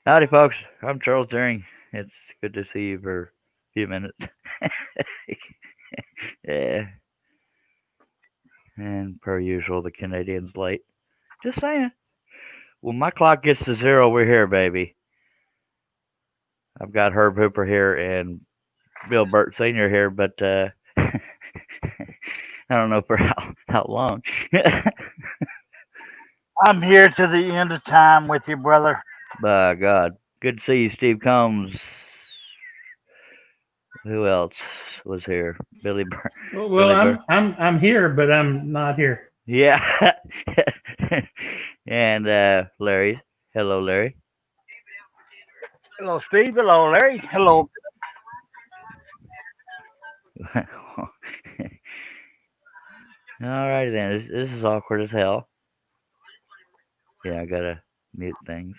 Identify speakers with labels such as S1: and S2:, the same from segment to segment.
S1: Howdy, folks. I'm Charles Deering. It's good to see you for a few minutes. Yeah, and per usual, the Canadian's late. Just saying. When my clock gets to zero, we're here, baby. I've got Herb Hooper here and Bill Burt Sr. here, but I don't know for how long.
S2: I'm here to the end of time with you, brother.
S1: By God. Good to see you, Steve Combs. Who else was here?
S3: Well,
S1: Billy Burr.
S3: I'm here, but I'm not here.
S1: Yeah. And Larry. Hello, Larry.
S2: Hello, Steve. Hello, Larry. Hello.
S1: Alrighty then. This is awkward as hell. Yeah, I gotta mute things.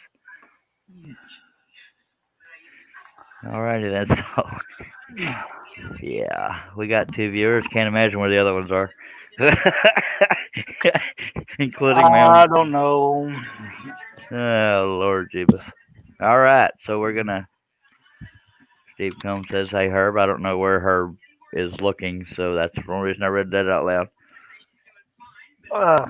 S1: Alrighty then. So, yeah, we got two viewers. Can't imagine where the other ones are, including my
S2: I
S1: own.
S2: don't know.
S1: Oh Lord Jeebus. All right, so we're gonna. Steve Combs says, "Hey Herb." I don't know where Herb is looking, so that's the only reason I read that out loud.
S2: Uh,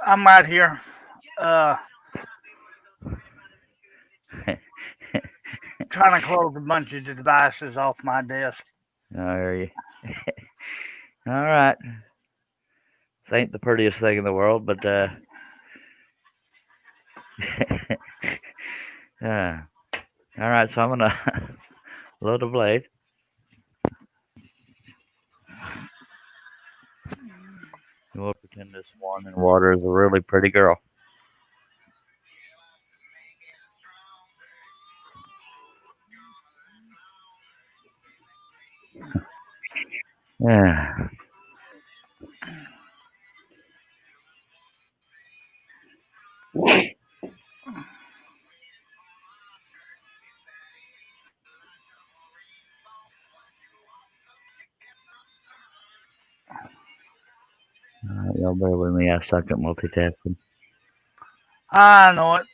S2: I'm right here. Uh, trying to close a bunch of devices off my desk.
S1: I hear you. All right. This ain't the prettiest thing in the world, but all right. So I'm gonna load a blade. And we'll pretend this Swan in water is a really pretty girl. Yeah. All right, y'all bear with me. I suck at multitasking.
S2: I know it,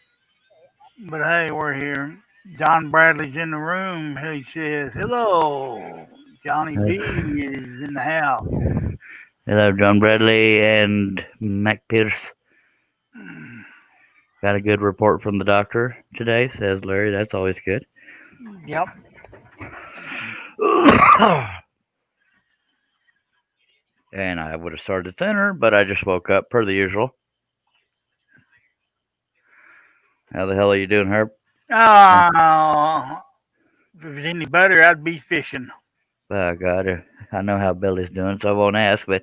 S2: but hey, we're here. John Bradley's in the room. He says, "Hello." Johnny B is in the house.
S1: Hello, John Bradley and Mac Pierce. Got a good report from the doctor today, says Larry. That's always good.
S2: Yep.
S1: And I would have started thinner, but I just woke up per the usual. How the hell are you doing, Herb?
S2: If it was any better, I'd be fishing.
S1: Oh, God. I know how Billy's doing, so I won't ask, but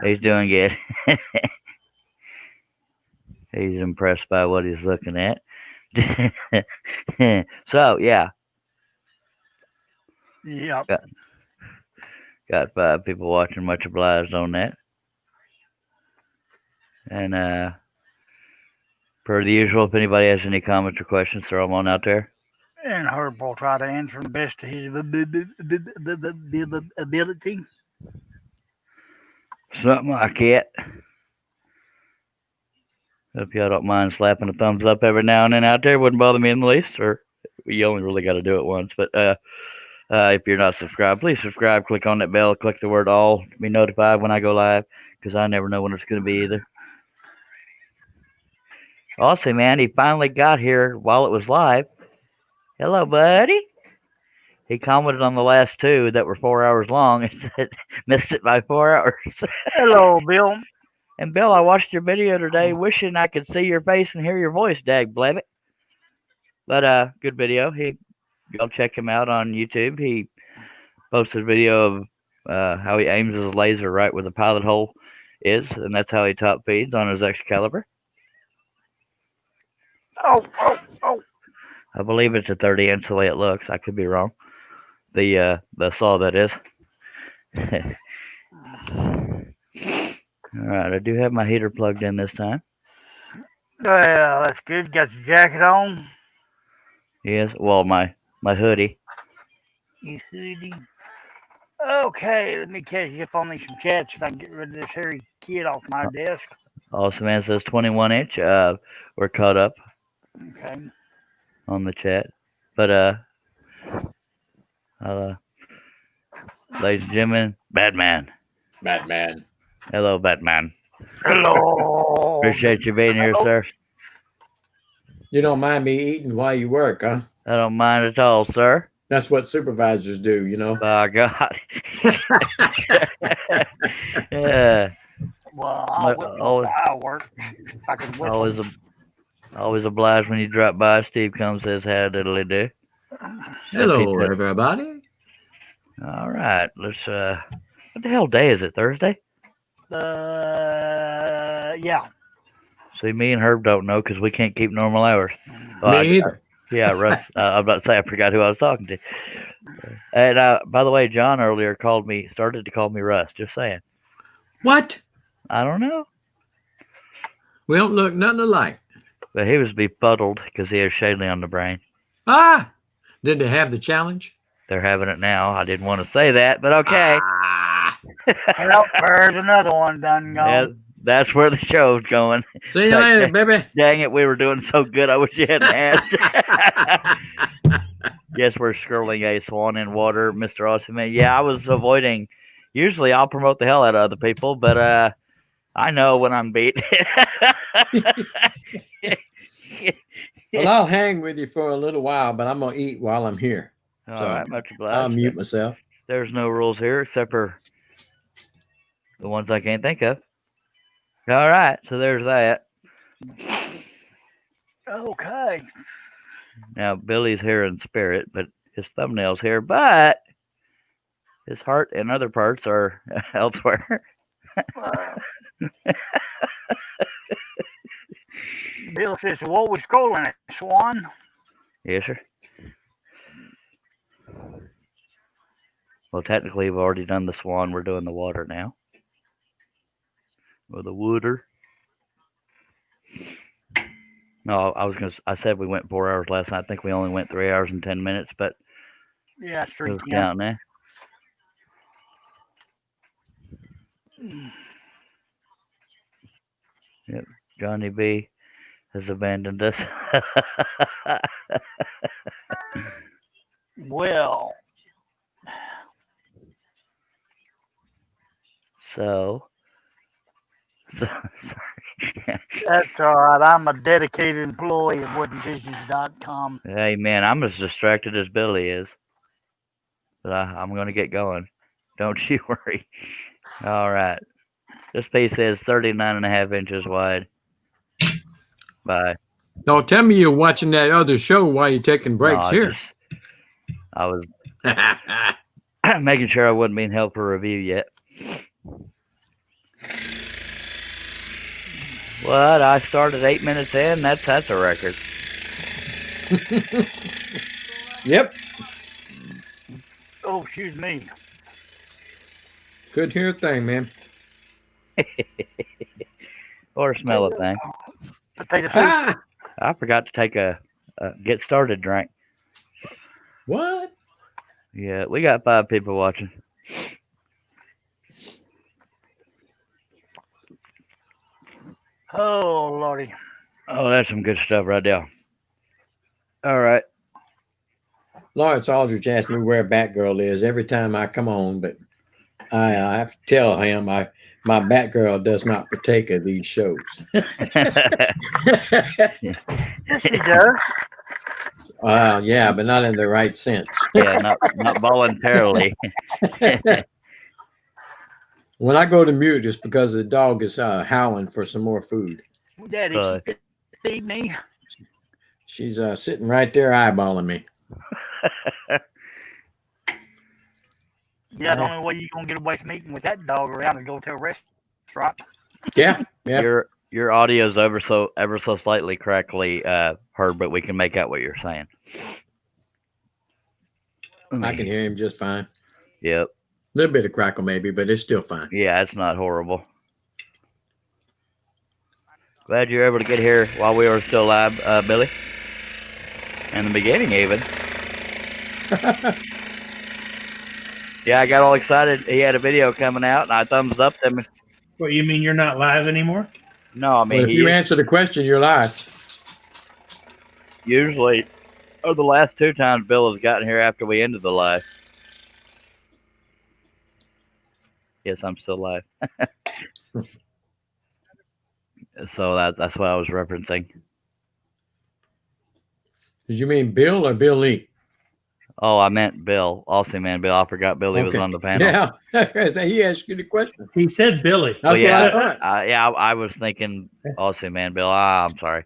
S1: he's doing good. He's impressed by what he's looking at. So, yeah.
S2: Yep.
S1: Got 5 people watching. Much obliged on that. And, per the usual, if anybody has any comments or questions, throw them on out there.
S2: And Herb will try to answer the best of his ability.
S1: Something like that. Hope y'all don't mind slapping a thumbs up every now and then out there. Wouldn't bother me in the least. Or you only really got to do it once. But if you're not subscribed, please subscribe. Click on that bell. Click the word all to be notified when I go live. Because I never know when it's going to be either. Also, man, he finally got here while it was live. Hello, buddy. He commented on the last 2 that were 4 hours long and said, missed it by 4 hours.
S2: Hello, Bill.
S1: And Bill, I watched your video today wishing I could see your face and hear your voice, dag blabbit. But good video. Y'all check him out on YouTube. He posted a video of how he aims his laser right where the pilot hole is, and that's how he top feeds on his Excalibur.
S2: Oh.
S1: I believe it's a 30 inch the way it looks. I could be wrong. The saw that is. All right, I do have my heater plugged in this time.
S2: Well, that's good. Got your jacket on?
S1: Yes, well, my hoodie.
S2: Your hoodie. Okay, let me catch you up on these some cats if I can get rid of this hairy kid off my desk.
S1: Awesome Man says 21 inch. We're caught up
S2: Okay.
S1: on the chat. But ladies and gentlemen, Batman.
S4: Batman.
S1: Hello, Batman.
S2: Hello.
S1: Appreciate you being here, sir.
S4: You don't mind me eating while you work, huh?
S1: I don't mind at all, sir.
S4: That's what supervisors do, you know.
S1: By God. Yeah.
S2: Well, I'll whip
S1: Always-
S2: my firework if I can whip
S1: Always
S2: them.
S1: always obliged when you drop by. Steve comes says, how diddly do.
S4: Hello, everybody.
S1: All right. Let's what the hell day is it? Thursday?
S2: Yeah.
S1: See, me and Herb don't know because we can't keep normal hours. Well,
S4: Me either.
S1: Yeah, Russ. I'm about to say I forgot who I was talking to. And by the way, John earlier started to call me Russ. Just saying.
S4: What?
S1: I don't know,
S4: We don't look nothing alike.
S1: but he was befuddled because he has Shaley on the brain.
S4: Ah! Did they have the challenge?
S1: They're having it now. I didn't want to say that, but okay.
S4: Ah.
S2: Well, there's another one done
S1: Yeah,
S2: gone.
S1: that's where the show's going.
S4: See you later, baby.
S1: Dang it, we were doing so good. I wish you hadn't asked. Yes, we're scrolling a Swan in water, Mr. Awesome Man. Yeah, I was avoiding. Usually, I'll promote the hell out of other people, but I know when I'm beat.
S4: Well, I'll hang with you for a little while, but I'm going to eat while I'm here.
S1: All
S4: So,
S1: right, much obliged.
S4: I'll mute myself.
S1: There's no rules here except for the ones I can't think of. All right, so there's that.
S2: Okay.
S1: Now Billy's here in spirit, but his thumbnail's here, but his heart and other parts are elsewhere.
S2: Bill says, what was scrolling at, Swan?
S1: Yes, sir. Well, technically, we've already done the Swan. We're doing the water now. Or the water. No, I said we went 4 hours last night. I think we only went 3 hours and 10 minutes, but
S2: Yeah,
S1: it
S2: street
S1: was
S2: yeah.
S1: counting there. Yep, Johnny B has abandoned us.
S2: Well,
S1: So sorry.
S2: that's all right. I'm a dedicated employee of woodenvisions.com.
S1: Hey, man, I'm as distracted as Billy is. But I'm going to get going. Don't you worry. All right. This piece is 39.5 inches wide. Bye.
S4: No, tell me you're watching that other show while you're taking breaks here.
S1: I was making sure I wasn't being held for review yet. What? I started 8 minutes in? That's a record.
S4: Yep.
S2: Oh, excuse me.
S4: Couldn't hear a thing, man.
S1: Or smell a thing.
S2: Potato soup.
S4: Ah!
S1: I forgot to take a get started drink.
S4: What?
S1: Yeah, we got 5 people watching.
S2: Oh, Lordy.
S1: Oh, that's some good stuff right there. All right.
S4: Lawrence Aldridge asked me where Batgirl is every time I come on, but I have to tell him my Batgirl does not partake of these shows.
S2: Yes, she does.
S4: Yeah, but not in the right sense.
S1: Yeah, not voluntarily.
S4: When I go to mute, it's because the dog is howling for some more food.
S2: Daddy, she could feed me.
S4: She's sitting right there eyeballing me.
S2: Yeah, the only way you're going to get away from eating with that dog around is go to a restaurant.
S4: Yeah, yeah.
S1: Your audio's ever so slightly crackly, Herb, but we can make out what you're saying.
S4: I can hear him just fine.
S1: Yep.
S4: A little bit of crackle maybe, but it's still fine.
S1: Yeah, it's not horrible. Glad you were able to get here while we were still live, Billy. In the beginning, even. Yeah, I got all excited. He had a video coming out, and I thumbs up him.
S3: What, you mean you're not live anymore?
S1: No, I mean,
S4: Well, if you answer the question, you're live.
S1: usually, the last 2 times Bill has gotten here after we ended the live. Yes, I'm still live. So that's what I was referencing.
S4: Did you mean Bill or Bill Lee?
S1: Oh, I meant Bill. Aussie Man Bill. I forgot Billy was on the panel.
S4: Yeah, he asked you the question.
S3: He said Billy.
S4: That's
S1: Well,
S4: what I thought.
S1: I was thinking Aussie Man Bill. I'm sorry.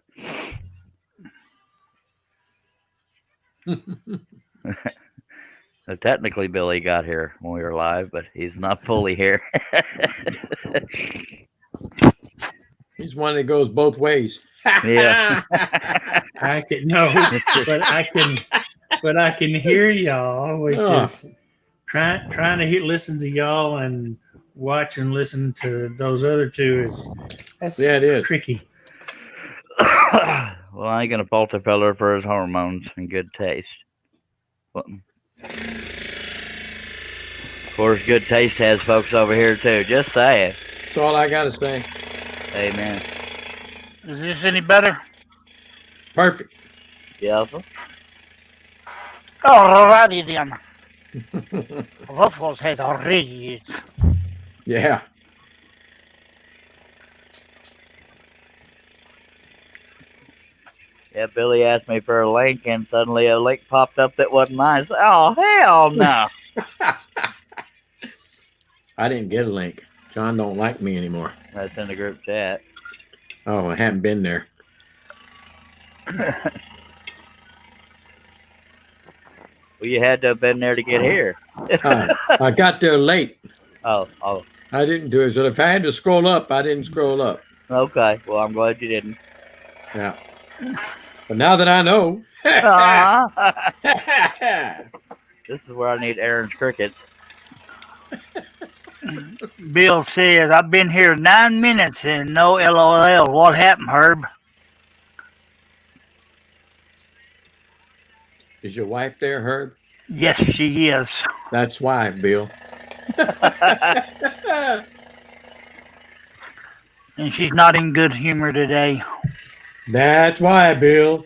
S1: So technically, Billy got here when we were live, but he's not fully here.
S4: He's one that goes both ways.
S1: Yeah.
S3: I can no, but I can hear y'all, which is trying to listen to y'all and watch and listen to those other two that's
S4: Yeah, it is.
S3: tricky.
S1: Well, I ain't gonna fault a feller for his hormones and good taste. Well, of course, good taste has folks over here too. Just saying.
S4: That's all I got to say.
S1: Amen.
S2: Is this any better?
S4: Perfect.
S1: Yeah. Sir.
S2: Alrighty then. Waffles has already.
S4: Yeah.
S1: Yeah, Billy asked me for a link, and suddenly a link popped up that wasn't mine. I said, oh, hell no.
S4: I didn't get a link. John don't like me anymore.
S1: That's in the group chat.
S4: Oh, I haven't been there.
S1: Well, you had to have been there to get here.
S4: I got there late.
S1: Oh.
S4: I didn't do it. So if I had to scroll up, I didn't scroll up.
S1: Okay. Well, I'm glad you didn't.
S4: Yeah. But now that I know.
S1: This is where I need Aaron's crickets.
S2: Bill says, I've been here 9 minutes and no LOL. What happened, Herb?
S4: Is your wife there, Herb?
S2: Yes, she is.
S4: That's why, Bill.
S2: And she's not in good humor today.
S4: That's why, Bill.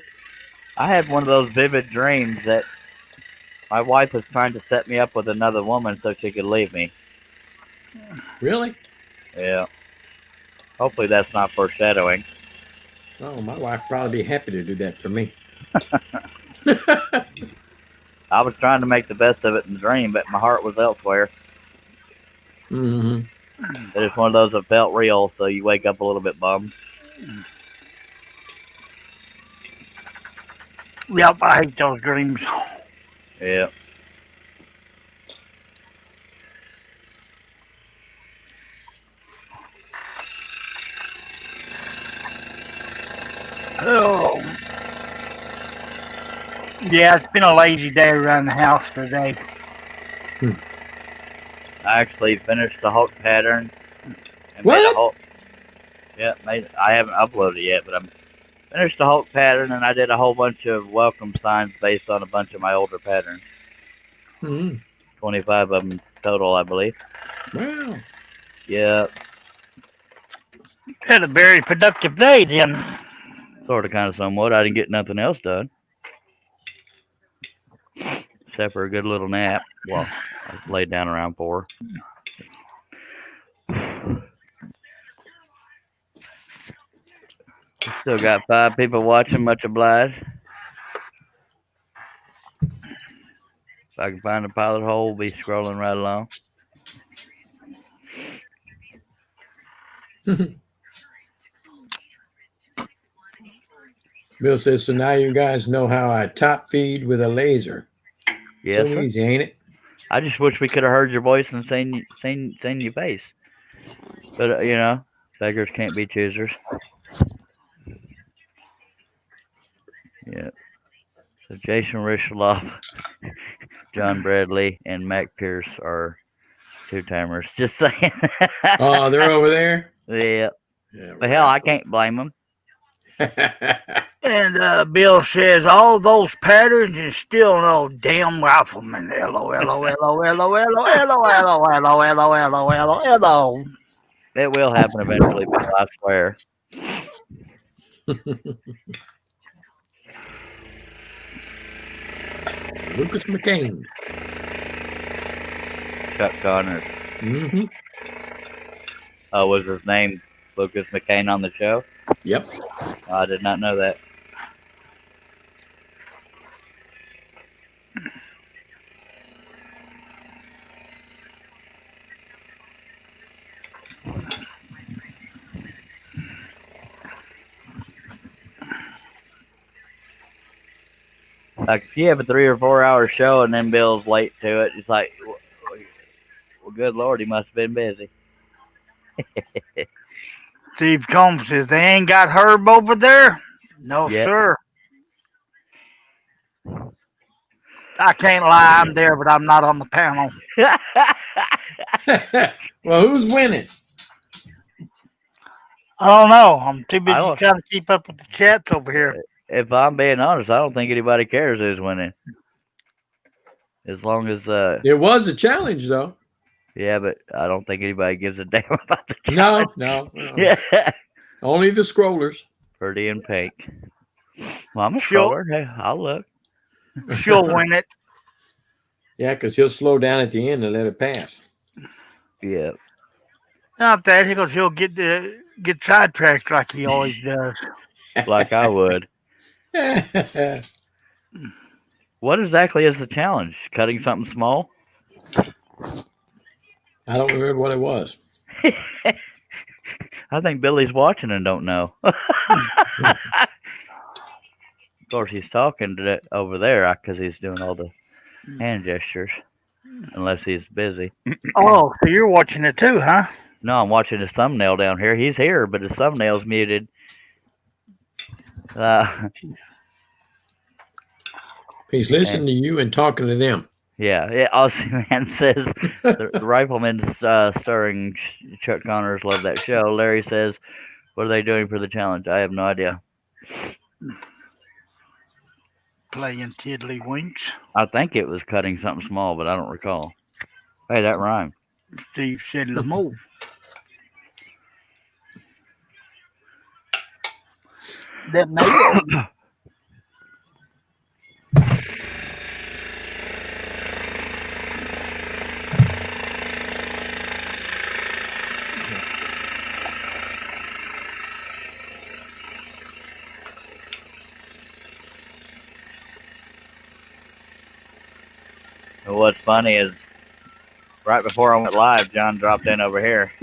S1: I had one of those vivid dreams that my wife was trying to set me up with another woman so she could leave me.
S4: Really?
S1: Yeah. Hopefully that's not foreshadowing.
S4: Oh, my wife would probably be happy to do that for me.
S1: I was trying to make the best of it in the dream, but my heart was elsewhere.
S4: Mm-hmm.
S1: It's one of those that felt real, so you wake up a little bit bummed.
S2: Yep, I hate those dreams.
S1: Yeah.
S2: Oh. Yeah, it's been a lazy day around the house today.
S1: I actually finished the Hulk pattern. And
S4: What?
S1: Made a Hulk. Yeah, I haven't uploaded it yet, but I'm finished the Hulk pattern, and I did a whole bunch of welcome signs based on a bunch of my older patterns.
S4: Mm-hmm.
S1: 25 of them total, I believe.
S4: Wow.
S1: Yeah,
S2: Had a very productive day then.
S1: sort of, kind of, somewhat. I didn't get nothing else done. Except for a good little nap. Well, I laid down around 4. Still got 5 people watching. Much obliged. If I can find a pilot hole, we'll be scrolling right along.
S4: Bill says, so now you guys know how I top feed with a laser.
S1: Yes,
S4: So
S1: sir.
S4: easy, ain't it?
S1: I just wish we could have heard your voice and seen your face. But, beggars can't be choosers. Yeah. So Jason Rishloff, John Bradley, and Mac Pierce are 2-timers. Just saying.
S4: Oh, they're over there?
S1: Yeah.
S4: Yeah.
S1: But hell, I can't blame them.
S2: And Bill says, all those patterns and still no damn rifleman. LOL.
S1: It will happen eventually, Bill, I swear.
S4: Lucas McCain.
S1: Chuck Connors.
S4: Mm-hmm.
S1: Was his name Lucas McCain on the show?
S4: Yep.
S1: I did not know that. Like if you have a 3 or 4 hour show and then Bill's late to it, it's like, well, good Lord, he must have been busy.
S2: Steve Combs says they ain't got Herb over there. No,
S1: Yep.
S2: sir. I can't lie, I'm there, but I'm not on the panel.
S4: Well, who's winning?
S2: I don't know. I'm too
S1: I
S2: busy
S1: don't-
S2: trying to keep up with the chats over here.
S1: If I'm being honest, I don't think anybody cares who's winning. As long as
S4: It was a challenge, though.
S1: yeah, but I don't think anybody gives a damn about the challenge.
S4: No.
S1: Yeah.
S4: Only the scrollers.
S1: Pretty in pink. Well, I'm a
S2: Sure.
S1: scroller. Hey, I'll look.
S2: She'll win it.
S4: Yeah, because he'll slow down at the end and let it pass.
S1: Yeah.
S2: Not that, because he'll get sidetracked like he always does.
S1: Like I would. What exactly is the challenge? Cutting something small?
S4: I don't remember what it was.
S1: I think Billy's watching and don't know. Of course, he's talking to over there because he's doing all the hand gestures. Unless he's busy.
S2: Oh, so you're watching it too, huh?
S1: No, I'm watching his thumbnail down here. He's here, but his thumbnail's muted.
S4: He's listening to you and talking to them.
S1: Yeah. Aussie Man says the Rifleman starring Chuck Connors. Love that show. Larry says, "What are they doing for the challenge?" I have no idea.
S2: Playing tiddlywinks.
S1: I think it was cutting something small, but I don't recall. Hey, that rhymed.
S2: Steve said Lamo. That nail.
S1: But what's funny is right before I went live, John dropped in over here.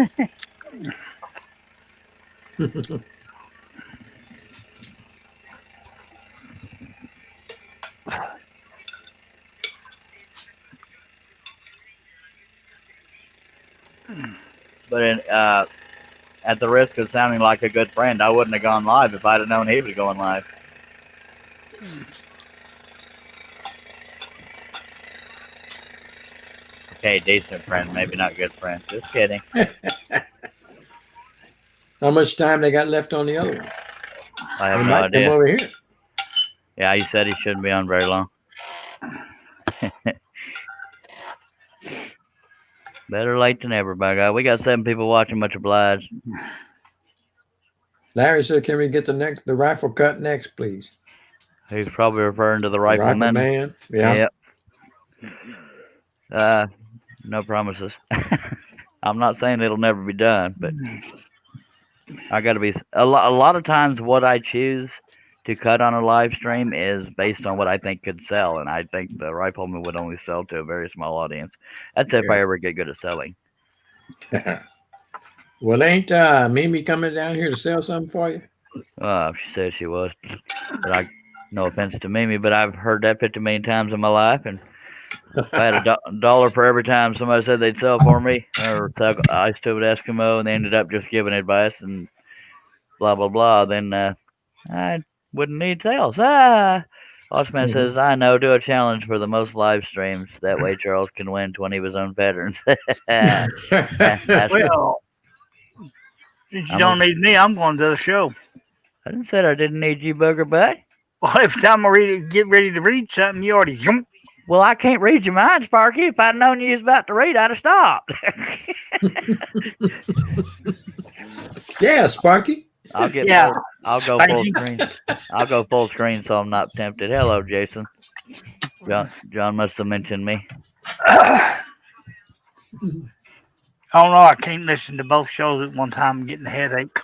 S1: But at the risk of sounding like a good friend, I wouldn't have gone live if I'd have known he was going live. Okay, decent friend, maybe not good friend. Just kidding.
S4: How much time they got left on the other one?
S1: I have
S4: They
S1: no
S4: might come
S1: idea.
S4: over here.
S1: Yeah, he said he shouldn't be on very long. Better late than never, by God. We got 7 people watching. Much obliged.
S4: Larry said, "Can we get the rifle cut next, please?"
S1: He's probably referring to the Rifleman.
S4: Man. Yeah.
S1: Yep. No promises. I'm not saying it'll never be done, but I got to be a lot of times what I choose to cut on a live stream is based on what I think could sell, and I think the Rifleman would only sell to a very small audience. That's if I ever get good at selling.
S4: Well, ain't Mimi coming down here to sell something for you?
S1: She said she was, but no offense to Mimi, but I've heard that 50 million times in my life, and if I had a dollar for every time somebody said they'd sell for me, or I stood with Eskimo and they ended up just giving advice and blah, blah, blah, then I wouldn't need sales. Osman says, I know, do a challenge for the most live streams. That way Charles can win 20 of his own veterans.
S2: Well, since you don't need me, I'm going to the show.
S1: I didn't say I didn't need you, booger butt.
S2: Well, every time I get ready to read something, you already jump.
S1: Well, I can't read your mind, Sparky. If I'd known you was about to read, I'd have stopped.
S4: Yeah, Sparky.
S1: I'll get
S2: Yeah.
S1: I'll go
S2: Thank
S1: full
S2: you.
S1: screen. I'll go full screen so I'm not tempted. Hello, Jason. John must have mentioned me.
S2: I don't know. I can't listen to both shows at one time. I'm getting a headache.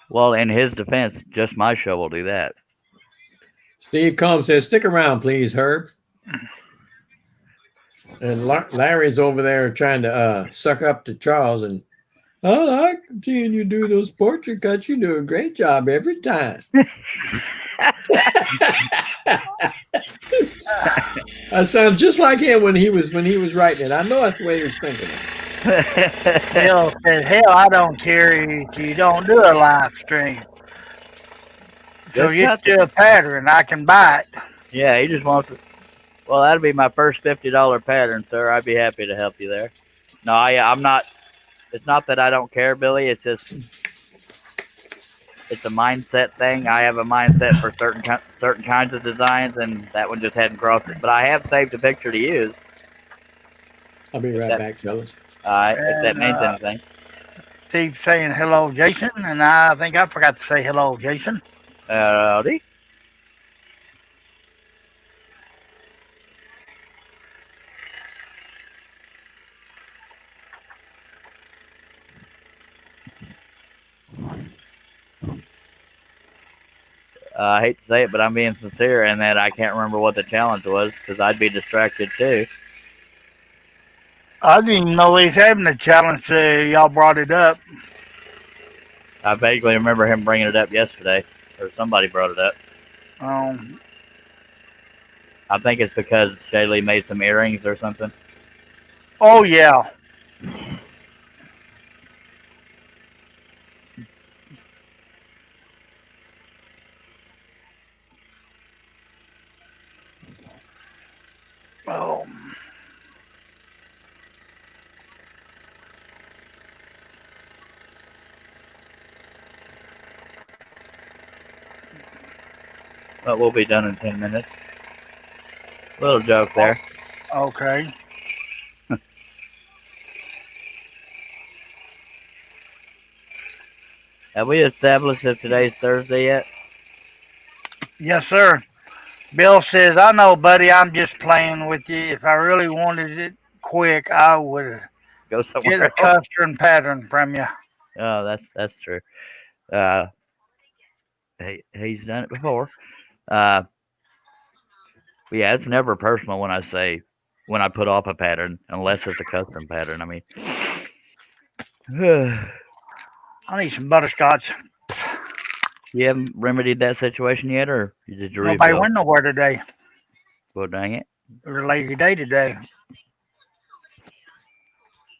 S1: Well, in his defense, just my show will do that.
S4: Steve Combs says, "Stick around, please, Herb." And Larry's over there trying to suck up to Charles, and I like seeing you do those portrait cuts. You do a great job every time. I sound just like him when he was writing it. I know that's the way he was thinking.
S2: Bill said, "Hell, I don't care if you don't do a live stream. So
S1: Just
S2: you
S1: cut
S2: do a pattern, I can buy it."
S1: Yeah, he just wants it. Well, that'll be my first $50 pattern, sir. I'd be happy to help you there. No, I'm not. It's not that I don't care, Billy. It's just it's a mindset thing. I have a mindset for certain kinds of designs, and that one just hadn't crossed it. But I have saved a picture to use.
S4: I'll be right back, fellas.
S1: If that
S2: And
S1: means anything.
S2: Steve saying hello, Jason, and I think I forgot to say hello, Jason.
S1: Howdy. I hate to say it, but I'm being sincere in that I can't remember what the challenge was because I'd be distracted too.
S2: I didn't even know he's having a challenge. Y'all brought it up.
S1: I vaguely remember him bringing it up yesterday, or somebody brought it up. I think it's because Shaylee made some earrings or something.
S2: Oh yeah. Oh.
S1: But we'll be done in 10 minutes. Little joke there.
S2: Okay.
S1: Have we established if today's Thursday yet?
S2: Yes, sir. Bill says, "I know, buddy. I'm just playing with you. If I really wanted it quick, I would
S1: Go
S2: get
S1: somewhere
S2: a
S1: else.
S2: custom pattern from you."
S1: Oh, that's true. He's done it before. Yeah, it's never personal when I put off a pattern, unless it's a custom pattern. I mean,
S2: I need some butterscotch.
S1: you haven't remedied that situation yet, or did you
S2: Nobody
S1: rebuild?
S2: went nowhere today.
S1: Well, dang it.
S2: It was a lazy day today.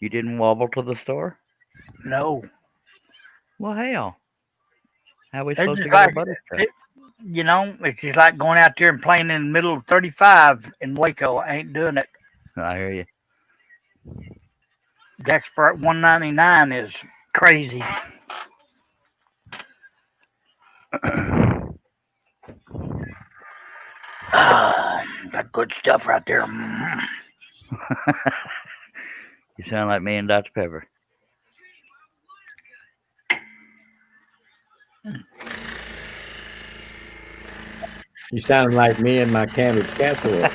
S1: You didn't wobble to the store?
S2: No.
S1: Well, hell. How are we
S2: It's
S1: supposed to
S2: just
S1: get our
S2: like,
S1: butterscotch?
S2: it's just like going out there and playing in the middle of 35 in Waco. I ain't doing it.
S1: I hear you.
S2: The expert 199 is crazy. Got good stuff right there.
S1: You sound like me and Dr. Pepper.
S4: You sound like me and my cabbage casserole.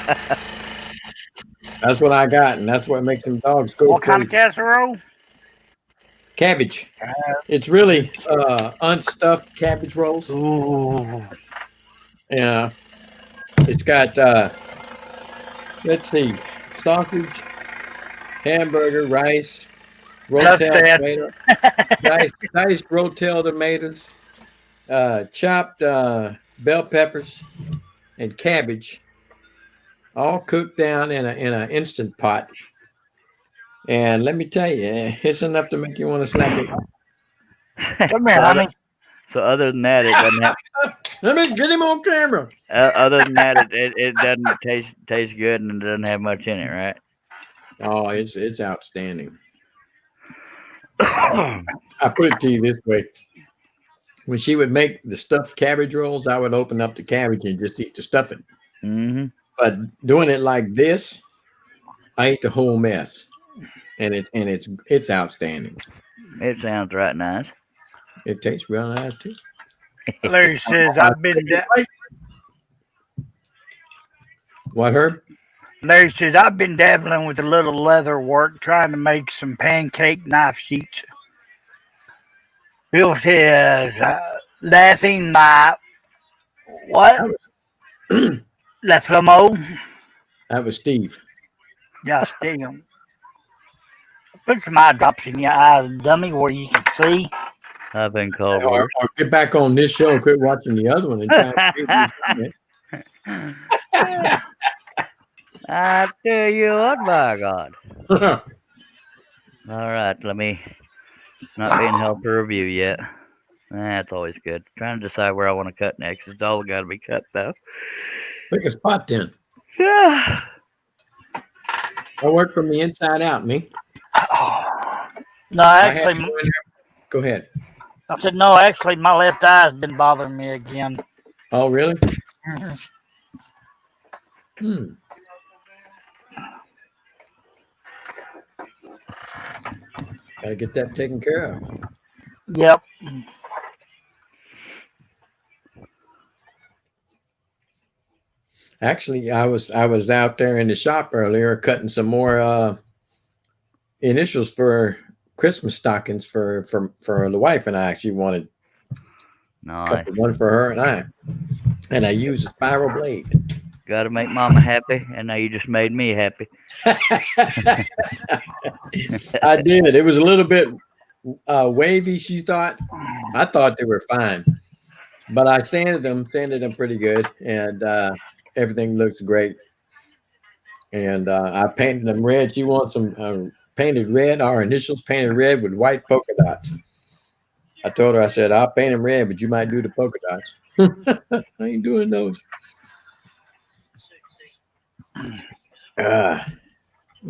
S4: That's what I got, and that's what makes them dogs go
S2: What kind of
S4: crazy.
S2: casserole?
S4: Cabbage. It's really unstuffed cabbage rolls.
S2: Ooh.
S4: Yeah. It's got let's see, sausage, hamburger, rice, rotel tomato, diced rotel tomatoes, chopped bell peppers, and cabbage, all cooked down in an instant pot. And let me tell you, it's enough to make you want to snack it.
S2: Come here, honey.
S1: So other than that, it doesn't have.
S4: Let me get him on camera.
S1: Other than that, it doesn't taste good and it doesn't have much in it, right?
S4: Oh, it's outstanding. I put it to you this way: when she would make the stuffed cabbage rolls, I would open up the cabbage and just eat the stuffing.
S1: Mm-hmm.
S4: But doing it like this, I ate the whole mess, and it's outstanding.
S1: It sounds right nice.
S4: It tastes real nice too.
S2: Larry says I've been.
S4: What, Herb?
S2: Larry says I've been dabbling with a little leather work, trying to make some pancake knife sheets. Bill says laughing my what? La Flamo.
S4: That was Steve.
S2: Yeah, Steve. Put some eye drops in your eyes, dummy, where you can see.
S1: I've been called
S4: Or
S1: worse.
S4: get back on this show and quit watching the other one and try to
S1: I tell you what, by God.
S4: it.
S1: All right, let me not being held for review yet. That's always good. Trying to decide where I want to cut next. It's all got to be cut though.
S4: Pick a spot then.
S1: Yeah.
S4: I work from the inside out, me.
S2: No, actually,
S4: Go ahead.
S2: I said no. Actually, my left eye's been bothering me again.
S4: Oh, really? Gotta get that taken care of.
S2: Yep.
S4: Actually, I was out there in the shop earlier cutting some more initials for Christmas stockings for the wife and I. She wanted
S1: Nice.
S4: one for her and I used a spiral blade.
S1: Got to make Mama happy, and now you just made me happy.
S4: I did. It was a little bit wavy. I thought they were fine, but I sanded them pretty good, and everything looks great. And I painted them red. You want some painted red? Our initials painted red with white polka dots. I told her, I said, I'll paint them red, but you might do the polka dots. I ain't doing those.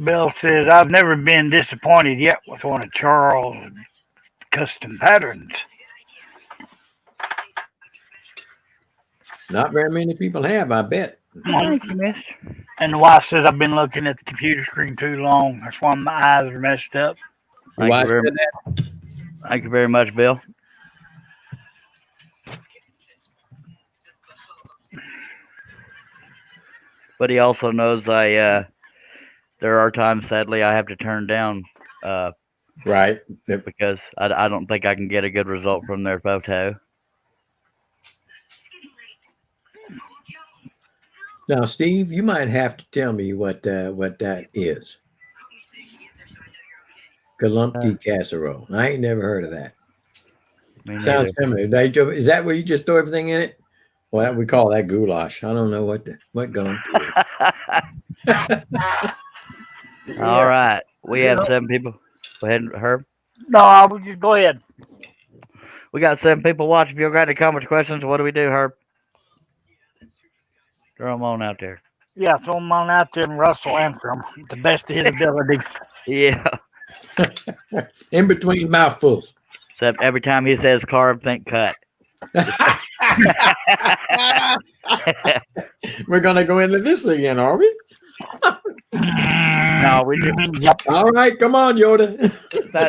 S2: Bill says I've never been disappointed yet with one of Charles' custom patterns.
S4: Not very many people have, I bet.
S1: Thank you, miss.
S2: And the wife says I've been looking at the computer screen too long. That's why my eyes are messed up.
S1: Thank you very much, Bill. But he also knows there are times, sadly, I have to turn down
S4: right,
S1: because I don't think I can get a good result from their photo.
S4: Now, Steve, you might have to tell me what that is. Galumpty casserole. I ain't never heard of that. Sounds similar. Is that where you just throw everything in it? Well, we call that goulash. I don't know what galumpty is.
S1: All right. We have 7 people. Go ahead, Herb.
S2: No, I would just go ahead.
S1: We got 7 people watching. If you've got any comments, questions, what do we do, Herb? Throw them on out there.
S2: Yeah, throw them on out there and Russell answer them to the best of his ability.
S1: Yeah.
S4: In between mouthfuls.
S1: Except every time he says carb, think cut.
S4: We're gonna go into this again, are we?
S1: No, we just.
S2: Yep.
S4: All right, come on, Yoda.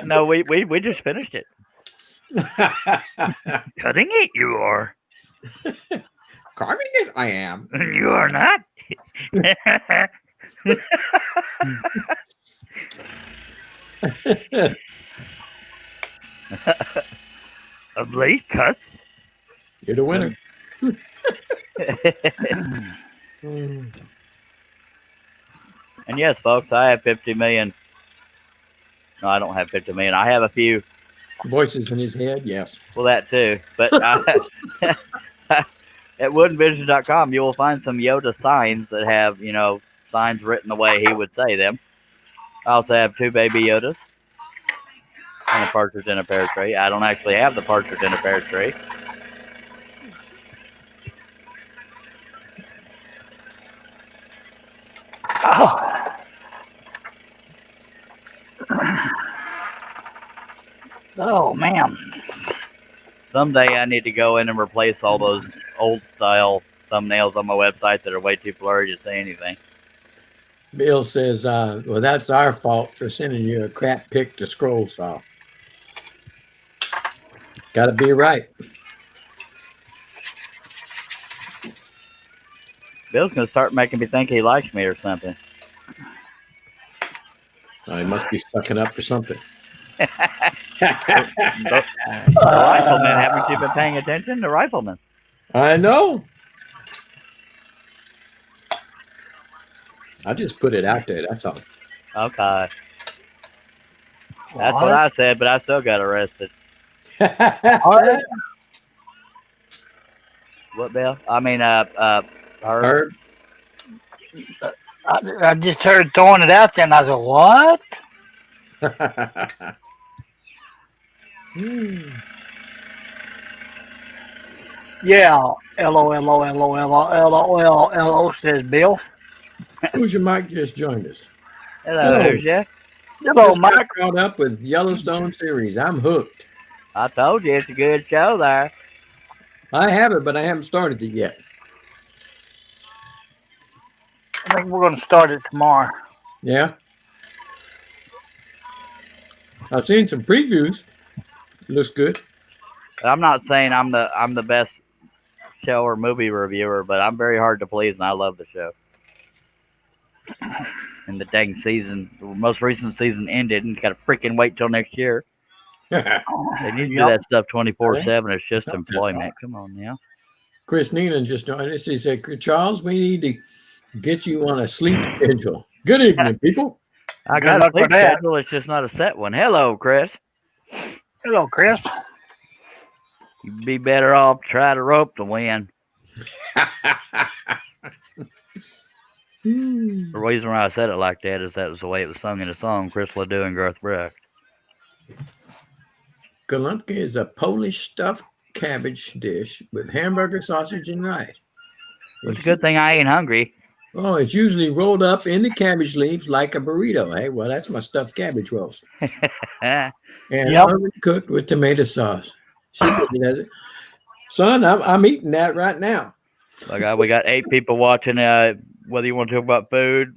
S1: No, we just finished it. Cutting it, you are.
S4: Carving it, I am.
S1: You are not. Of late cuts.
S4: You're the winner.
S1: And yes, folks, I have 50 million. No, I don't have 50 million. I have a few
S4: voices in his head. Yes.
S1: Well, that too. But at woodenvision.com, you will find some Yoda signs that have, signs written the way he would say them. I also have 2 baby Yodas and a partridge in a pear tree. I don't actually have the partridge in a pear tree.
S2: Oh, man.
S1: Someday I need to go in and replace all those old style thumbnails on my website that are way too blurry to say anything.
S4: Bill says, well, that's our fault for sending you a crap pic to scroll saw. Got to be right.
S1: Bill's gonna start making me think he likes me or something.
S4: He must be sucking up for something.
S1: The rifleman, haven't you been paying attention? The rifleman.
S4: I know. I just put it out there. That's all.
S1: Okay. That's what I said, but I still got arrested. What, Bill? I mean,
S4: Herb.
S2: I just heard throwing it out there, and I said, "What?" Yeah. LOL says Bill.
S4: Who's your mic just joined us?
S1: hello, there's Jeff.
S2: Hello,
S4: Just got
S2: Mike.
S4: caught up with Yellowstone series. I'm hooked.
S1: I told you it's a good show there.
S4: I have it, but I haven't started it yet.
S2: I think we're going to start it tomorrow.
S4: Yeah. I've seen some previews. Looks good.
S1: I'm not saying I'm the best show or movie reviewer, but I'm very hard to please, and I love the show. And the dang season, the most recent season ended, and got to freaking wait till next year. They need to do that stuff 24/7. It's just employment. Come on now.
S4: Chris Nealon just joined us. He said, "Charles, we need to get you on a sleep schedule." Good evening, people.
S1: I
S2: Good
S1: got a
S2: luck
S1: sleep
S2: with that.
S1: schedule. It's just not a set one. Hello, Chris.
S2: Hello, Chris.
S1: You'd be better off try to rope to win. The reason why I said it like that is that was the way it was sung in the song, Chris Ledoux and Garth Brooks.
S4: Golunka is a Polish stuffed cabbage dish with hamburger, sausage, and rice.
S1: It's a good thing I ain't hungry.
S4: Oh, it's usually rolled up in the cabbage leaves like a burrito. Hey, well, that's my stuffed cabbage roast. And oven cooked with tomato sauce. She put it as it. Son, I'm eating that right now.
S1: We got 8 people watching. Whether you want to talk about food,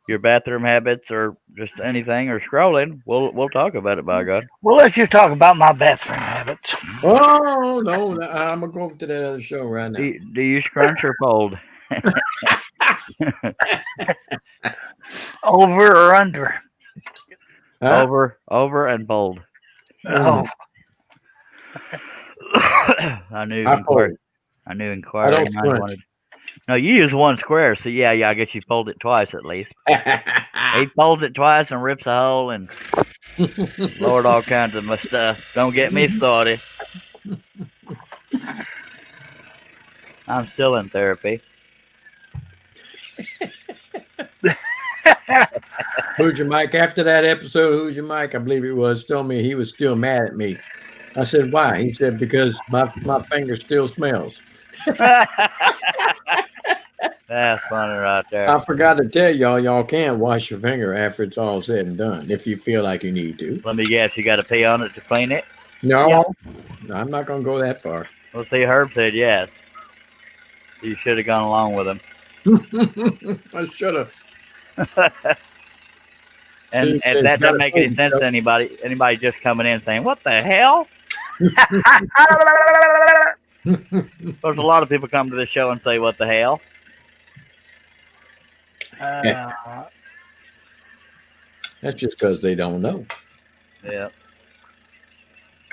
S1: your bathroom habits, or just anything, or scrolling, we'll talk about it. By God.
S2: Well, let's just talk about my bathroom habits.
S4: Oh no, I'm gonna go over to that other show right now.
S1: Do you scrunch or fold?
S2: Over or under?
S4: Huh?
S1: Over and fold.
S2: Oh,
S1: I knew
S4: I fold.
S1: inquiring.
S4: I don't scrunch.
S1: No, you use one square, so yeah, I guess you fold it twice at least. He folds it twice and rips a hole and Lord, all kinds of my stuff. Don't get me started. I'm still in therapy.
S4: Who's your mic? After that episode, who's your mic? I believe it was. Told me he was still mad at me. I said, why? He said, because my finger still smells.
S1: That's funny right there.
S4: I forgot to tell y'all can wash your finger after it's all said and done, if you feel like you need to.
S1: Let me guess, you got to pee on it to clean it?
S4: No, I'm not going to go that far.
S1: Well, see, Herb said yes. You should have gone along with him.
S4: I should have.
S1: And if that doesn't make any sense to anybody just coming in saying, what the hell? There's a lot of people come to this show and say, what the hell?
S4: That's just because they don't know.
S1: Yeah.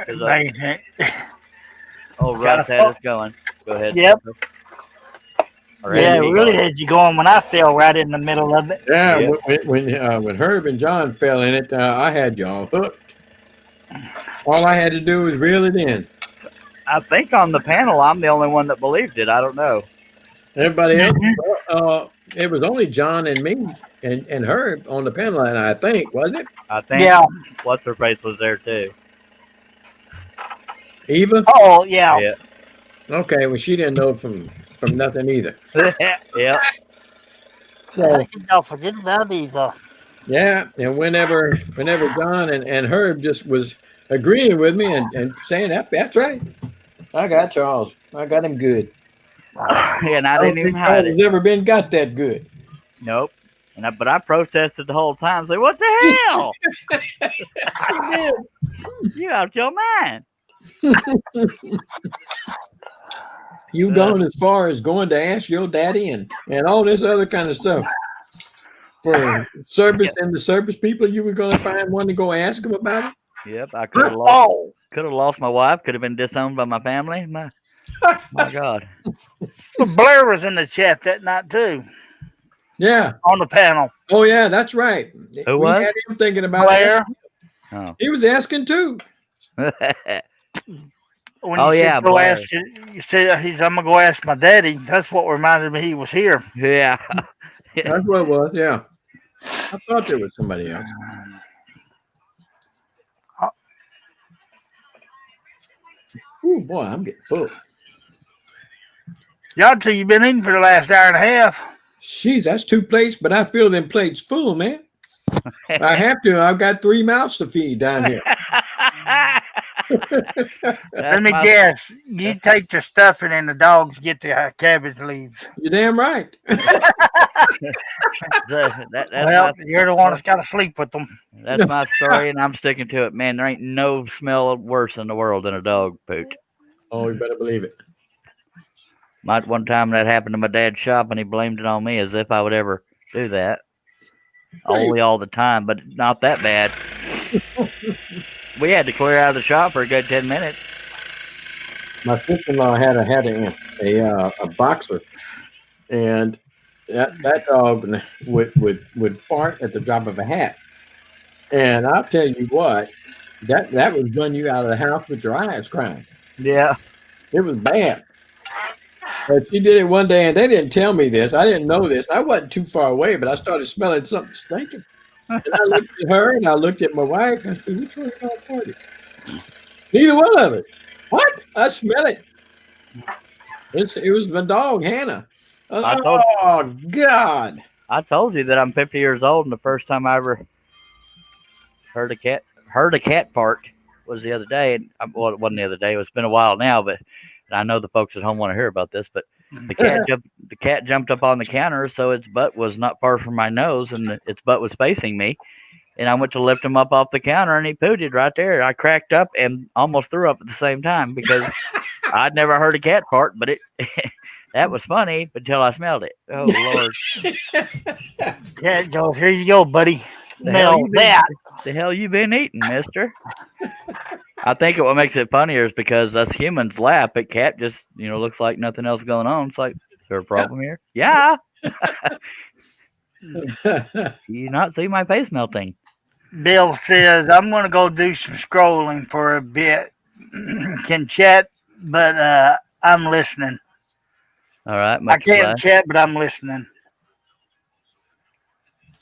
S2: amazing.
S1: Oh, Russ had us going. Go ahead.
S2: Yep.
S1: Or
S2: Yeah, it
S1: Andy,
S2: really
S1: go.
S2: had you going when I fell right in the middle of it.
S4: Yeah,
S1: Yeah.
S4: when Herb and John fell in it, I had y'all hooked. All I had to do was reel it in.
S1: I think on the panel, I'm the only one that believed it. I don't know.
S4: Everybody else, it was only John and me and Herb on the panel, and I think, wasn't it?
S1: I think
S2: Yeah.
S1: What's her face was there too.
S4: Eva?
S2: Oh, yeah.
S1: Yeah.
S4: Okay, well, she didn't know from nothing either.
S1: Yeah.
S4: So,
S2: Don't forget about these.
S4: yeah, and whenever John and Herb just was agreeing with me and saying, that's right. I got Charles. I got him good.
S1: And I
S4: I don't
S1: didn't even
S4: think
S1: hide
S4: Charles
S1: it.
S4: has ever been got that good.
S1: Nope. But I protested the whole time. Say, what the hell? You out your mind.
S4: You've gone as far as going to ask your daddy and all this other kind of stuff. For service and the service people, you were going to find one to go ask them about it?
S1: Yep, I could have lost my wife. Could have been disowned by my family. My God.
S2: Blair was in the chat that night too.
S4: Yeah.
S2: On the panel.
S4: Oh, yeah, that's right.
S1: Who
S4: we
S1: was?
S4: had him thinking about
S2: Blair.
S1: Oh.
S4: He was asking too.
S2: When you
S1: yeah,
S2: said, go
S1: Blair.
S2: ask you said I'm gonna go ask my daddy. That's what reminded me he was here.
S1: Yeah.
S4: That's what it was. Yeah. I thought there was somebody else. Oh boy, I'm getting full.
S2: Y'all two, you been eating for the last hour and a half.
S4: Jeez, that's 2 plates, but I feel them plates full, man. I have to. I've got 3 mouths to feed down here.
S2: Let me guess. You take the stuffing and the dogs get the cabbage leaves.
S4: You're damn right.
S2: You're the one that's got to sleep with them.
S1: That's my story, and I'm sticking to it, man. There ain't no smell worse in the world than a dog poop.
S4: Oh, you better believe it.
S1: One time that happened to my dad's shop, and he blamed it on me as if I would ever do that. Only all the time, but not that bad. We had to clear out of the shop for a good 10 minutes.
S4: My sister-in-law had a boxer, and that dog would fart at the drop of a hat. And I'll tell you what, that would run you out of the house with your eyes crying.
S1: Yeah,
S4: it was bad. But she did it one day, and they didn't tell me this. I didn't know this. I wasn't too far away, but I started smelling something stinking. And I looked at her, and I looked at my wife, and I said, which one of y'all farted? Neither one of it. What? I smell it. It was my dog, Hannah. Oh, God.
S1: I told you that I'm 50 years old, and the first time I ever heard a cat fart was the other day. And well, it wasn't the other day. It's been a while now, but I know the folks at home want to hear about this. But the cat jumped up on the counter, so its butt was not far from my nose, and its butt was facing me. And I went to lift him up off the counter, and he pooted right there. I cracked up and almost threw up at the same time because I'd never heard a cat fart, but that was funny until I smelled it. Oh, Lord.
S2: Cat goes, here you go, buddy. Smell that.
S1: The hell you been eating, mister? I think what makes it funnier is because us humans laugh, but cat just, looks like nothing else going on. It's like, is there a problem here? Yeah. You not see my face melting?
S2: Bill says, I'm going to go do some scrolling for a bit. Can chat, but I'm listening.
S1: All right.
S2: I can't chat, but I'm listening.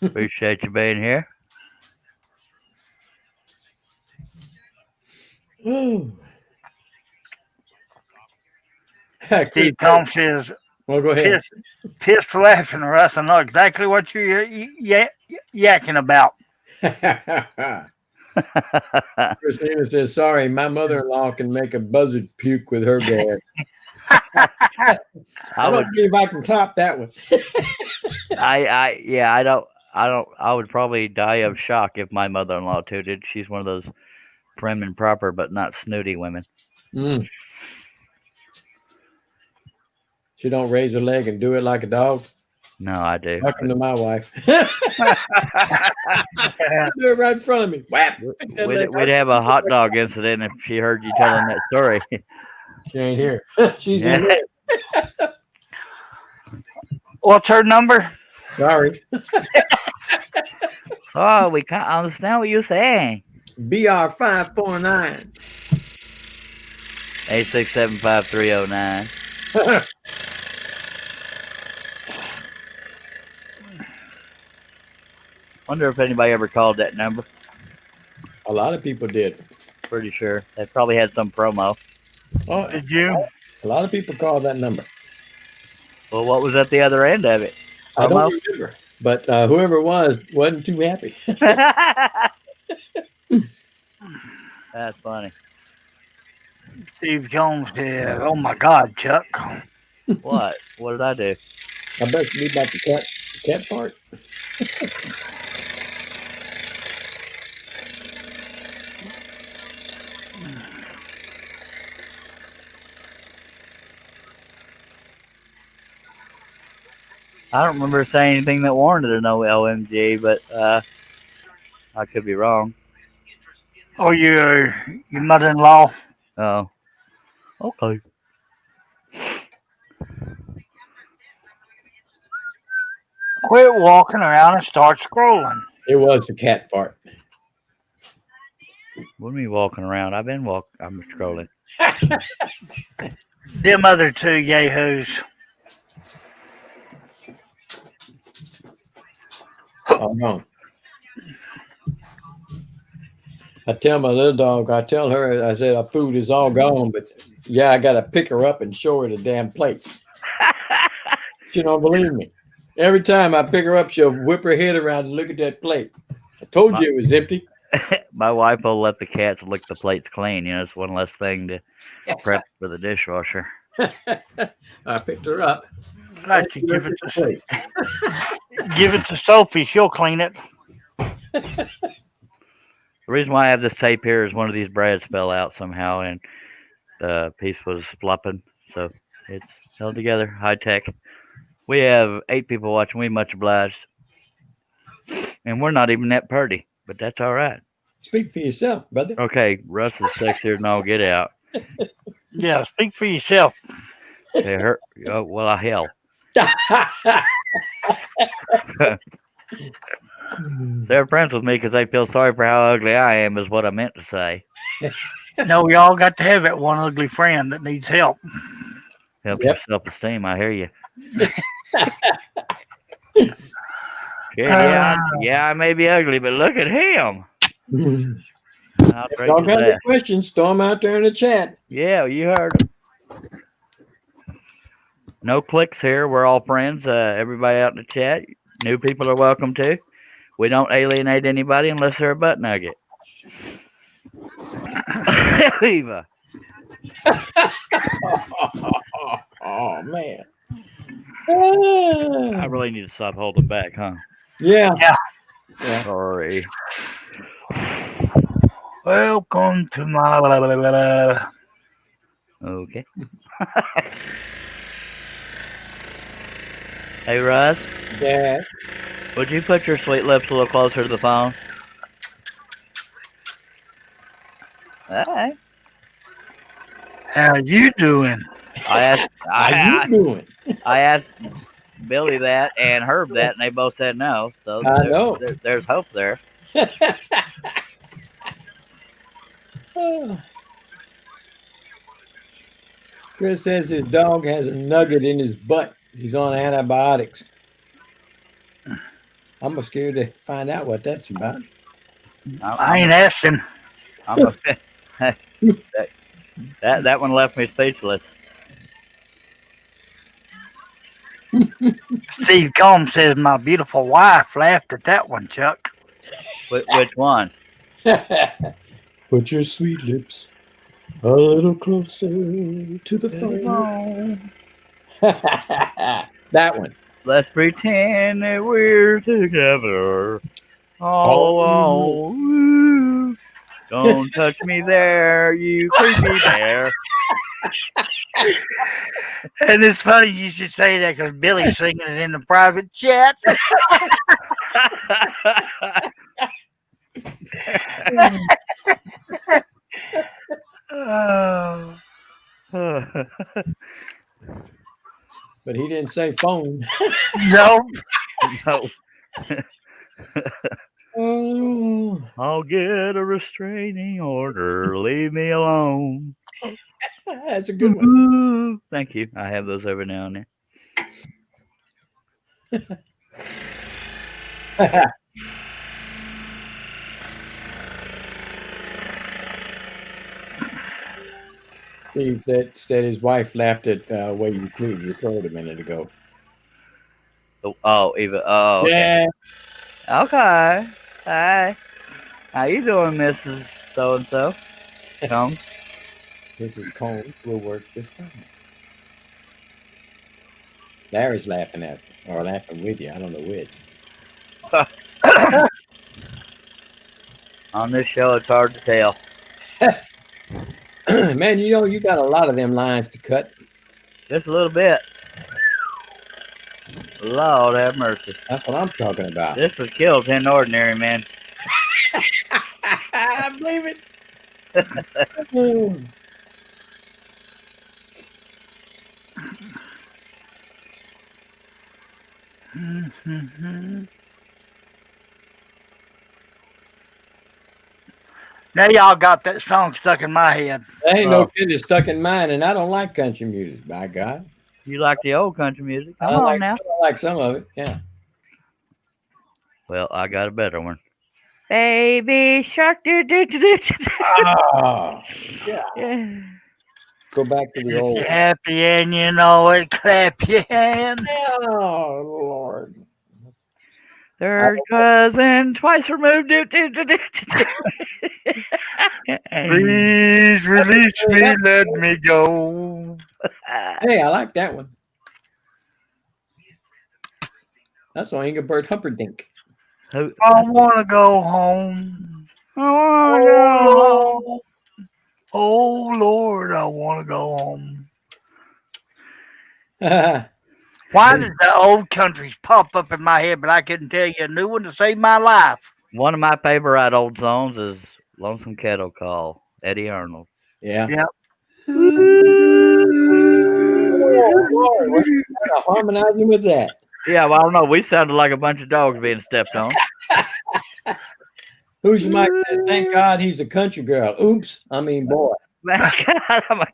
S1: Appreciate you being here.
S2: Steve Combs says,
S4: well, go ahead.
S2: Pissed laughing, Russ. I know exactly what you're yakking about.
S4: Christina says, sorry, my mother-in-law can make a buzzard puke with her dad. I don't believe I can top that one.
S1: I would probably die of shock if my mother-in-law tooted. She's one of those prim and proper but not snooty women.
S4: She don't raise her leg and do it like a dog?
S1: No, I do.
S4: Welcome to my wife. Do it right in front of me. Whap.
S1: We'd have a hot dog incident if she heard you telling that story.
S4: She ain't here. She's in here.
S2: What's her number?
S4: Sorry.
S1: Oh, we can't understand what you're saying.
S4: BR549.
S1: 8675309. Wonder if anybody ever called that number.
S4: A lot of people did.
S1: Pretty sure. They probably had some promo.
S4: Oh,
S2: did you?
S4: A lot of people called that number.
S1: Well, what was at the other end of it?
S4: Promo? I don't remember. But whoever it was wasn't too happy.
S1: That's funny.
S2: Steve Jones said, oh my God, Chuck.
S1: What? What did I do?
S4: I bet you about the cat part.
S1: I don't remember saying anything that warranted a no LMG, but I could be wrong.
S2: Oh, your mother-in-law.
S1: Oh, okay.
S2: Quit walking around and start scrolling.
S4: It was a cat fart.
S1: What are me walking around? I'm scrolling.
S2: Them other two yahoos.
S4: Oh no. I tell my little dog, I tell her, I said, our food is all gone, but yeah, I got to pick her up and show her the damn plate. She don't believe me. Every time I pick her up, she'll whip her head around and look at that plate. I told you it was empty.
S1: My wife will let the cats lick the plates clean. You know, it's one less thing to prep for the dishwasher.
S4: I picked her up.
S2: Right, you give it to Sophie. She'll clean it.
S1: The reason why I have this tape here is one of these brads fell out somehow, and the piece was flopping, so it's held together. High tech. We have 8 people watching. We much obliged, and we're not even that pretty, but that's all right.
S4: Speak for yourself, brother.
S1: Okay, Russ is sexier than all get out.
S2: Yeah, speak for yourself.
S1: Hey, her. Oh, well, hell. They're friends with me because they feel sorry for how ugly I am, is what I meant to say.
S2: No, we all got to have that one ugly friend that needs help.
S1: Help
S4: Yep.
S1: your self-esteem. I hear you. Yeah, I may be ugly, but look at him. I'll
S4: If
S1: break
S4: y'all
S1: his
S4: got any
S1: ass.
S4: questions, storm out there in the chat.
S1: Yeah, you heard him. No clicks here. We're all friends. Everybody out in the chat. New people are welcome too. We don't alienate anybody unless they're a butt nugget. Eva.
S4: Oh man.
S1: I really need to stop holding back, huh?
S4: Yeah.
S1: Sorry.
S2: Welcome to my.
S1: Okay. Hey, Russ.
S4: Yeah.
S1: Would you put your sweet lips a little closer to the phone? All right.
S2: How you doing?
S1: I
S4: How you doing?
S1: asked Billy that and Herb that, and they both said no. So
S4: I know.
S1: there's hope there.
S4: Chris says his dog has a nugget in his butt. He's on antibiotics. I'm scared to find out what that's about.
S2: I ain't asking.
S1: That one left me speechless.
S2: Steve Combs says my beautiful wife laughed at that one, Chuck.
S1: Which one?
S4: Put your sweet lips a little closer to the phone. That one.
S1: Let's pretend that we're together all along. Don't touch me there, you creepy bear.
S2: And it's funny you should say that because Billy's singing it in the private chat. Oh.
S4: But he didn't say phone.
S2: No.
S1: No.
S4: Oh.
S1: I'll get a restraining order. Leave me alone.
S4: That's a good one.
S1: Ooh, thank you. I have those every now and then.
S4: Steve said his wife laughed at way you cleared your throat a minute ago.
S1: Oh, Eva. Oh, okay.
S4: Yeah.
S1: Okay. Hi. How you doing, Mrs. So-and-so? Combs?
S4: Mrs. Combs will work just fine. Larry's laughing at you, or laughing with you. I don't know which.
S1: On this show, it's hard to tell.
S4: Man, you got a lot of them lines to cut.
S1: Just a little bit. Lord have mercy.
S4: That's what I'm talking about.
S1: This was killed in ordinary, man.
S4: I believe it.
S2: Now y'all got that song stuck in my head.
S4: There ain't no kid that's stuck in mine, and I don't like country music. By God,
S1: You like the old country music?
S4: I
S1: Come on now.
S4: like some of it. Yeah.
S1: Well, I got a better one. Baby shark, do do do do.
S4: Oh,
S1: Yeah.
S4: go back to the
S2: If
S4: old.
S2: you're happy and you know it, clap your hands.
S4: Oh Lord.
S1: Third cousin, twice removed. Do, do, do, do, do.
S2: Please release me, let me go.
S4: Hey, I like that one. That's on Engelbert Humperdinck.
S1: Who-
S2: I want to go home.
S1: Oh,
S2: Oh, Lord, I want to go home. Why did the old countries pop up in my head, but I couldn't tell you a new one to save my life?
S1: one of my favorite old songs is Lonesome Kettle Call, Eddie Arnold.
S4: Yeah.
S2: Yep.
S4: Oh, Lord, what kind of harmonizing with that?
S1: Yeah, well, I don't know. We sounded like a bunch of dogs being stepped on.
S4: Who's your mic says, thank God he's a country girl. Oops. I mean, boy.
S1: Thank God, I'm a...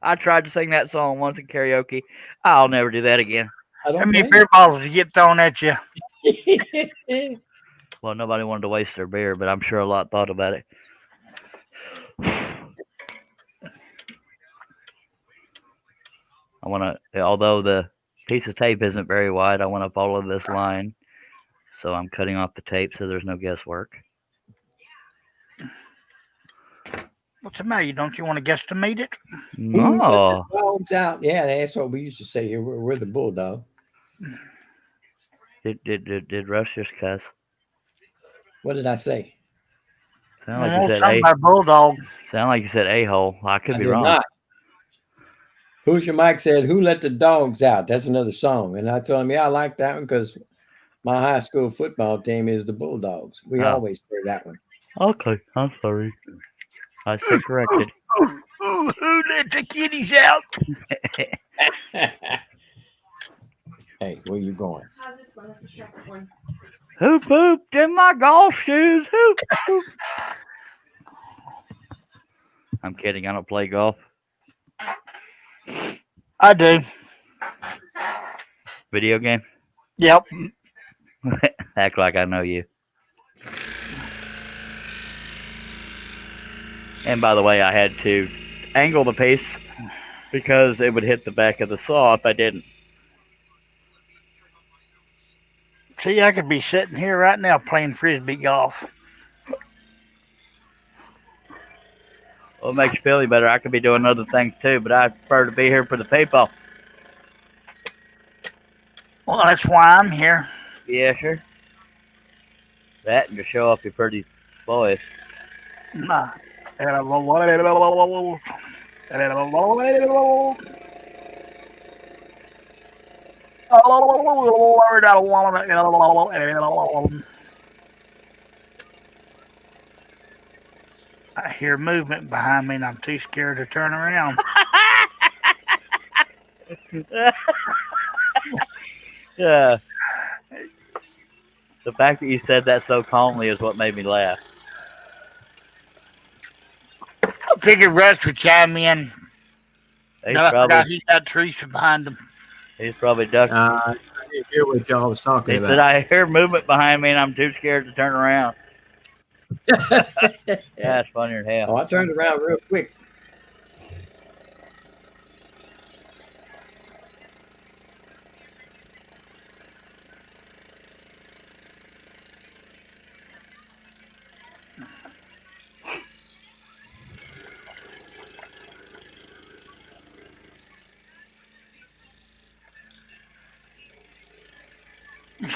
S1: I tried to sing that song once in karaoke. I'll never do that again.
S4: I
S2: How
S4: don't
S2: many
S4: blame
S2: beer bottles you get thrown at you?
S4: you.
S1: Well, nobody wanted to waste their beer, but I'm sure a lot thought about it. I want to, although the piece of tape isn't very wide, I want to follow this line. So I'm cutting off the tape so there's no guesswork.
S2: What's the matter? Don't you want to guesstimate it?
S4: Who let
S1: No.
S4: the dogs out? Yeah, that's what we used to say here. We're the bulldog.
S1: Did Russ just cuss?
S4: What did I say?
S1: Sound like
S2: Oh,
S1: you said
S2: something about bulldog.
S1: Sound like you said a-hole. I could
S4: I
S1: be
S4: did
S1: wrong.
S4: not. Who's your mic said, who let the dogs out? That's another song. And I told him, yeah, I like that one because my high school football team is the Bulldogs. We always say that one.
S1: Okay, I'm sorry. I stand corrected.
S2: Who let the kitties out?
S4: Hey, where you going?
S5: How's this one? That's the second one.
S1: Who pooped in my golf shoes? Who? I'm kidding. I don't play golf.
S2: I do.
S1: Video game?
S2: Yep.
S1: Act like I know you. And by the way, I had to angle the piece because it would hit the back of the saw if I didn't.
S2: See, I could be sitting here right now playing frisbee golf.
S1: Well, it makes you feel any better. I could be doing other things too, but I prefer to be here for the people.
S2: Well, that's why I'm here.
S1: Yeah, sure. That and to show off your pretty voice.
S2: Nah. I hear movement behind me and I'm too scared to turn around.
S1: Yeah. The fact that you said that so calmly is what made me laugh.
S2: I figured Russ would chime in.
S1: He's
S2: Then I forgot
S1: probably
S2: he's got Teresa behind him.
S1: ducked.
S4: I didn't hear what y'all was talking
S1: He
S4: about.
S1: said, I hear movement behind me and I'm too scared to turn around. That's funnier than
S4: So
S1: hell.
S4: I turned around real quick.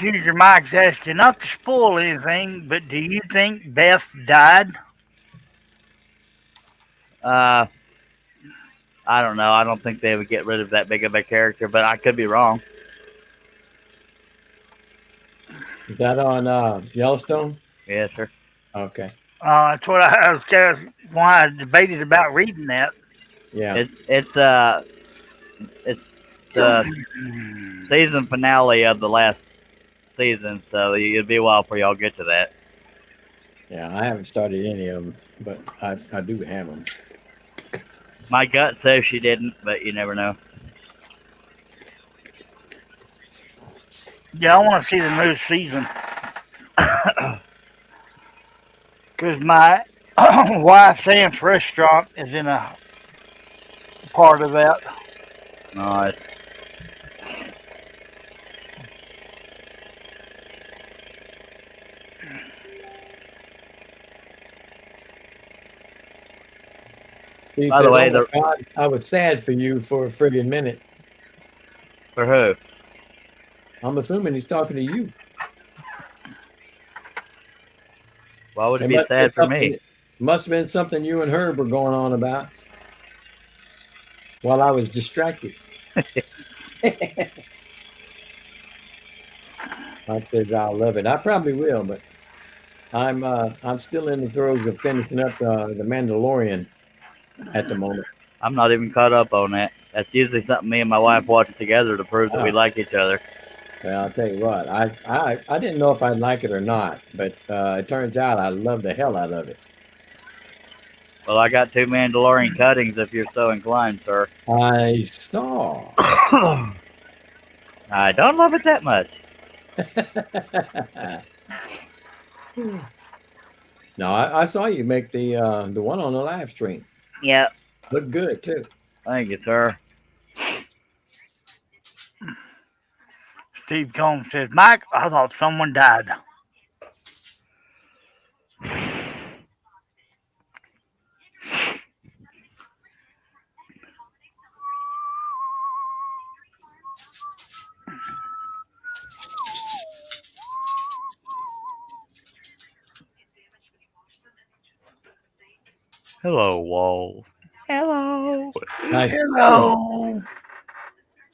S2: User Mike's asked you not to spoil anything, but do you think Beth died?
S1: I don't know. I don't think they would get rid of that big of a character, but I could be wrong.
S4: Is that on Yellowstone?
S1: Yes, sir.
S4: Okay.
S2: That's what I was why I debated about reading that.
S4: Yeah.
S1: It's the season finale of the last season, so it'll be a while before y'all get to that.
S4: Yeah, I haven't started any of them, but I do have them.
S1: My gut says she didn't, but you never know.
S2: Yeah, I want to see the new season. Because my wife's aunt's restaurant is in a part of that.
S1: No,
S4: Steve
S1: By
S4: says,
S1: the way,
S4: "Oh my God, I was sad for you for a friggin' minute."
S1: for who?
S4: I'm assuming he's talking to you.
S1: Why would it
S4: It
S1: be
S4: must
S1: sad for
S4: something-
S1: me?
S4: Must have been something you and Herb were going on about while I was distracted. Mike says, "I'll love it." I probably will, but I'm still in the throes of finishing up the Mandalorian at the moment.
S1: I'm not even caught up on that. That's usually something me and my wife watch together to prove that we like each other.
S4: Well, I'll tell you what, I didn't know if I'd like it or not, but it turns out I love the hell out of it.
S1: Well, I got 2 Mandalorian cuttings if you're so inclined, sir.
S4: I saw.
S1: I don't love it that much.
S4: No, I saw you make the one on the live stream.
S1: Yep.
S4: Looked good too.
S1: Thank you, sir.
S2: Steve Combs says, Mike, I thought someone died.
S1: Hello, Wall. Hello.
S4: Nice.
S2: Hello.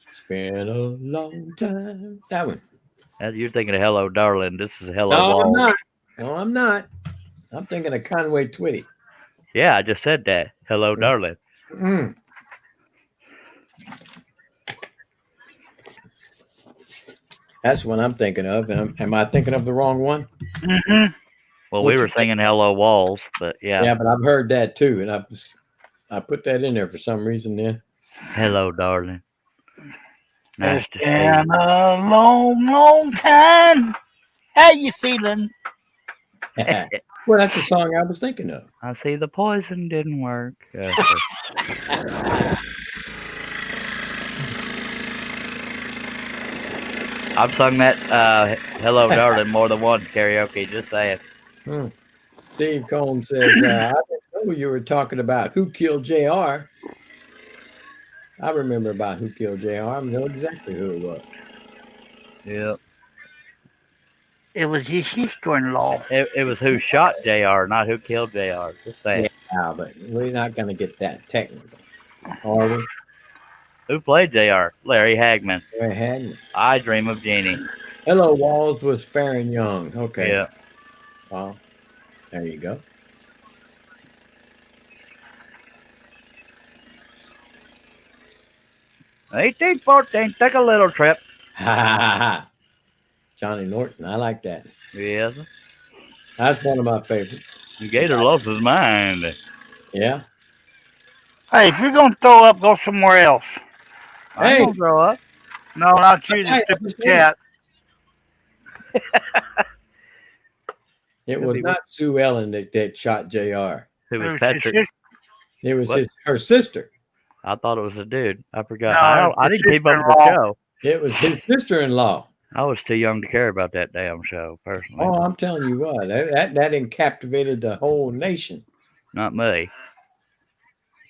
S4: It's been a long time. That one.
S1: You're thinking of Hello, Darling. This is Hello,
S4: No,
S1: Wall.
S4: I'm not. No, I'm not. I'm thinking of Conway Twitty.
S1: Yeah, I just said that. Hello, Darling.
S4: Mm. That's what I'm thinking of. Am I thinking of the wrong one?
S2: Mm-hmm.
S1: Well,
S4: What
S1: we
S4: you
S1: were singing Hello, Walls, but yeah.
S4: Yeah, but I've heard that too, and I put that in there for some reason. Then.
S1: Hello, darling. Nice
S2: It's
S1: to
S2: been
S1: see you.
S2: a long, long time. How you feeling?
S4: Well, that's the song I was thinking of.
S1: I see the poison didn't work. I've sung that Hello, Darling more than once karaoke, just saying.
S4: Steve Combs says, I didn't know you were talking about Who Killed JR. I remember about Who Killed JR. I know exactly who it was.
S1: Yep.
S2: It was his sister-in-law.
S1: It was who shot JR, not who killed JR. Just saying.
S4: Yeah, but we're not going to get that technical, are we?
S1: Who played JR? Larry Hagman.
S4: Larry Hagman.
S1: I Dream of Jeannie.
S4: Hello, Walls was Farron Young. Okay.
S1: Yeah.
S4: Well, there you go.
S1: Eighteen, 14, take a little trip.
S4: Ha ha ha. Johnny Norton. I like that.
S1: Yes.
S4: That's one of my favorites.
S1: Gator lost his mind.
S4: Yeah.
S2: Hey, if you're going to throw up, go somewhere else.
S1: I don't throw up.
S2: No, not you, the
S4: Hey,
S2: stupid cat.
S4: It was not Sue Ellen that shot JR.
S1: It
S2: It
S1: was
S2: was his
S1: Patrick.
S2: sister.
S4: It was
S1: What?
S4: her sister.
S1: I thought it was a dude. I forgot.
S2: No,
S1: I
S2: his
S1: didn't keep up with the
S2: sister-in-law.
S1: show.
S4: It was his sister-in-law.
S1: I was too young to care about that damn show, personally.
S4: Oh, I'm telling you what, that captivated the whole nation.
S1: Not me.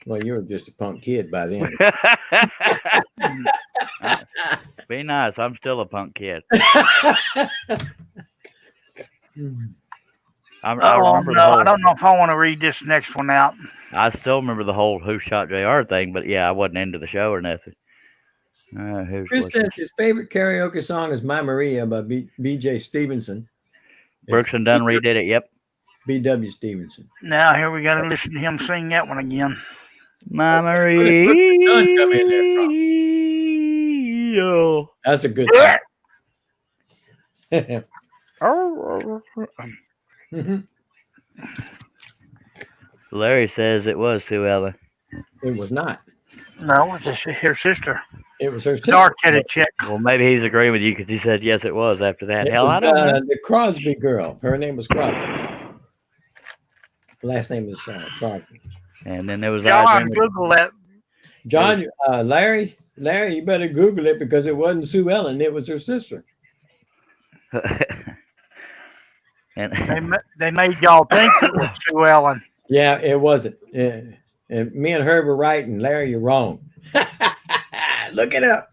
S4: Well, you were just a punk kid by then.
S1: Be nice. I'm still a punk kid. I
S2: Oh
S1: remember the
S2: no, I
S1: whole.
S2: don't know if I want to read this next one out.
S1: I still remember the whole "Who Shot Jr." thing, but yeah, I wasn't into the show or nothing.
S4: Chris says his favorite karaoke song is "My Maria" by B.J. Stevenson.
S1: Brooks and Dunn redid it. Yep.
S4: B.W. Stevenson.
S2: Now here we got to listen to him sing that one again.
S1: My
S4: Where did Dunn come in there from?
S1: Maria.
S4: That's a good song.
S1: Larry says it was Sue Ellen.
S4: It was not.
S2: No, it was her sister.
S4: It was her sister.
S2: Dark-headed chick.
S1: Well, maybe he's agreeing with you because he said yes, it was after that.
S4: It
S1: Hell,
S4: was,
S1: I don't know.
S4: the Crosby girl. Her name was Crosby. Last name was Crosby.
S1: And then there was
S2: John, Google that.
S4: John, Larry, you better Google it because it wasn't Sue Ellen. It was her sister.
S1: and
S2: They made y'all think it was Sue Ellen.
S4: Yeah, it wasn't. Yeah. And me and Herb were right, and Larry, you're wrong. Look it up.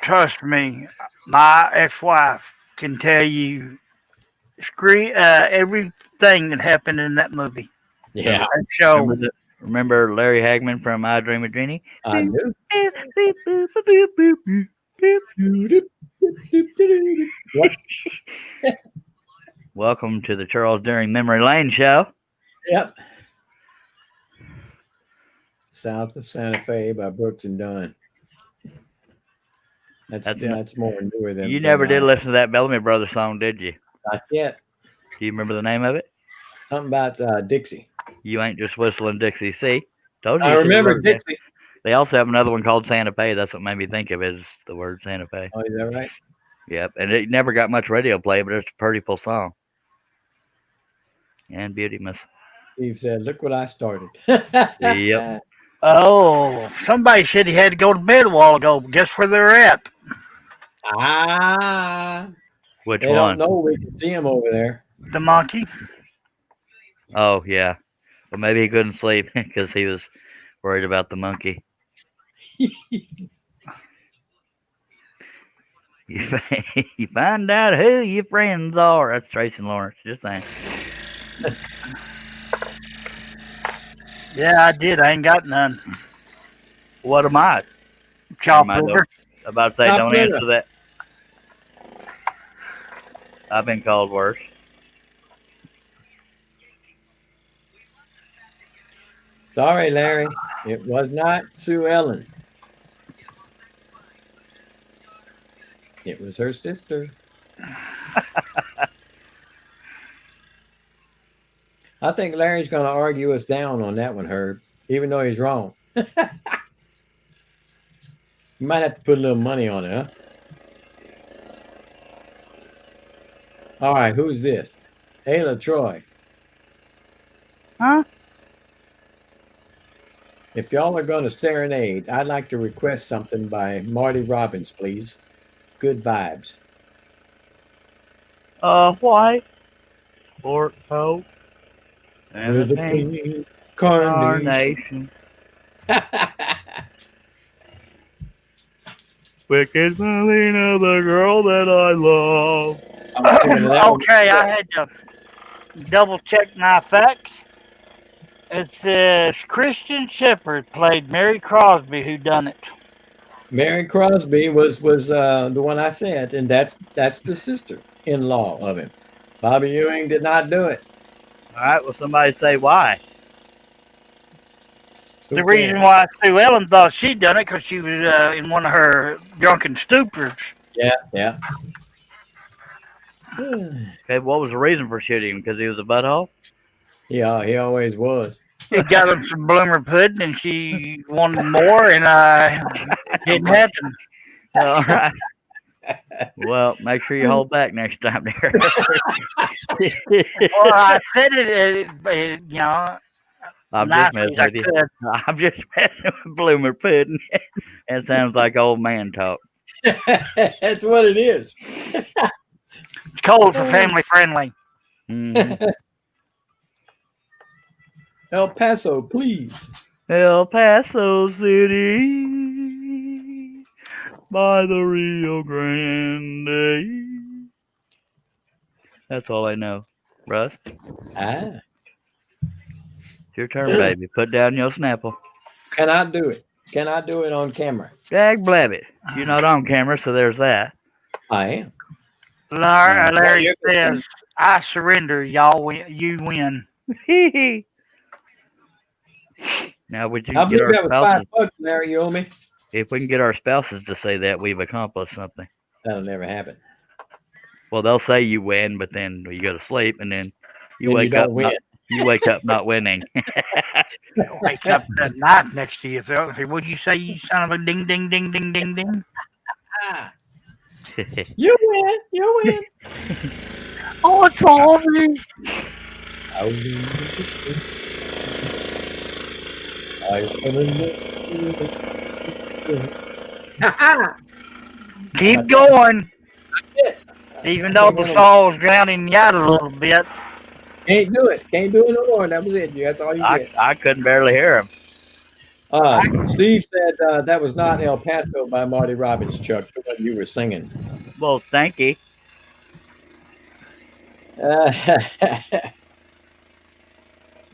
S2: Trust me, my ex-wife can tell you everything that happened in that movie.
S4: Yeah.
S2: That show.
S1: Remember Larry Hagman from I Dream of Jeannie?
S4: I do. What?
S1: Welcome to the Charles Deering Memory Lane Show.
S4: Yep. South of Santa Fe by Brooks and Dunn. That's more newer than.
S1: You never did listen to that Bellamy Brothers song, did you?
S4: Not yet.
S1: Do you remember the name of it?
S4: Something about Dixie.
S1: You ain't just whistling Dixie. See, told you.
S4: I remember Dixie.
S1: They also have another one called Santa Fe. That's what made me think of it, is the word Santa Fe.
S4: Oh, is that right?
S1: Yep, and it never got much radio play, but it's a pretty full song. And Beauty Miss.
S4: Steve said, "Look what I started."
S1: Yep.
S2: Oh, somebody said he had to go to bed a while ago. Guess where they're at?
S1: Which
S4: they
S1: one?
S4: don't know. We can see him over there.
S2: The monkey.
S1: Oh, yeah. Well, maybe he couldn't sleep because he was worried about the monkey. You find out who your friends are. That's Tracy Lawrence. Just saying.
S2: Yeah, I did. I ain't got none.
S1: What am I?
S2: Chop
S1: Am I
S2: liver.
S1: about to say,
S4: Chop
S1: don't
S4: liver.
S1: answer that. I've been called worse.
S4: Sorry, Larry. It was not Sue Ellen. It was her sister. I think Larry's going to argue us down on that one, Herb, even though he's wrong. You might have to put a little money on it, huh? All right, who's this? Ayla Troy.
S1: Huh?
S4: If y'all are going to serenade, I'd like to request something by Marty Robbins, please. Good vibes.
S1: White sport coat and
S4: With
S1: a
S4: a
S1: pink
S4: clean carnation.
S1: Wicked Selena, the girl that I love.
S2: Okay, I had to double check my facts. It says Christian Shepherd played Mary Crosby, who done it.
S4: Mary Crosby was the one I said, and that's the sister-in-law of him. Bobby Ewing did not do it.
S1: All right, well, somebody say why.
S2: The reason why Sue Ellen thought she'd done it because she was in one of her drunken stupors.
S4: Yeah.
S1: Okay, what was the reason for shooting him? Because he was a butthole?
S4: Yeah, he always was.
S2: It got him some bloomer pudding, and she wanted more, and it didn't happen.
S1: All right. Well, make sure you hold back next time there.
S2: Well, I said it, you know,
S1: I'm just
S2: nicely
S1: messing
S2: as I
S1: with you.
S2: could.
S1: I'm just messing with bloomer pudding. It sounds like old man talk.
S4: That's what it is.
S2: It's cold for family friendly.
S1: Mhm.
S4: El Paso, please.
S1: El Paso City. by the Rio Grande. That's all I know. Russ,
S4: Ah,
S1: it's your turn, baby. Put down your Snapple.
S4: can I do it? Can I do it on camera?
S1: Dag blabbit. You're not on camera, so there's that.
S4: I am.
S2: Larry
S4: you're
S2: says, "I surrender. Y'all win. You win."
S1: Now, would you
S4: I
S1: get
S4: believe
S1: our
S4: that was
S1: spouses?
S4: $5, Larry. You owe me.
S1: If we can get our spouses to say that, we've accomplished something.
S4: That'll never happen.
S1: Well, they'll say you win, but then you go to sleep, and then you
S4: Then
S1: wake
S4: you
S1: up
S4: don't win.
S1: you wake up not winning.
S2: Wake up with that knife next to you. Throat. Say, "What'd you say? You son of a ding, ding, ding, ding, ding, ding."
S4: Ah, you win. You win.
S2: Oh, it's all me. Keep going. Even though the song's drowning you out a little bit.
S4: Can't do it. Can't do it no more. That was it. That's all you get.
S1: I couldn't barely hear him.
S4: Steve said that was not El Paso by Marty Robbins, Chuck, the one you were singing.
S1: Well, thank you.
S4: No,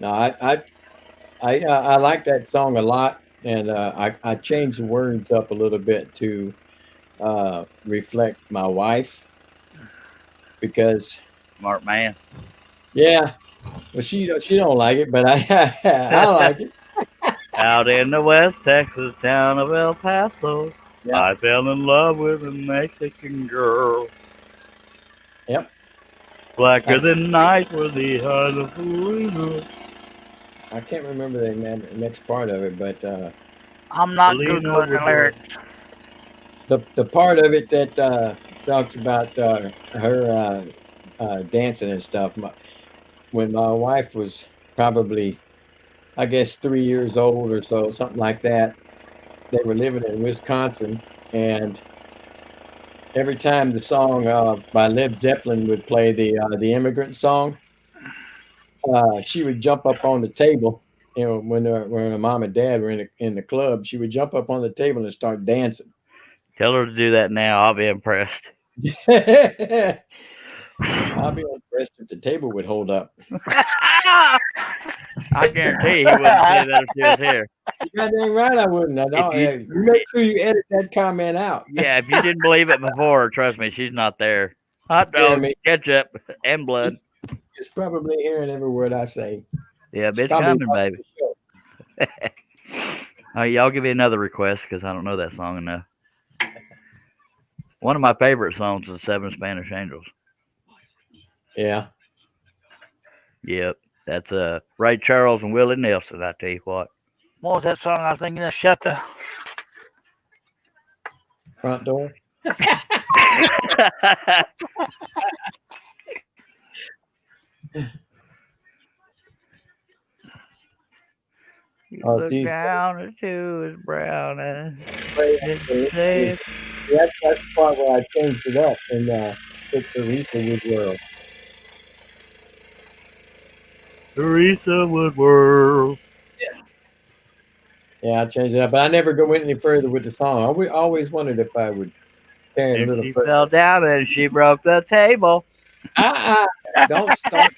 S4: I like that song a lot, and I changed the words up a little bit to reflect my wife because
S1: Smart man.
S4: yeah, well she don't like it, but I like it.
S1: Out in the West Texas town of El Paso,
S4: Yeah.
S1: I fell in love with a Mexican girl.
S4: Yep.
S1: Blacker than night were the eyes of Felina.
S4: I can't remember the next part of it, but
S2: I'm not good with the lyrics.
S4: the part of it that talks about her dancing and stuff. When my wife was probably, I guess, 3 years old or so, something like that, they were living in Wisconsin, and every time the song by Led Zeppelin would play, the immigrant song, she would jump up on the table. You know, when her mom and dad were in the club, she would jump up on the table and start dancing.
S1: Tell her to do that now. I'll be impressed.
S4: I'll be impressed if the table would hold up.
S1: I guarantee he wouldn't say that if she was here.
S4: You're goddamn right I wouldn't. I don't. You make sure you edit that comment out.
S1: Yeah, if you didn't believe it before, trust me, she's not there. Hot dog, ketchup, and blood.
S4: It's probably hearing every word I say.
S1: Yeah, bitch coming, baby. Y'all give me another request because I don't know that song enough. One of my favorite songs is Seven Spanish Angels.
S4: Yeah.
S1: Yep. That's Ray Charles and Willie Nelson, I tell you what.
S2: What was that song I was thinking of? Shut the
S4: front door.
S1: Look down into his brown eyes.
S4: That's the part where I changed it up and put Teresa Woodworld.
S1: Teresa Woodworld.
S4: Yeah, I changed it up, but I never went any further with the song. I always wondered if I would carry it a little
S1: she
S4: further.
S1: Fell down and she broke the table.
S4: Don't start.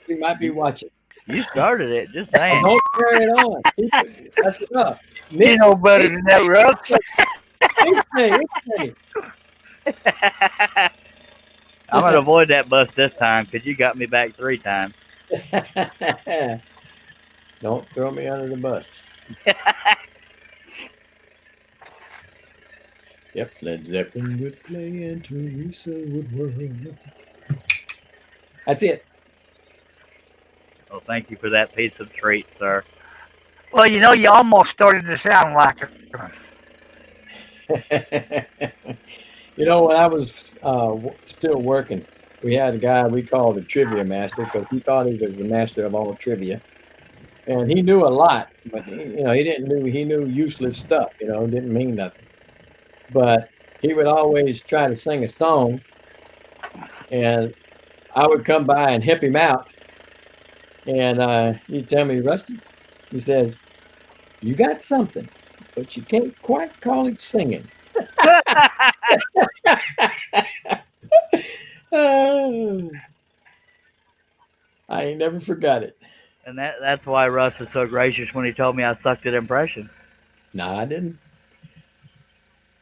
S4: We might be watching.
S1: You started it, just saying.
S4: Don't carry it on. That's enough.
S2: You know better than that, Russ.
S1: I'm going to avoid that bus this time because you got me back 3 times.
S4: Don't throw me under the bus. Yep, Led Zeppelin would play and Teresa Woodworld. That's it.
S1: Well, thank you for that piece of treat, sir.
S2: Well, you know, you almost started to sound like
S4: it. You know, when I was still working, we had a guy we called a trivia master because he thought he was the master of all trivia. And he knew a lot, but he knew useless stuff, didn't mean nothing. But he would always try to sing a song, and I would come by and hip him out. And he'd tell me, Rusty, he says, you got something, but you can't quite call it singing. I ain't never forgot it.
S1: And that's why Russ was so gracious when he told me I sucked at impression.
S4: No, I didn't.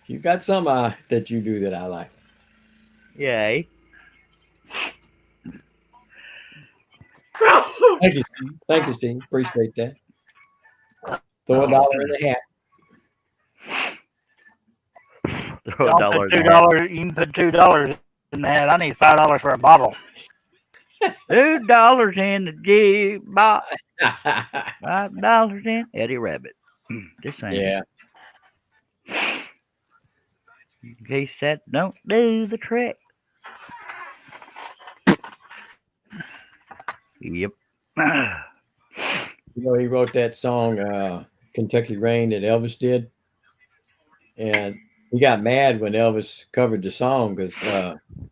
S4: You got some that you do that I like.
S1: Yay.
S4: Thank you, Steve. Thank you, Steve. Appreciate that. Throw $1 in the hat.
S1: Throw a
S2: Don't
S1: dollar
S2: put
S1: in
S2: two
S1: the hat.
S2: dollars. You can put $2 in the hat. I need $5 for a bottle.
S1: $2 in the jukebox. $5 in Eddie Rabbit. Just saying.
S4: Yeah.
S1: In case that don't do the trick. Yep.
S4: You know, he wrote that song, Kentucky Rain, that Elvis did. And he got mad when Elvis covered the song because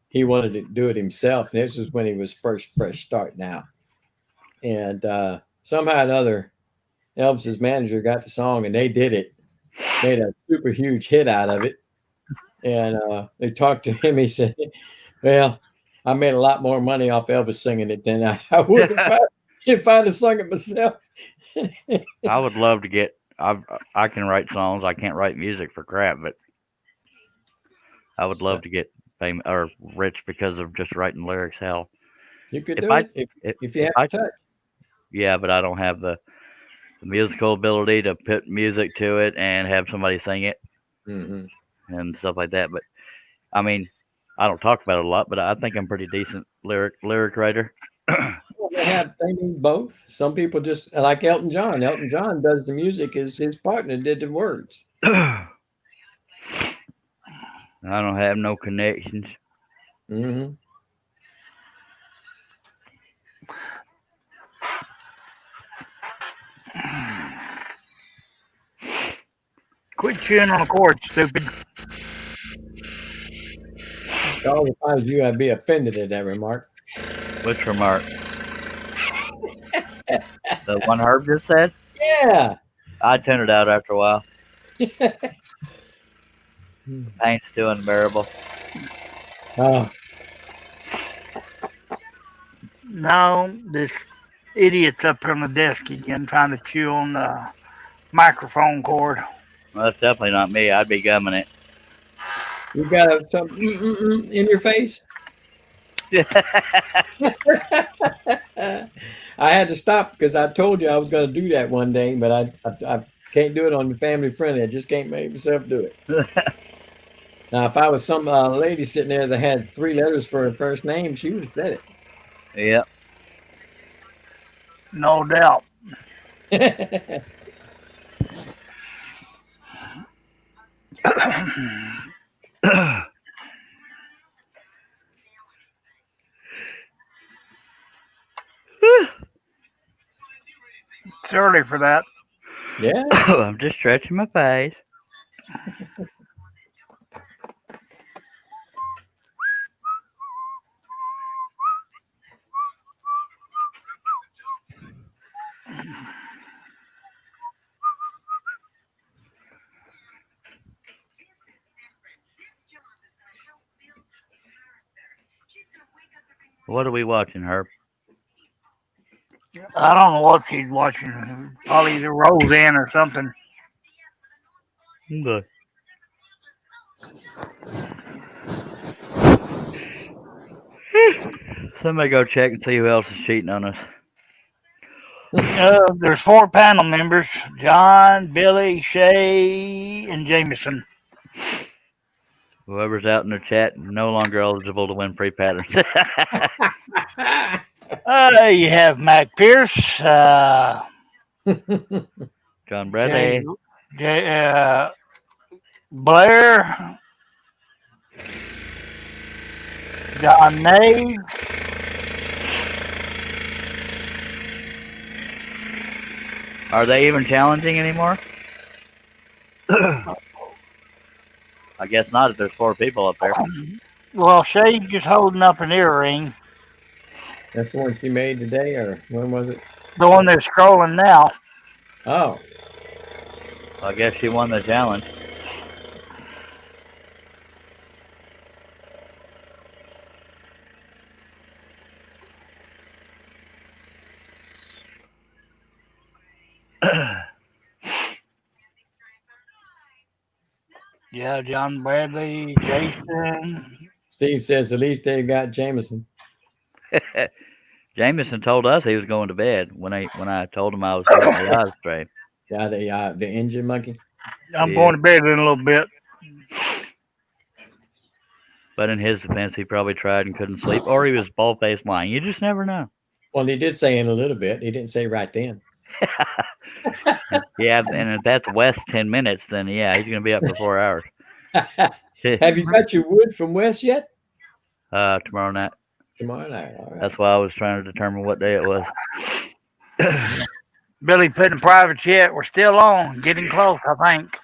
S4: he wanted to do it himself. And this was when he was fresh start now. And somehow or another, Elvis's manager got the song and they did it. Made a super huge hit out of it. And they talked to him. He said, well, I made a lot more money off Elvis singing it than I would if I'd have sung it myself.
S1: I would love to get. I can write songs. I can't write music for crap, but I would love to get famous or rich because of just writing lyrics. Hell,
S4: You could
S1: if
S4: do
S1: I
S4: it if
S1: if
S4: you have
S1: I
S4: touch.
S1: yeah, but I don't have the musical ability to put music to it and have somebody sing it
S4: Mm-hmm.
S1: and stuff like that. But I mean, I don't talk about it a lot, but I think I'm pretty decent lyric writer.
S4: Well, they need both. Some people just like Elton John. Elton John does the music. His partner did the words.
S1: I don't have no connections.
S4: Mm-hmm.
S2: Quit chewing on the cord, stupid.
S4: All the times you gotta be offended at that remark.
S1: Which remark? The one Herb just said?
S4: Yeah.
S1: I tune it out after a while. Pain's too unbearable.
S4: Oh,
S2: No, this idiot's up on the desk again trying to chew on the microphone cord.
S1: Well, that's definitely not me. I'd be gumming it.
S4: you got some in your face. I had to stop because I told you I was going to do that one day, but I can't do it on the family friendly. I just can't make myself do it. Now, if I was some lady sitting there that had 3 letters for her first name, she would have said
S1: Yep.
S2: No doubt.
S4: it.
S2: It's early for that.
S4: Yeah.
S1: I'm just stretching my face. What are we watching, Herb?
S2: I don't know what she's watching. Probably the Roseanne or something.
S1: Good. Somebody go check and see who else is cheating on us.
S2: There's 4 panel members: John, Billy, Shay, and Jameson.
S1: Whoever's out in the chat no longer eligible to win free patterns.
S2: You have Mac Pierce,
S1: John Bradley.
S2: Blair, John Nave,
S1: Are they even challenging anymore? I guess not if there's 4 people up there.
S2: well, Shay's just holding up an earring.
S4: That's the one she made today, or when was it?
S2: The one that's scrolling now.
S4: Oh,
S1: I guess she won the challenge.
S2: Yeah, John Bradley, Jason.
S4: Steve says at least they got Jameson.
S1: Jameson told us he was going to bed when I told him I was starting the live stream.
S4: Yeah, the engine monkey.
S2: I'm
S1: Yeah.
S2: going to bed in a little bit.
S1: But in his defense, he probably tried and couldn't sleep, or he was bald-faced lying. You just never know.
S4: Well, he did say in a little bit. He didn't say right then.
S1: Yeah, and if that's West 10 minutes, then yeah, he's going to be up for 4 hours.
S4: Have you got your wood from West yet?
S1: Tomorrow night.
S4: Tomorrow night. All right.
S1: That's why I was trying to determine what day it was.
S2: Billy put in private chat. We're still on. Getting close, I think.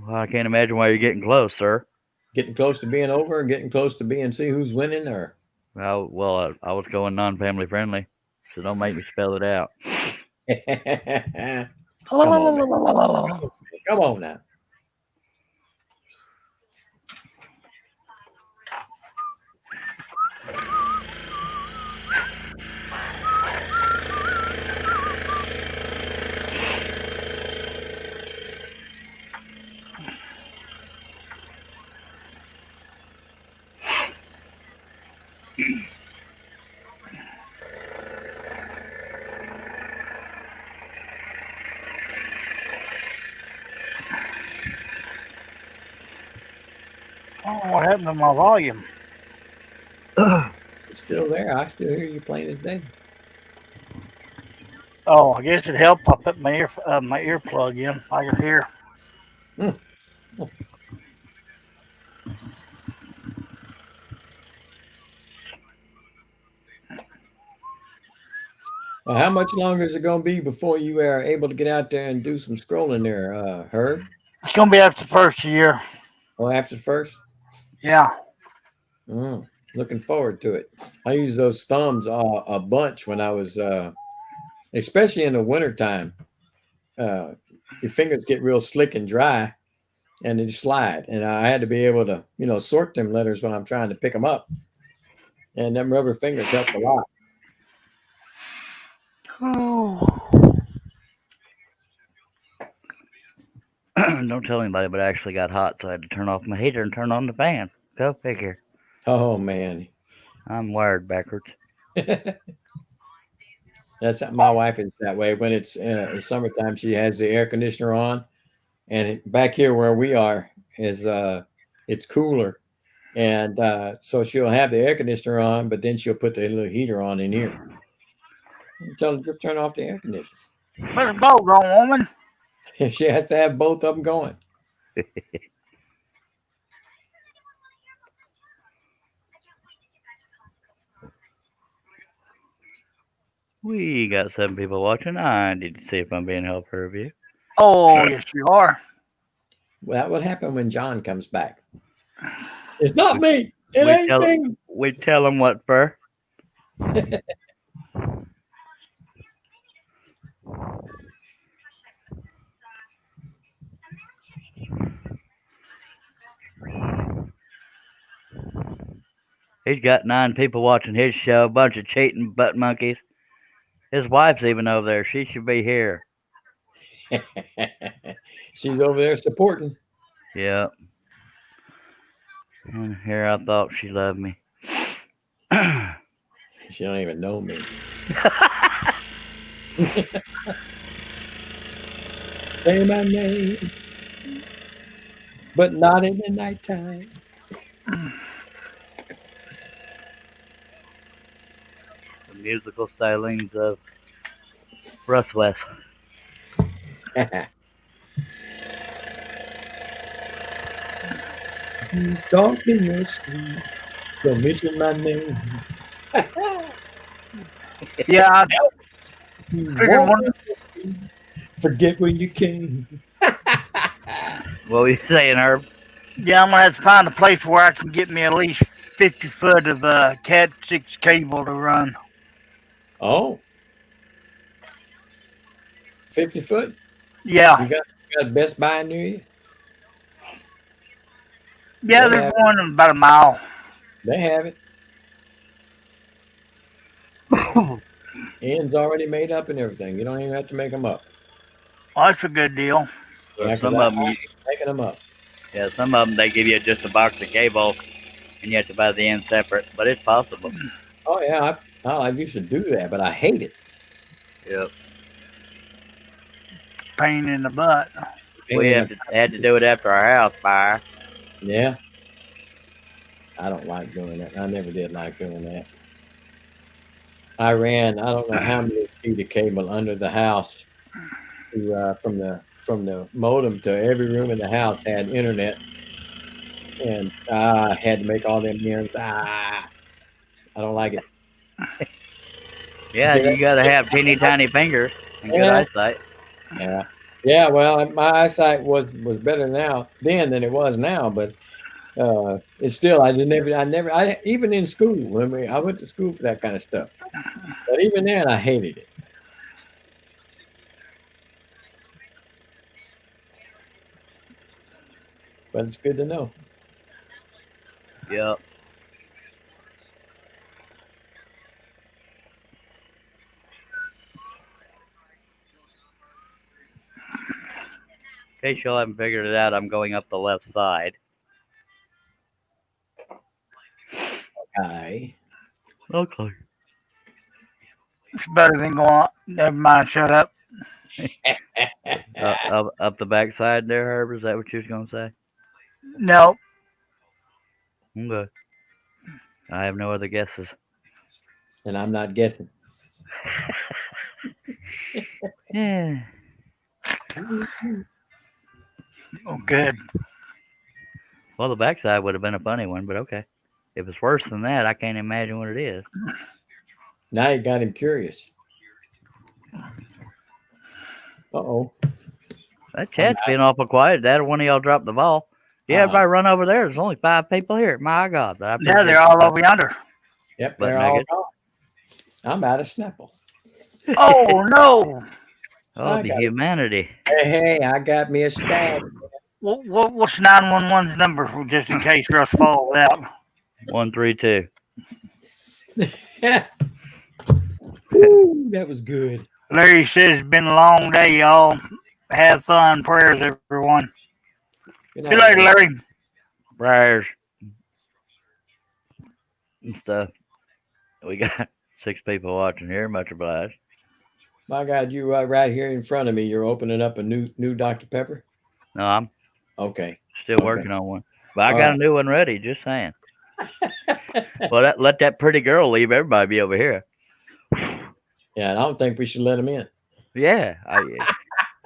S1: Well, I can't imagine why you're getting close, sir.
S4: Getting close to being over and getting close to being see who's winning or
S1: Well, I was going non-family friendly, so don't make me spell it out.
S4: Come on, man. Come on now.
S2: Oh, what happened to my volume?
S4: It's still there. I still hear you plain as day.
S2: Oh, I guess it helped. I put my earplug in. I could hear.
S4: Well, how much longer is it going to be before you are able to get out there and do some scrolling there, Herb?
S2: It's gonna be after the first year.
S4: Or after first?
S2: Yeah.
S4: Looking forward to it. I use those thumbs a bunch when I was, especially in the wintertime. Your fingers get real slick and dry and they slide. And I had to be able to, sort them letters when I'm trying to pick them up. And them rubber fingers help a lot.
S1: Don't tell anybody, but I actually got hot, so I had to turn off my heater and turn on the fan. Go figure.
S4: Oh, man.
S1: I'm wired backwards.
S4: That's my wife is that way. When it's summertime, she has the air conditioner on, and back here where we are is it's cooler, and so she'll have the air conditioner on, but then she'll put the little heater on in here. Tell her to turn off the air conditioner.
S2: Better go, grown woman.
S4: She has to have both of them going.
S1: We got 7 people watching. I need to see if I'm being helpful for you.
S2: Oh, yes, you are.
S4: Well, that would happen when John comes back. It's not me. It ain't me.
S1: We tell him what for. He's got 9 people watching his show, a bunch of cheating butt monkeys. His wife's even over there. She should be here.
S4: She's over there supporting.
S1: Yep. And here I thought she loved me.
S4: She don't even know me. Say my name, but not in the nighttime.
S1: The musical stylings of Russ West.
S4: Talk in your sleep. Don't mention my name.
S2: Yeah, I
S4: Forget where you came.
S1: What were you saying, Herb?
S2: Yeah, I'm gonna have to find a place where I can get me at least 50 foot of Cat 6 cable to run.
S4: Oh. 50 foot?
S2: Yeah.
S4: You got a Best Buy near you?
S2: Yeah, there's one in about a mile.
S4: They have it. Ends already made up and everything. You don't even have to make them up.
S2: Oh, that's a good deal.
S1: Well,
S4: Yeah, because
S1: some
S4: I
S1: of them,
S4: hate making them up.
S1: yeah, some of them they give you just a box of cable, and you have to buy the end separate. But it's possible.
S4: Oh yeah, I used to do that, but I hate it.
S1: Yep.
S2: Pain in the butt.
S1: We
S4: Pain in
S1: had to do it after our house fire.
S4: yeah, I don't like doing that. I never did like doing that. I ran I don't know how many feet of cable under the house to, from the modem to every room in the house had internet, and I had to make all them ends. I don't like it.
S1: Yeah,
S4: Get
S1: you
S4: it?
S1: gotta have teeny tiny fingers and good
S4: Yeah,
S1: eyesight.
S4: yeah, yeah. Well, my eyesight was better now then than it was now, but it's still I even in school I went to school for that kind of stuff, but even then I hated it. But it's good to know.
S1: Yep. In case y'all haven't figured it out, I'm going up the left side.
S4: I
S1: Okay.
S2: It's better than going. Never mind. Shut up.
S1: Up the back side there, Herb. Is that what you was gonna say?
S2: No.
S1: Okay. I have no other guesses.
S4: and I'm not guessing.
S1: Yeah.
S2: Oh, good.
S1: Well, the backside would have been a funny one, but okay. If it's worse than that, I can't imagine what it is.
S4: Now you got him curious. Uh-oh.
S1: That chat's being awful quiet. Dad, or one of y'all dropped the ball. Yeah, everybody run over there. There's only 5 people here. My God. But I
S2: Yeah,
S1: appreciate
S2: they're all over yonder.
S4: Yep,
S1: Butt
S4: they're all
S1: nuggets.
S4: gone. I'm out of Snapple.
S2: Oh no!
S1: Oh,
S4: I
S1: the
S4: got it.
S1: humanity.
S4: Hey, I got me a stag.
S2: What's 911's number for just in case Russ falls out?
S1: 132.
S4: Woo, that was good.
S2: Larry says it's been a long day, y'all. Have fun. Prayers, everyone.
S4: Good
S2: See you
S4: night,
S2: later,
S4: Larry.
S2: Larry.
S1: Briars and stuff. We got 6 people watching here. Much obliged.
S4: My God, you right here in front of me. You're opening up a new Dr. Pepper.
S1: No, I'm
S4: Okay.
S1: still
S4: Okay.
S1: working on one. But I
S4: All
S1: got
S4: right.
S1: a new one ready. Just saying. Well, let that pretty girl leave. Everybody be over here.
S4: Yeah, and I don't think we should let him in.
S1: Yeah,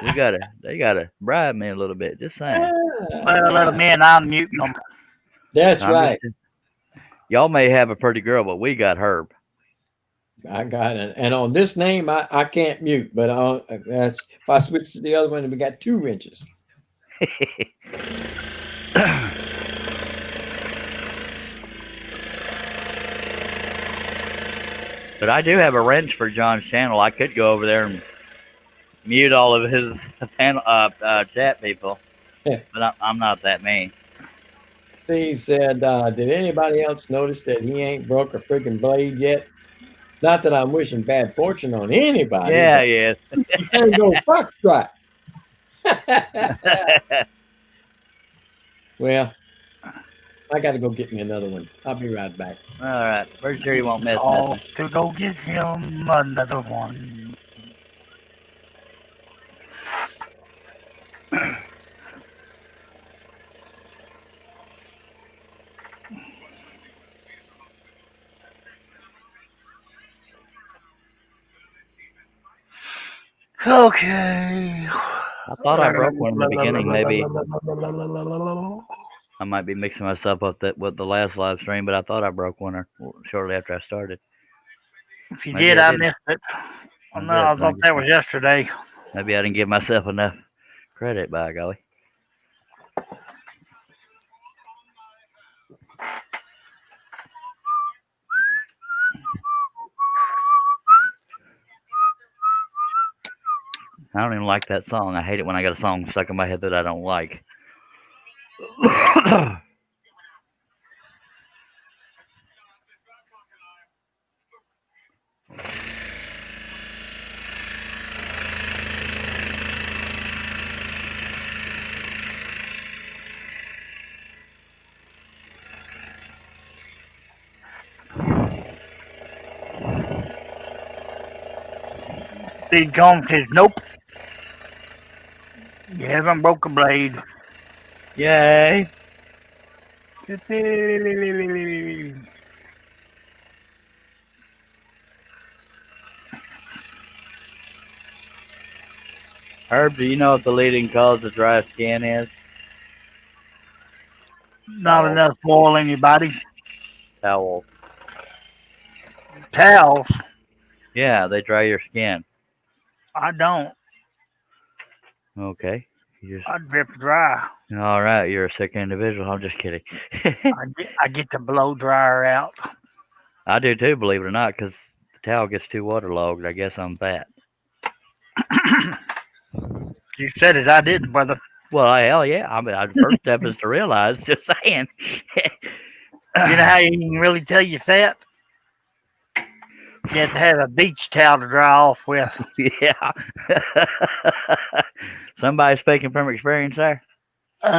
S1: they gotta bribe me a little bit. Just saying.
S2: Well, let them in. I'm muting them.
S4: That's
S1: I'm
S4: right.
S1: y'all may have a pretty girl, but we got Herb.
S4: I got it. And on this name, I can't mute, but if I switch to the other one, we got 2 wrenches.
S1: But I do have a wrench for John's channel. I could go over there and mute all of his panel, chat people, but I'm not that mean.
S4: Steve said, did anybody else notice that he ain't broke a freaking blade yet? Not that I'm wishing bad fortune on anybody,
S1: Yeah,
S4: but
S1: yeah.
S4: he can't go foxtrot. Well, I got to go get me another one. I'll be right back.
S1: All right. Pretty sure you won't miss
S2: Oh,
S1: nothing.
S2: to go get him another one. Okay.
S1: I thought I broke one in the beginning. Maybe I might be mixing myself up with the last live stream, but I thought I broke one shortly after I started.
S2: If you
S1: Maybe
S2: did,
S1: I
S2: I
S1: didn't.
S2: missed it.
S1: I
S2: No, I thought that was yesterday.
S1: Maybe I didn't give myself enough credit, by golly. I don't even like that song. I hate it when I got a song stuck in my head that I don't like.
S2: Steve Combs says, nope. You haven't broke a blade.
S1: Yay. Herb, do you know what the leading cause of dry skin is?
S2: Not
S1: Towels.
S2: enough oil in your body.
S1: Towels.
S2: Towels.
S1: Yeah, they dry your skin.
S2: I don't.
S1: Okay. You just
S2: I drip dry.
S1: all right. You're a sick individual. I'm just kidding.
S2: I get the blow dryer out.
S1: I do too, believe it or not, because the towel gets too waterlogged. I guess I'm fat.
S2: You said it. I didn't, brother.
S1: Well, hell yeah. I mean, the first step is to realize. Just saying.
S2: You know how you can really tell you're fat? You have to have a beach towel to dry off with.
S1: Yeah. Somebody speaking from experience there.
S2: I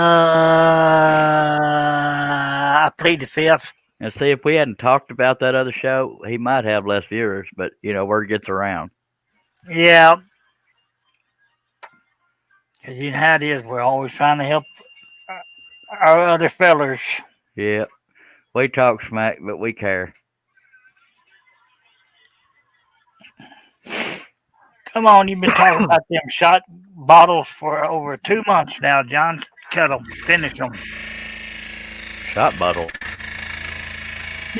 S2: plead the fifth.
S1: And see, if we hadn't talked about that other show, he might have less viewers. But word gets around.
S2: Yeah. Because you know how it is. We're always trying to help our other fellers.
S1: Yeah. We talk smack, but we care.
S2: Come on, you've been talking about them shot bottles for over 2 months now, John. Cut them. Finish them.
S1: Shot bottle.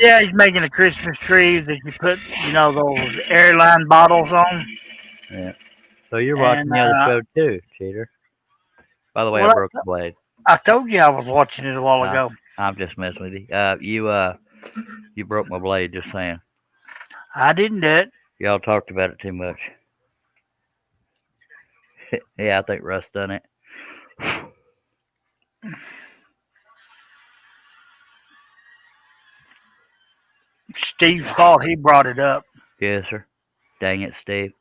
S2: Yeah, he's making a Christmas tree that you put, those airline bottles on.
S1: Yeah. So you're watching
S2: And,
S1: the other show too, cheater. By the way,
S2: well,
S1: I broke the blade.
S2: I told you I was watching it a while ago.
S1: I'm just messing with you. You broke my blade. Just saying.
S2: I didn't do it.
S1: Y'all talked about it too much. Yeah, I think Russ done it.
S2: Steve's fault. He brought it up.
S1: Yes, sir. Dang it, Steve.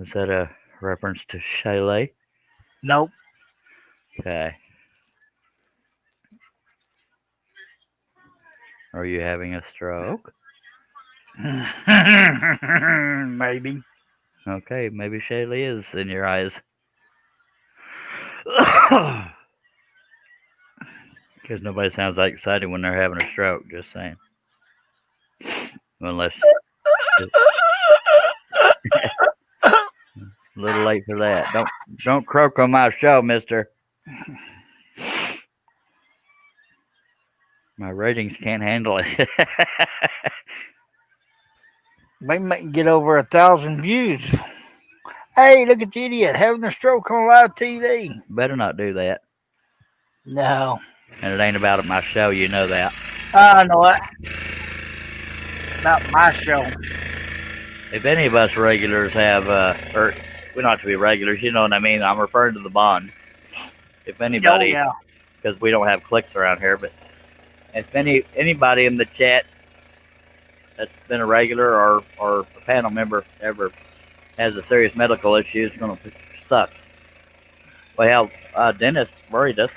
S1: Is that a reference to Shaylee?
S2: Nope.
S1: Okay. Are you having a stroke?
S2: Maybe.
S1: Okay, maybe Shaylee is in your eyes. Because nobody sounds that excited when they're having a stroke, just saying. Unless a little late for that. Don't croak on my show, mister. My ratings can't handle it.
S2: They might get over 1,000 views. Hey, look at the idiot having a stroke on live TV.
S1: Better not do that.
S2: No.
S1: And it ain't about my show, you know that.
S2: I know it. Not my show.
S1: If any of us regulars have, or we don't have to be regulars, you know what I mean? I'm referring to the bond. If anybody, because we don't have clicks around here, but if anybody in the chat that's been a regular or a panel member ever has a serious medical issue, it's going to suck. Well, Dennis worried us.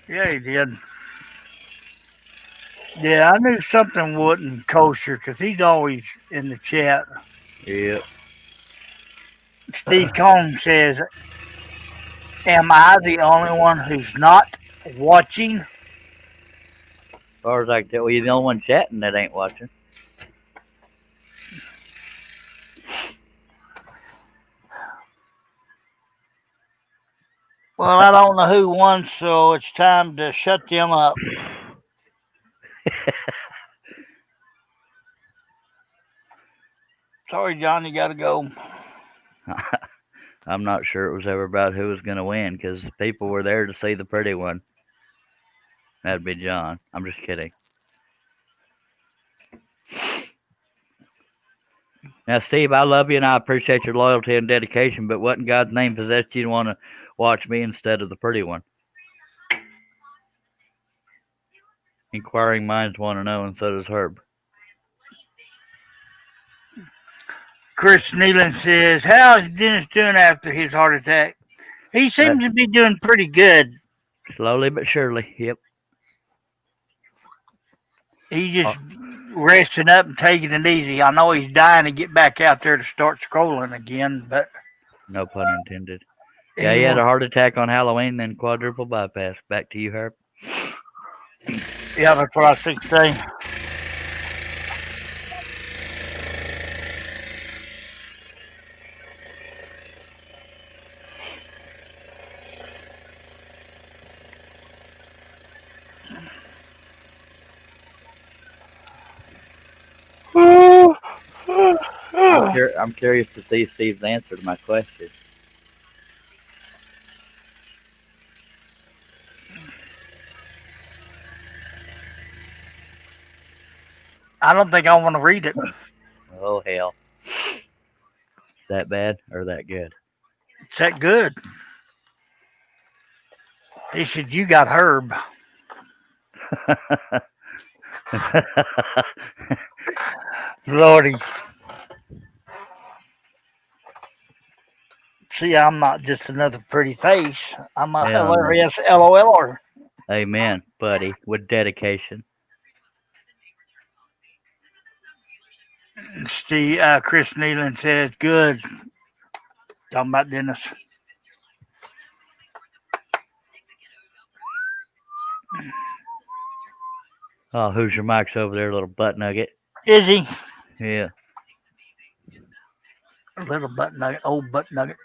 S2: Yeah, he did. Yeah, I knew something wasn't kosher because he's always in the chat.
S1: Yeah.
S2: Steve Combs says, am I the only one who's not watching?
S1: As far as I can tell, well, you're the only one chatting that ain't watching.
S2: Well, I don't know who won, so it's time to shut them up. Sorry, John, you got to go.
S1: I'm not sure it was ever about who was going to win because people were there to see the pretty one. That'd be John. I'm just kidding. Now, Steve, I love you and I appreciate your loyalty and dedication, but what in God's name possessed you to want to watch me instead of the pretty one? Inquiring minds want to know, and so does Herb.
S2: Chris Nealon says, "How's Dennis doing after his heart attack?" He seems to be doing pretty good.
S1: Slowly but surely. Yep.
S2: He's just resting up and taking it easy. I know he's dying to get back out there to start scrolling again, but
S1: no pun intended. Yeah, he had a heart attack on Halloween, then quadruple bypass. Back to you, Herb.
S2: Yeah, that's what I was thinking today.
S1: I'm curious to see Steve's answer to my question.
S2: I don't think I want to read it.
S1: Oh, hell. That bad or that good?
S2: It's that good. He said, "You got Herb." Lordy. See, I'm not just another pretty face. I'm a
S1: Hell no.
S2: hilarious LOLer.
S1: Amen, buddy, with dedication.
S2: Steve, Chris Nealon says, "Good." Talking about Dennis.
S1: Oh, who's your mic's over there, little butt nugget?
S2: Is he?
S1: Yeah.
S2: A little butt nugget, old butt nugget.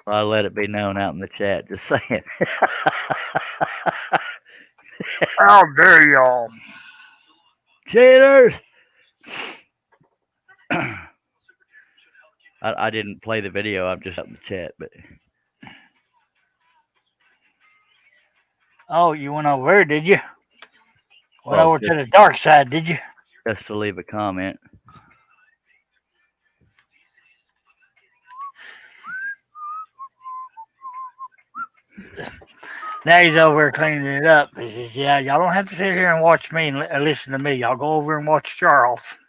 S1: I'll let it be known out in the chat. Just saying.
S2: How dare y'all?
S1: Cheaters! I didn't play the video. I'm just out in the chat, but
S2: Oh, you went over there, did you? Went
S1: Well,
S2: over to the dark side, did you?
S1: just to leave a comment.
S2: Now he's over there cleaning it up. He says, "Yeah, y'all don't have to sit here and watch me and listen to me. Y'all go over and watch Charles."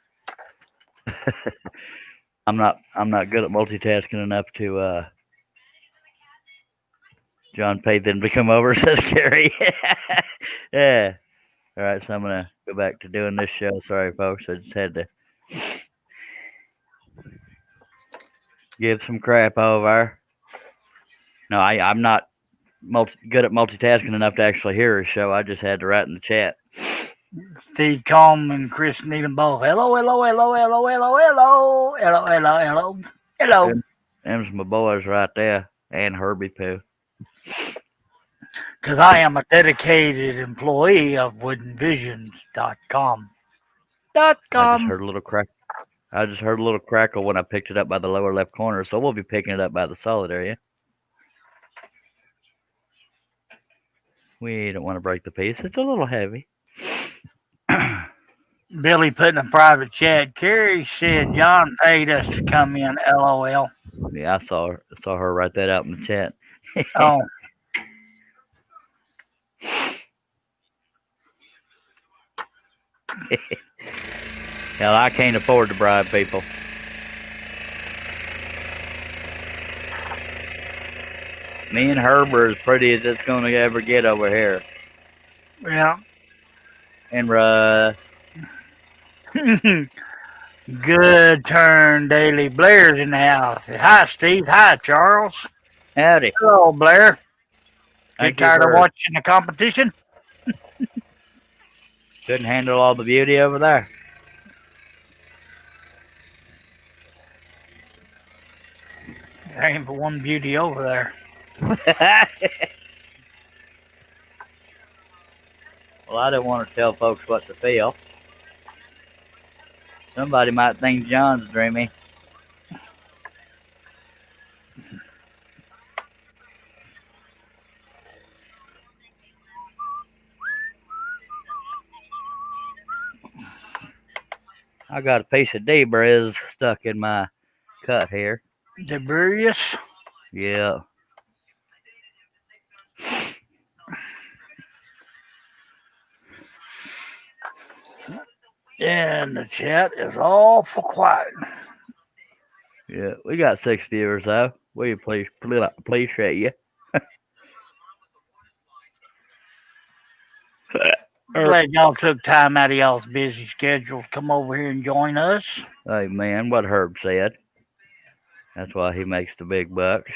S1: I'm not good at multitasking enough to John paid them to come over, says Gary. Yeah. All right, so I'm gonna go back to doing this show. Sorry, folks. I just had to give some crap over. No, I'm not good at multitasking enough to actually hear his show. I just had to write in the chat.
S2: Steve Combs and Chris Nealon both. Hello, hello, hello, hello, hello, hello, hello, hello, hello, hello.
S1: Them's my boys right there, and Herbie Pooh.
S2: Because I am a dedicated employee of woodenvisions.com.
S1: I just heard a little crack. I just heard a little crackle when I picked it up by the lower left corner, so we'll be picking it up by the solid area. We don't want to break the piece. It's a little heavy.
S2: Billy put in a private chat. Carrie said John paid us to come in. LOL.
S1: Yeah, I saw her write that out in the chat.
S2: Oh.
S1: Hell, I can't afford to bribe people. Me and Herb are as pretty as it's going to ever get over here.
S2: Yeah.
S1: And Russ.
S2: Good turn, Daily. Blair's in the house. Hi, Steve. Hi, Charles.
S1: Howdy.
S2: Hello, Blair.
S1: Thank
S2: you tired of watching the competition?
S1: Couldn't handle all the beauty over there.
S2: There ain't but one beauty over there.
S1: Well, I don't want to tell folks what to feel. Somebody might think John's dreamy. I got a piece of debris stuck in my cut here.
S2: Debris?
S1: Yeah.
S2: And the chat is awful quiet.
S1: Yeah, we got 6 viewers though. We appreciate you.
S2: Glad y'all took time out of y'all's busy schedule to come over here and join us.
S1: Hey man, what Herb said. That's why he makes the big bucks.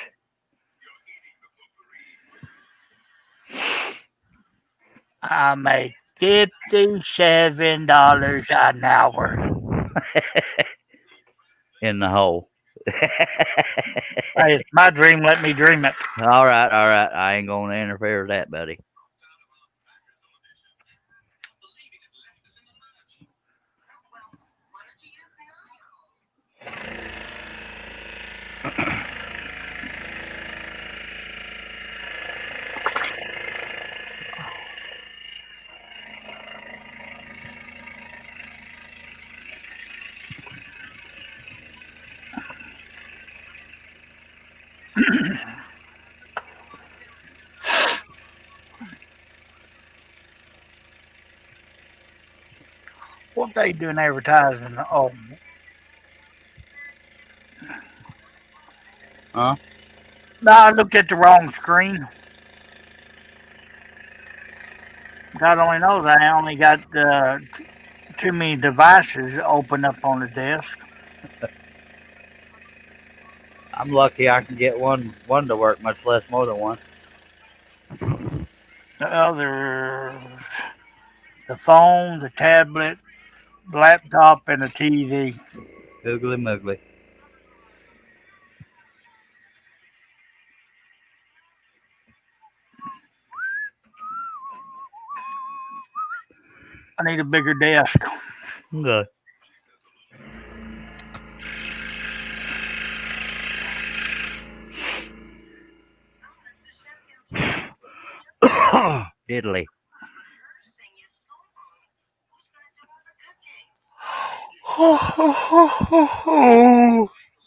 S2: I make $57 an hour.
S1: In the hole.
S2: Hey, it's my dream. Let me dream it.
S1: All right. I ain't gonna interfere with that, buddy.
S2: What they doing advertising? Oh.
S1: Huh?
S2: No, I looked at the wrong screen. God only knows I only got too many devices open up on the desk.
S1: I'm lucky I can get one to work, much less more than one.
S2: The other, the phone, the tablet, the laptop, and the TV.
S1: Googly moogly.
S2: I need a bigger desk.
S1: Okay. Italy.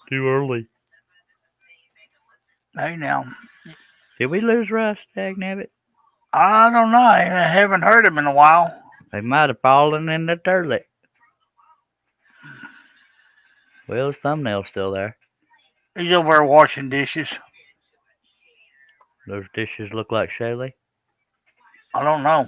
S1: Too early.
S2: Hey now.
S1: Did we lose Russ, dagnabbit?
S2: I don't know. I haven't heard him in a while.
S1: They might have fallen in the toilet. Well, his thumbnail's still there.
S2: He's over there washing dishes.
S1: Those dishes look like Shaylee.
S2: I don't know.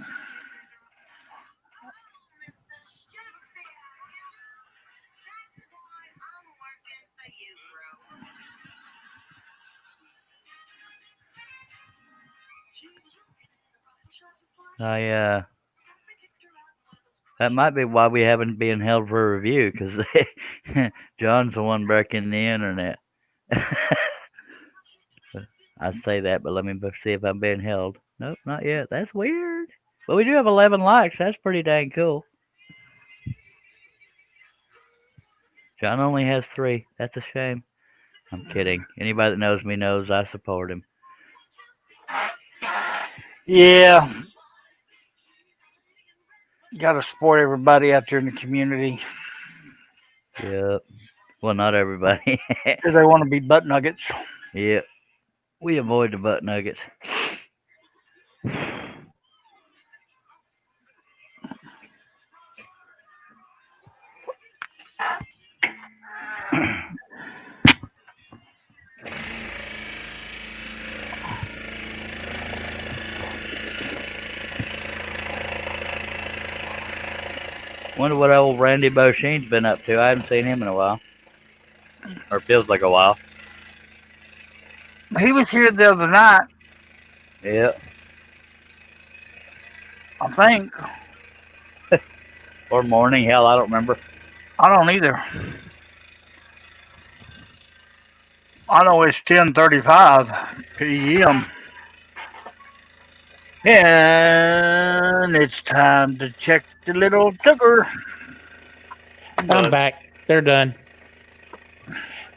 S1: That might be why we haven't been held for review, because John's the one breaking the internet. I'd say that, but let me see if I'm being held. Nope, not yet. That's weird. But we do have 11 likes. That's pretty dang cool. John only has 3. That's a shame. I'm kidding. Anybody that knows me knows I support him.
S2: Yeah. Got to support everybody out there in the community.
S1: Yep. Well, not everybody.
S2: Because they want to be butt nuggets.
S1: Yep. We avoid the butt nuggets. Wonder what old Randy Beauchine's been up to. I haven't seen him in a while. Or feels like a while.
S2: He was here the other night,
S1: Yep.
S2: I think.
S1: Or morning. Hell, I don't remember.
S2: I don't either. I know it's 10:35 p.m. And it's time to check the little tugger.
S3: I'm back. They're done.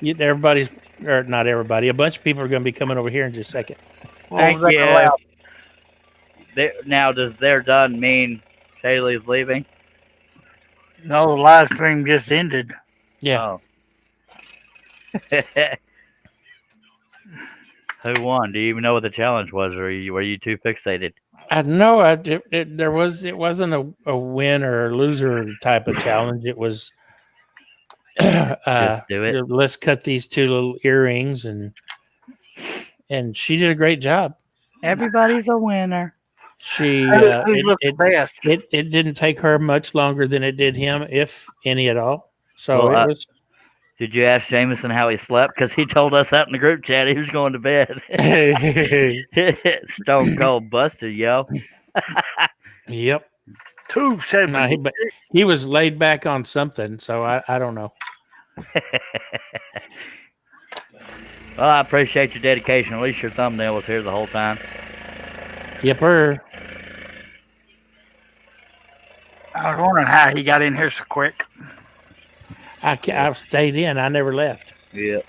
S3: Everybody's, or not everybody, a bunch of people are going to be coming over here in just a second.
S1: Thank you. Now, does they're done mean Shaylee's leaving?
S2: No, the live stream just ended.
S3: Yeah.
S1: Oh. Who won? Do you even know what the challenge was, or were you too fixated?
S3: I know it wasn't a win or a loser type of challenge. It was
S1: Just do it.
S3: let's cut these two little earrings and she did a great job.
S1: Everybody's a winner.
S3: She
S2: Who looked the best?
S3: it didn't take her much longer than it did him, if any at all. So
S1: Well,
S3: it was
S1: Did you ask Jameson how he slept? Because he told us out in the group chat he was going to bed. Stone cold busted, yo.
S3: Yep.
S2: 270.
S3: No, but he was laid back on something, so I don't know.
S1: Well, I appreciate your dedication. At least your thumbnail was here the whole time.
S3: Yepper.
S2: I was wondering how he got in here so quick.
S3: I stayed in. I never left.
S1: Yep.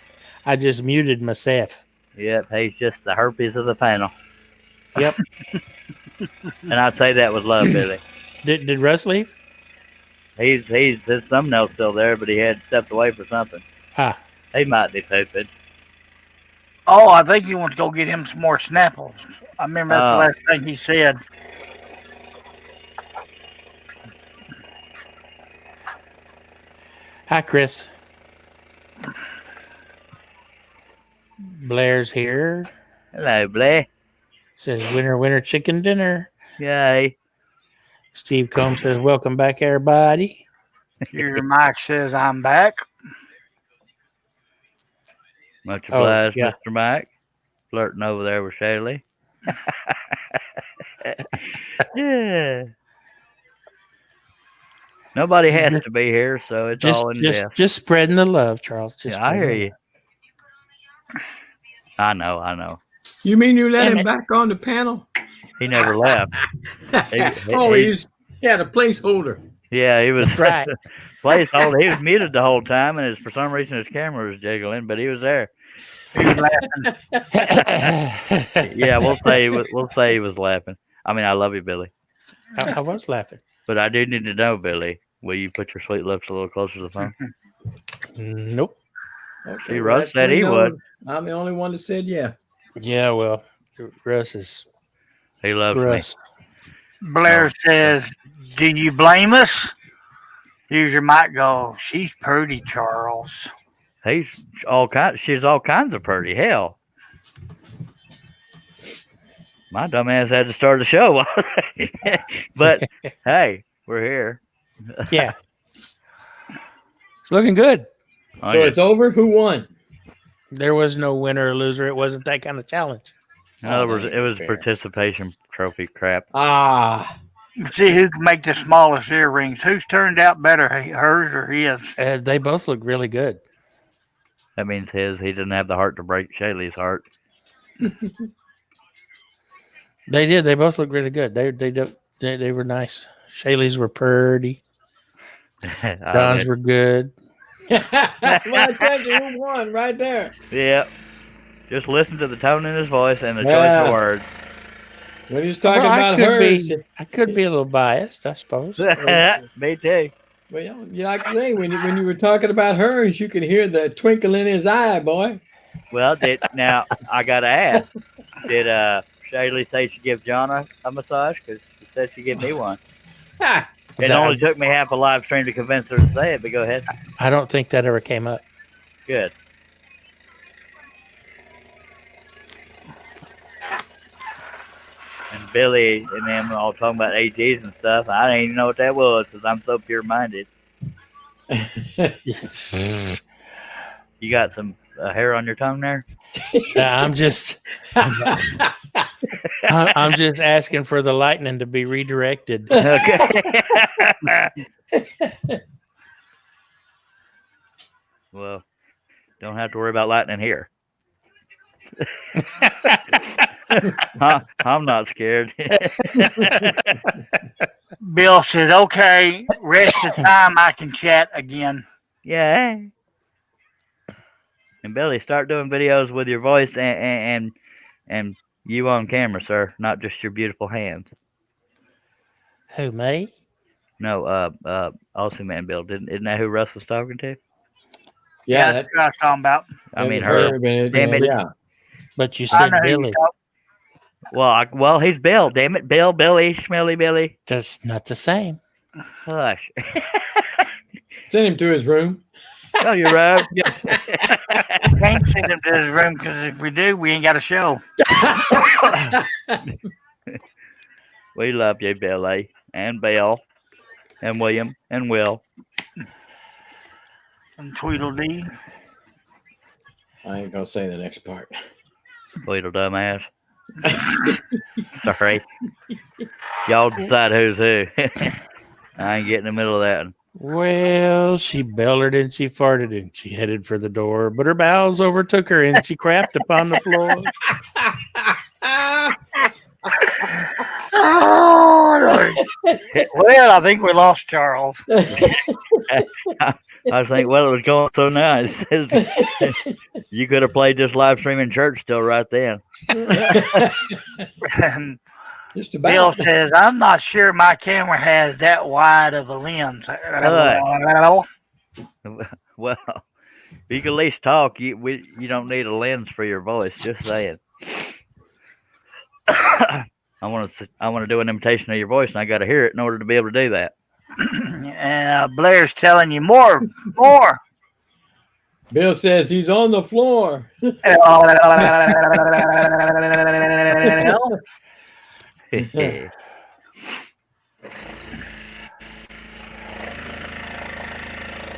S3: I just muted myself.
S1: Yep. He's just the herpes of the panel.
S3: Yep.
S1: And I'd say that with love, Billy.
S3: Did Russ leave?
S1: His thumbnail's still there, but he had stepped away for something.
S3: Ah.
S1: He might be pooping.
S2: Oh, I think he wants to go get him some more Snapples. I remember that's the last thing he said.
S3: Hi, Chris. Blair's here.
S1: Hello, Blair.
S3: Says winner, winner, chicken dinner.
S1: Yay.
S3: Steve Combs says, welcome back, everybody.
S2: Your Mike says, I'm back.
S1: Much obliged,
S3: yeah.
S1: Mr. Mike. Flirting over there with Shaylee. Yeah. Nobody has to be here, so it's all in jest.
S3: Just spreading the love, Charles.
S1: Yeah, I hear you. I know.
S4: You mean you let him back on the panel?
S1: He never left.
S4: He had a placeholder.
S1: Yeah, he was
S3: right.
S1: placeholder. He was muted the whole time, and for some reason his camera was jiggling, but he was there.
S2: He was laughing.
S1: Yeah, we'll say he was laughing. I mean, I love you, Billy.
S3: I was laughing.
S1: But I do need to know, Billy, will you put your sweet lips a little closer to the phone?
S3: Nope.
S4: Okay,
S1: See, Russ said he would.
S4: I'm the only one that said yeah.
S3: Yeah, well, Russ is.
S1: He loves
S3: Russ.
S1: me.
S2: Blair says, do you blame us? User might go, she's pretty, Charles.
S1: She's all kinds of pretty. Hell. My dumb ass had to start the show. But hey, we're here.
S3: Yeah. It's looking good.
S1: Oh,
S4: So
S1: yeah.
S4: it's over? Who won?
S3: There was no winner or loser. It wasn't that kind of challenge.
S1: In other words, it was participation trophy crap.
S4: Ah.
S2: See who can make the smallest earrings. Who's turned out better, hers or his?
S3: They both look really good.
S1: That means he didn't have the heart to break Shaylee's heart.
S3: They did. They both look really good. They were nice. Shaylee's were pretty. Don's were good.
S4: Well, I tell you who won right there.
S1: Yeah. Just listen to the tone in his voice and the choice of words.
S4: When he was talking about hers.
S3: I could be a little biased, I suppose.
S1: Me too.
S4: Well, you like I say, when you were talking about hers, you could hear the twinkle in his eye, boy.
S1: Well, now I gotta ask, did Shaylee say she give John a massage? Because she said she gave me one. It only took me half a live stream to convince her to say it, but go ahead.
S3: I don't think that ever came up.
S1: Good. And Billy and them all talking about AGs and stuff. I didn't even know what that was because I'm so pure-minded. You got some hair on your tongue there?
S3: I'm just asking for the lightning to be redirected.
S1: Okay. Well, don't have to worry about lightning here. I'm not scared.
S2: Bill said, okay, rest of the time I can chat again.
S1: Yeah. And Billy, start doing videos with your voice and you on camera, sir, not just your beautiful hands.
S3: Who, me?
S1: No, Aussie Man Bill. Isn't that who Russ was talking to?
S2: Yeah, that's what I was talking about.
S1: I mean her.
S4: Damn it,
S1: Yeah.
S3: But you said Billy.
S1: Well, he's Bill. Damn it, Bill, Billy, Schmelly, Billy.
S3: Just not the same.
S1: Hush.
S4: Send him to his room.
S1: Oh, you're right.
S2: Can't send him to his room because if we do, we ain't got a show.
S1: We love you, Billy, and Bill, and William, and Will.
S2: And Tweedledee.
S4: I ain't gonna say the next part.
S1: Little dumbass. Sorry. Y'all decide who's who. I ain't getting in the middle of that one.
S3: Well, she bellered and she farted and she headed for the door, but her bowels overtook her and she crapped upon the floor.
S2: Oh, well, I think we lost Charles.
S1: I was thinking, well, it was going so nice. You could have played this live stream in church still right then.
S2: And
S4: Just
S2: Bill
S4: about.
S2: says, I'm not sure my camera has that wide of a lens.
S1: Well, you can at least talk. You don't need a lens for your voice. Just saying. I want to do an imitation of your voice, and I got to hear it in order to be able to do that.
S2: And Blair's telling you more.
S4: Bill says he's on the floor.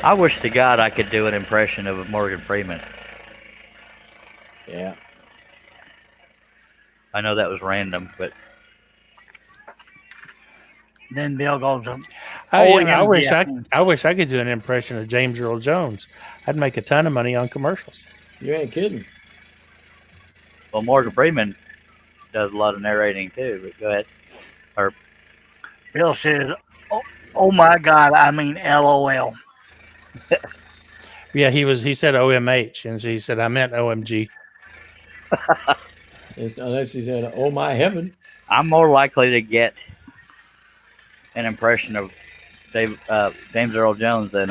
S1: I wish to God I could do an impression of Morgan Freeman.
S4: Yeah.
S1: I know that was random, but
S2: Then Bill goes,
S3: I wish I could do an impression of James Earl Jones. I'd make a ton of money on commercials.
S4: You ain't kidding.
S1: well, Morgan Freeman does a lot of narrating too. But go ahead.
S2: Bill says, oh my God, I mean LOL.
S3: Yeah, he said OMH, and she said I meant OMG.
S4: Unless he said, "Oh my heaven."
S1: I'm more likely to get an impression of James Earl Jones than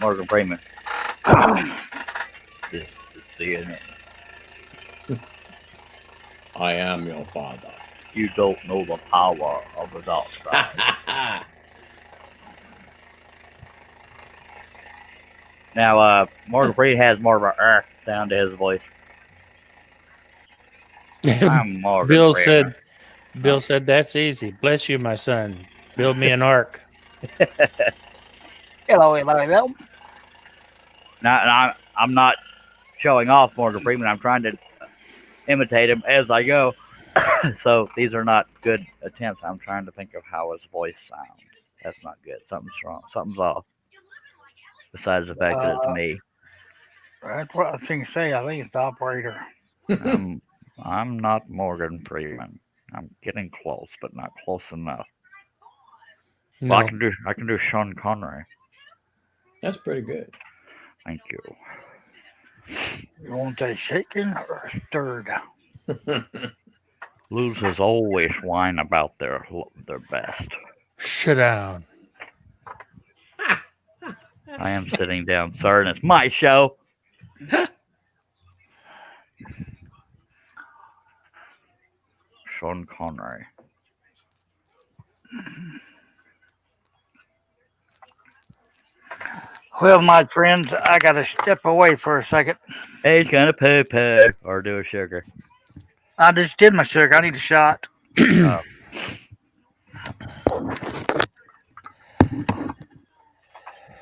S1: Morgan Freeman. Just seeing it.
S4: I am your father.
S1: You don't know the power of the dark side. Now, Morgan Freeman has more of a sound to his voice. I'm Morgan
S3: Bill
S1: Freeman.
S3: said, that's easy. Bless you, my son. Build me an ark.
S2: LOL.
S1: Now, I'm not showing off Morgan Freeman. I'm trying to imitate him as I go. So these are not good attempts. I'm trying to think of how his voice sounds. That's not good. Something's wrong. Something's off. Besides the fact that it's me.
S2: That's what I think say. I think it's the operator.
S1: I'm not Morgan Freeman. I'm getting close, but not close enough.
S3: No.
S1: Well, I can do Sean Connery.
S4: That's pretty good.
S1: Thank you.
S2: You want that shaken or stirred?
S1: Losers always whine about their best.
S3: Sit down.
S1: I am sitting down, sir, and it's my show. Sean Connery.
S2: Well, my friends, I got to step away for a second.
S1: He's gonna poo or do a sugar.
S2: I just did my sugar. I need a shot.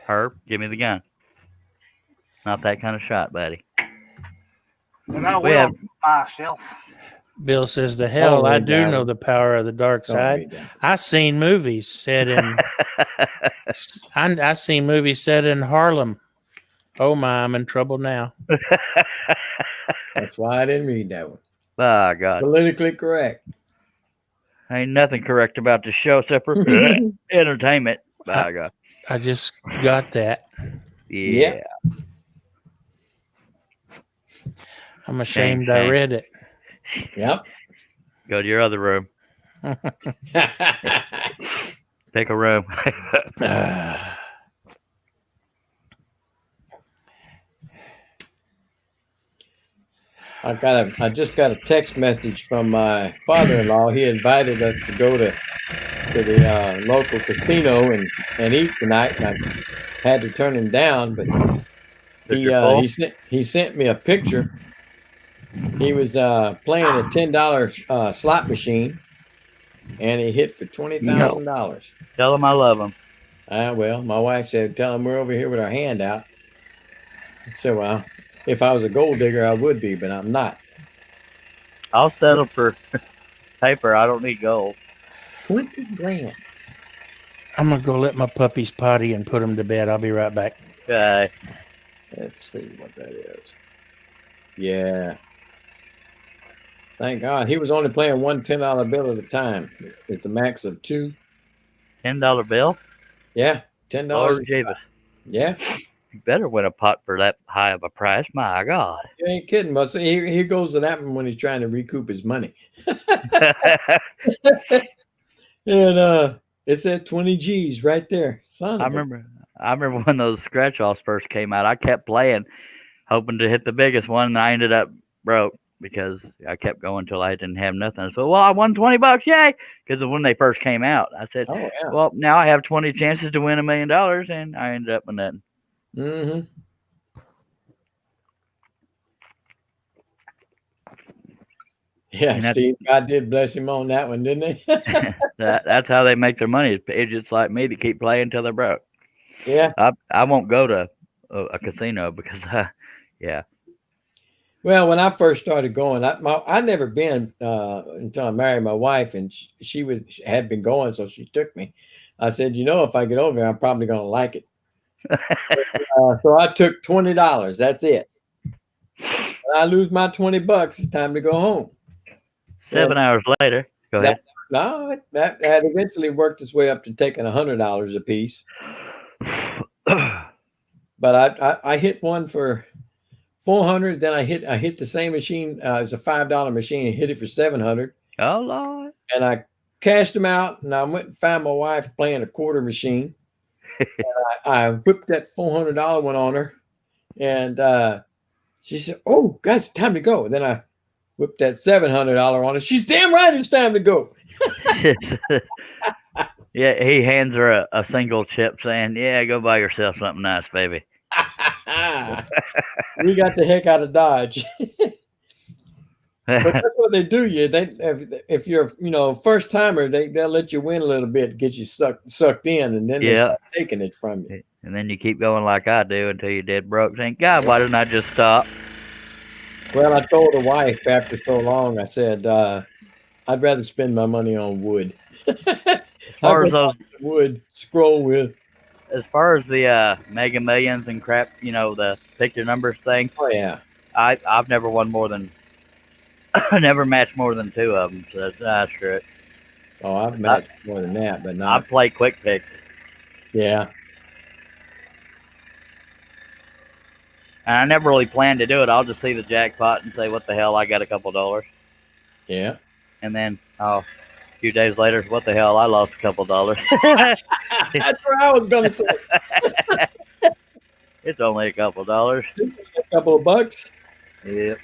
S1: Herb, give me the gun. Not that kind of shot, buddy.
S2: And I
S1: We
S2: will
S1: have-
S2: myself.
S3: Bill says, the hell, I
S4: read
S3: do
S4: that
S3: know
S4: one.
S3: the power of the dark
S4: Don't
S3: side.
S4: read that.
S3: I seen movies set in I seen movies set in Harlem. Oh my, I'm in trouble now.
S4: That's why I didn't read that one.
S1: Oh, God.
S4: Politically correct.
S1: Ain't nothing correct about the show except for entertainment. By God.
S3: I just got that.
S1: Yeah.
S3: I'm ashamed
S1: Shame,
S3: I
S1: shame.
S3: read it.
S4: Yep.
S1: Go to your other room. Pick a room.
S4: I just got a text message from my father-in-law. He invited us to go to the local casino and eat tonight, and I had to turn him down. But he sent me a picture. He was playing a $10 slot machine, and he hit for $20,000.
S1: Tell him I love him.
S4: Well, my wife said, "Tell him we're over here with our hand out." So, if I was a gold digger, I would be, but I'm not.
S1: I'll settle for paper. I don't need gold.
S4: 20 grand.
S3: I'm gonna go let my puppies potty and put them to bed. I'll be right back.
S1: Okay.
S4: Let's see what that is. Yeah. Thank God. He was only playing one $10 bill at a time. It's a max of 2.
S1: $10 bill?
S4: Yeah. $10.
S1: Lord Jesus.
S4: Yeah.
S1: You better win a pot for that high of a price. My God.
S4: You ain't kidding. But see, he goes to that one when he's trying to recoup his money. And it said 20 G's right there. Son
S1: I
S4: of a-
S1: remember when those scratch offs first came out. I kept playing, hoping to hit the biggest one, and I ended up broke because I kept going until I didn't have nothing. I said, "Well, I won $20, yay!" Because when they first came out, I said,
S4: Oh, yeah.
S1: "Well, now I have 20 chances to win $1 million," and I ended up with nothing.
S4: Mm-hmm. Yeah,
S1: And
S4: Steve, God did bless him on that one, didn't he?
S1: that's how they make their money. Is idiots like me that keep playing until they're broke.
S4: Yeah.
S1: I won't go to a casino because, yeah.
S4: Well, when I first started going, I never been until I married my wife, and she had been going, so she took me. I said, if I get over there, I'm probably going to like it. So I took $20. That's it. When I lose my $20, it's time to go home.
S1: 7 hours later, go ahead.
S4: No, that had eventually worked its way up to taking $100 a piece. But I hit one for 400. Then I hit the same machine. It was a $5 machine, and hit it for 700.
S1: Oh Lord!
S4: And I cashed them out, and I went and found my wife playing a quarter machine. And I whipped that $400 one on her, and she said, "Oh, guys, it's time to go." And then I whipped that $700 on her. She's damn right, it's time to go.
S1: Yeah, he hands her a single chip, saying, "Yeah, go buy yourself something nice, baby."
S4: We got the heck out of Dodge. But that's what they do. If you're first timer, they'll let you win a little bit, get you sucked in, and then they start taking it from you.
S1: And then you keep going like I do until you're dead broke. Think, God, why didn't I just stop?
S4: Well, I told the wife after so long, I said, I'd rather spend my money on wood.
S1: As far as those
S4: wood scroll with.
S1: As far as the Mega Millions and crap, the pick your numbers thing.
S4: Oh yeah.
S1: I've never won more than never matched more than 2 of them. So that's true.
S4: Oh, I've matched more than that, but not.
S1: I play quick picks.
S4: Yeah.
S1: And I never really plan to do it. I'll just see the jackpot and say, "What the hell? I got a couple dollars."
S4: Yeah.
S1: And then a few days later, "What the hell? I lost a couple dollars."
S4: That's what I was gonna say.
S1: It's only a couple dollars.
S4: A couple of bucks.
S1: Yep.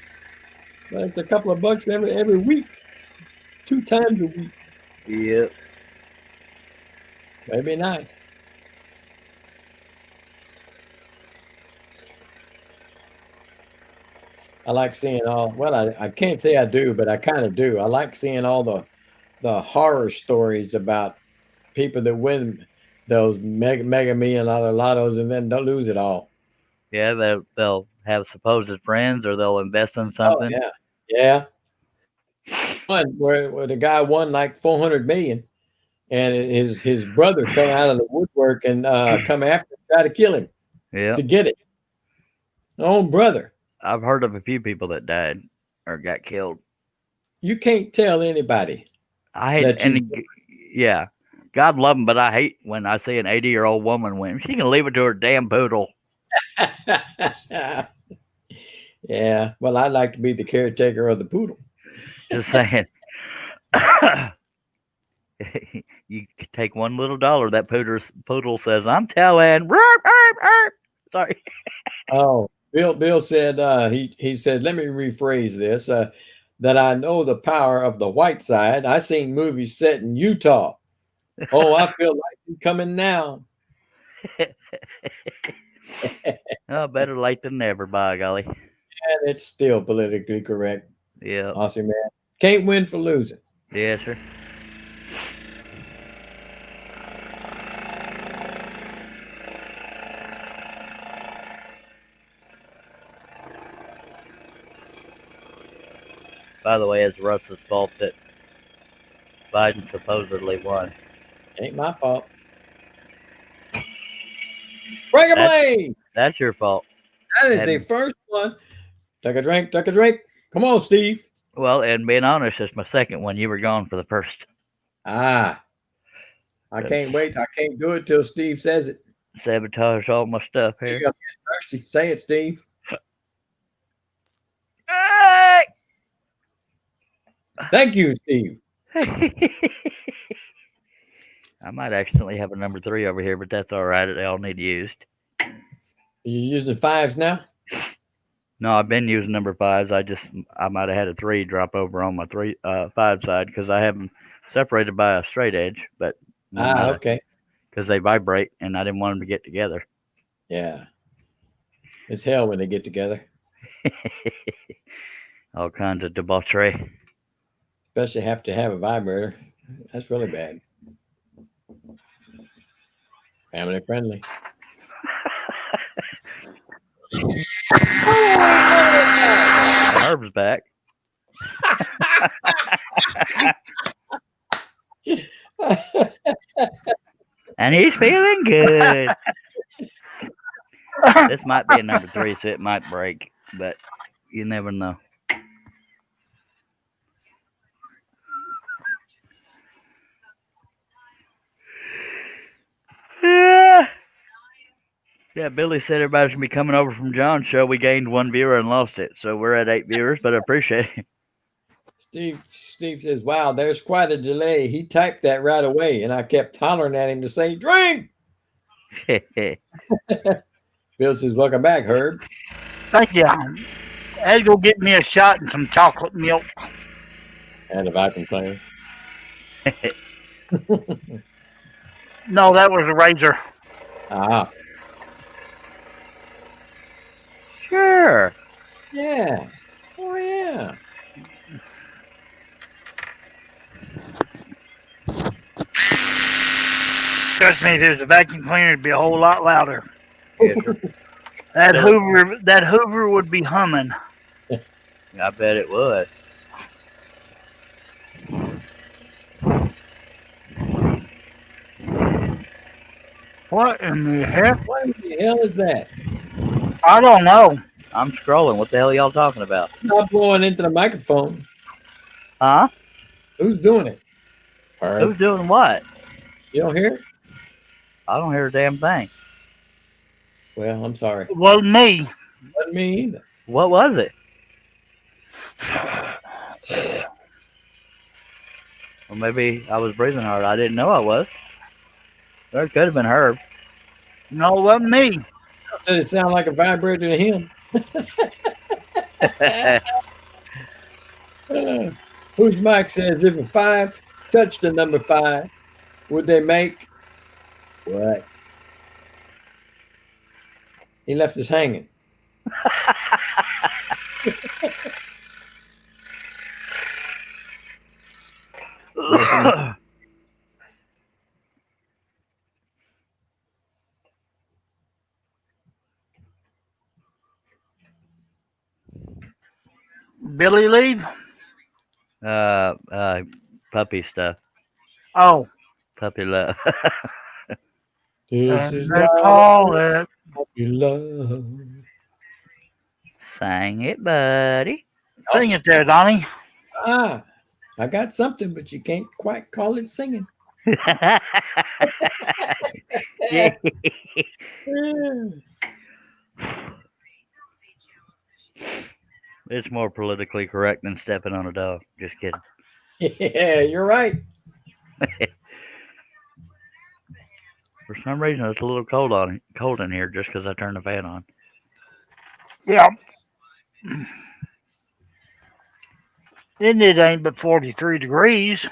S4: Well, it's a couple of bucks every week. 2 times a week.
S1: Yep.
S4: That'd be nice. I like seeing I can't say I do, but I kind of do. I like seeing all the horror stories about people that win those mega million dollar lottos and then don't lose it all.
S1: Yeah, they'll have supposed friends, or they'll invest in something.
S4: Oh, yeah. One where the guy won like 400 million, and his brother come out of the woodwork and come after him, try to kill him.
S1: Yeah.
S4: To get it. Own brother.
S1: I've heard of a few people that died or got killed.
S4: You can't tell anybody.
S1: I hate yeah. God love them, but I hate when I see an 80-year-old woman win. She can leave it to her damn poodle.
S4: Yeah. Well, I'd like to be the caretaker of the poodle.
S1: Just saying. You take one little dollar, that poodle says, "I'm telling." Sorry.
S4: Oh, Bill said he said, let me rephrase this. That I know the power of the white side. I seen movies set in Utah. Oh, I feel like you coming now.
S1: Oh, better late than never, by golly.
S4: And it's still politically correct.
S1: Yeah.
S4: Awesome, man. Can't win for losing.
S1: Yes, sir. By the way, it's Russ's fault that Biden supposedly won.
S4: Ain't my fault. Break a blade.
S1: That's your fault.
S4: That is the first one. Take a drink. Take a drink. Come on, Steve.
S1: Well, and being honest, it's my second one. You were gone for the first.
S4: I can't wait. I can't do it till Steve says it.
S1: Sabotage all my stuff here.
S4: You're thirsty. Say it, Steve.
S1: Hey!
S4: Thank you, Steve.
S1: I might accidentally have a number 3 over here, but that's all right. They all need used.
S4: Are you using 5s now?
S1: No, I've been using number 5s. I might have had a 3 drop over on my 5 side because I have them separated by a straight edge, but
S4: okay.
S1: Because they vibrate, and I didn't want them to get together.
S4: Yeah, it's hell when they get together.
S1: All kinds of debauchery.
S4: Especially have to have a vibrator. That's really bad. Family friendly.
S1: Herb's back. And he's feeling good. This might be a number 3, so it might break, but you never know. Yeah, Billy said everybody's going to be coming over from John's show. We gained 1 viewer and lost it, so we're at 8 viewers, but I appreciate it.
S4: Steve says, wow, there's quite a delay. He typed that right away, and I kept hollering at him to say, drink! Bill says, welcome back, Herb.
S2: Thank you. I had to go get me a shot and some chocolate milk.
S4: And a vacuum cleaner.
S2: No, that was a razor.
S4: Ah.
S1: Sure.
S4: Yeah. Oh, yeah.
S2: Trust me, if there's a vacuum cleaner, it'd be a whole lot louder.
S1: Yes,
S2: That Hoover would be humming.
S1: I bet it would.
S2: What in the heck?
S4: What in the hell is that?
S2: I don't know.
S1: I'm scrolling. What the hell are y'all talking about?
S4: Not blowing into the microphone.
S1: Huh?
S4: Who's doing it? Herb.
S1: Who's doing what?
S4: You don't hear it?
S1: I don't hear a damn thing.
S4: Well, I'm sorry.
S2: It wasn't me.
S4: Wasn't me either.
S1: What was it? Well, maybe I was breathing hard. I didn't know I was. Or it could have been Herb.
S2: No, it wasn't me.
S4: I said it sounded like a vibrator to him. Whose mic says if a 5 touched the number 5, would they make what? He left us hanging.
S2: Billy leave?
S1: Puppy stuff.
S2: Oh.
S1: Puppy love.
S4: This
S2: And
S4: is
S2: they call it.
S4: puppy love.
S1: Sang it, buddy.
S2: Sing it there, Donnie.
S4: Ah, I got something, but you can't quite call it singing.
S1: It's more politically correct than stepping on a dog. Just kidding.
S4: Yeah, you're right.
S1: For some reason, it's a little cold in here just because I turned the fan on.
S2: Yeah. And it ain't but 43 degrees.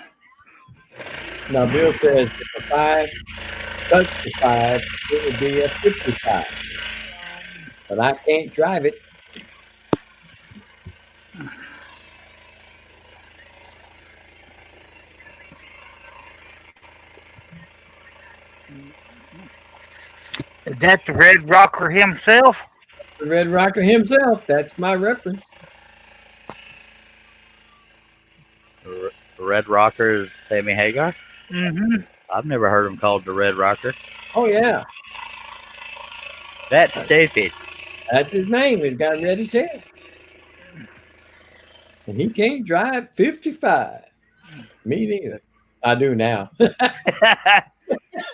S4: Now, Bill says if a 5 touched the 5, it would be a 55. But I can't drive it.
S2: Is that the Red Rocker himself?
S4: The Red Rocker himself. That's my reference.
S1: Red Rocker is Sammy Hagar.
S2: Mm-hmm.
S1: I've never heard him called the Red Rocker.
S4: Oh, yeah.
S1: That's stupid.
S4: That's his name. He's got red as hair. And he can't drive 55. Me neither. I do now.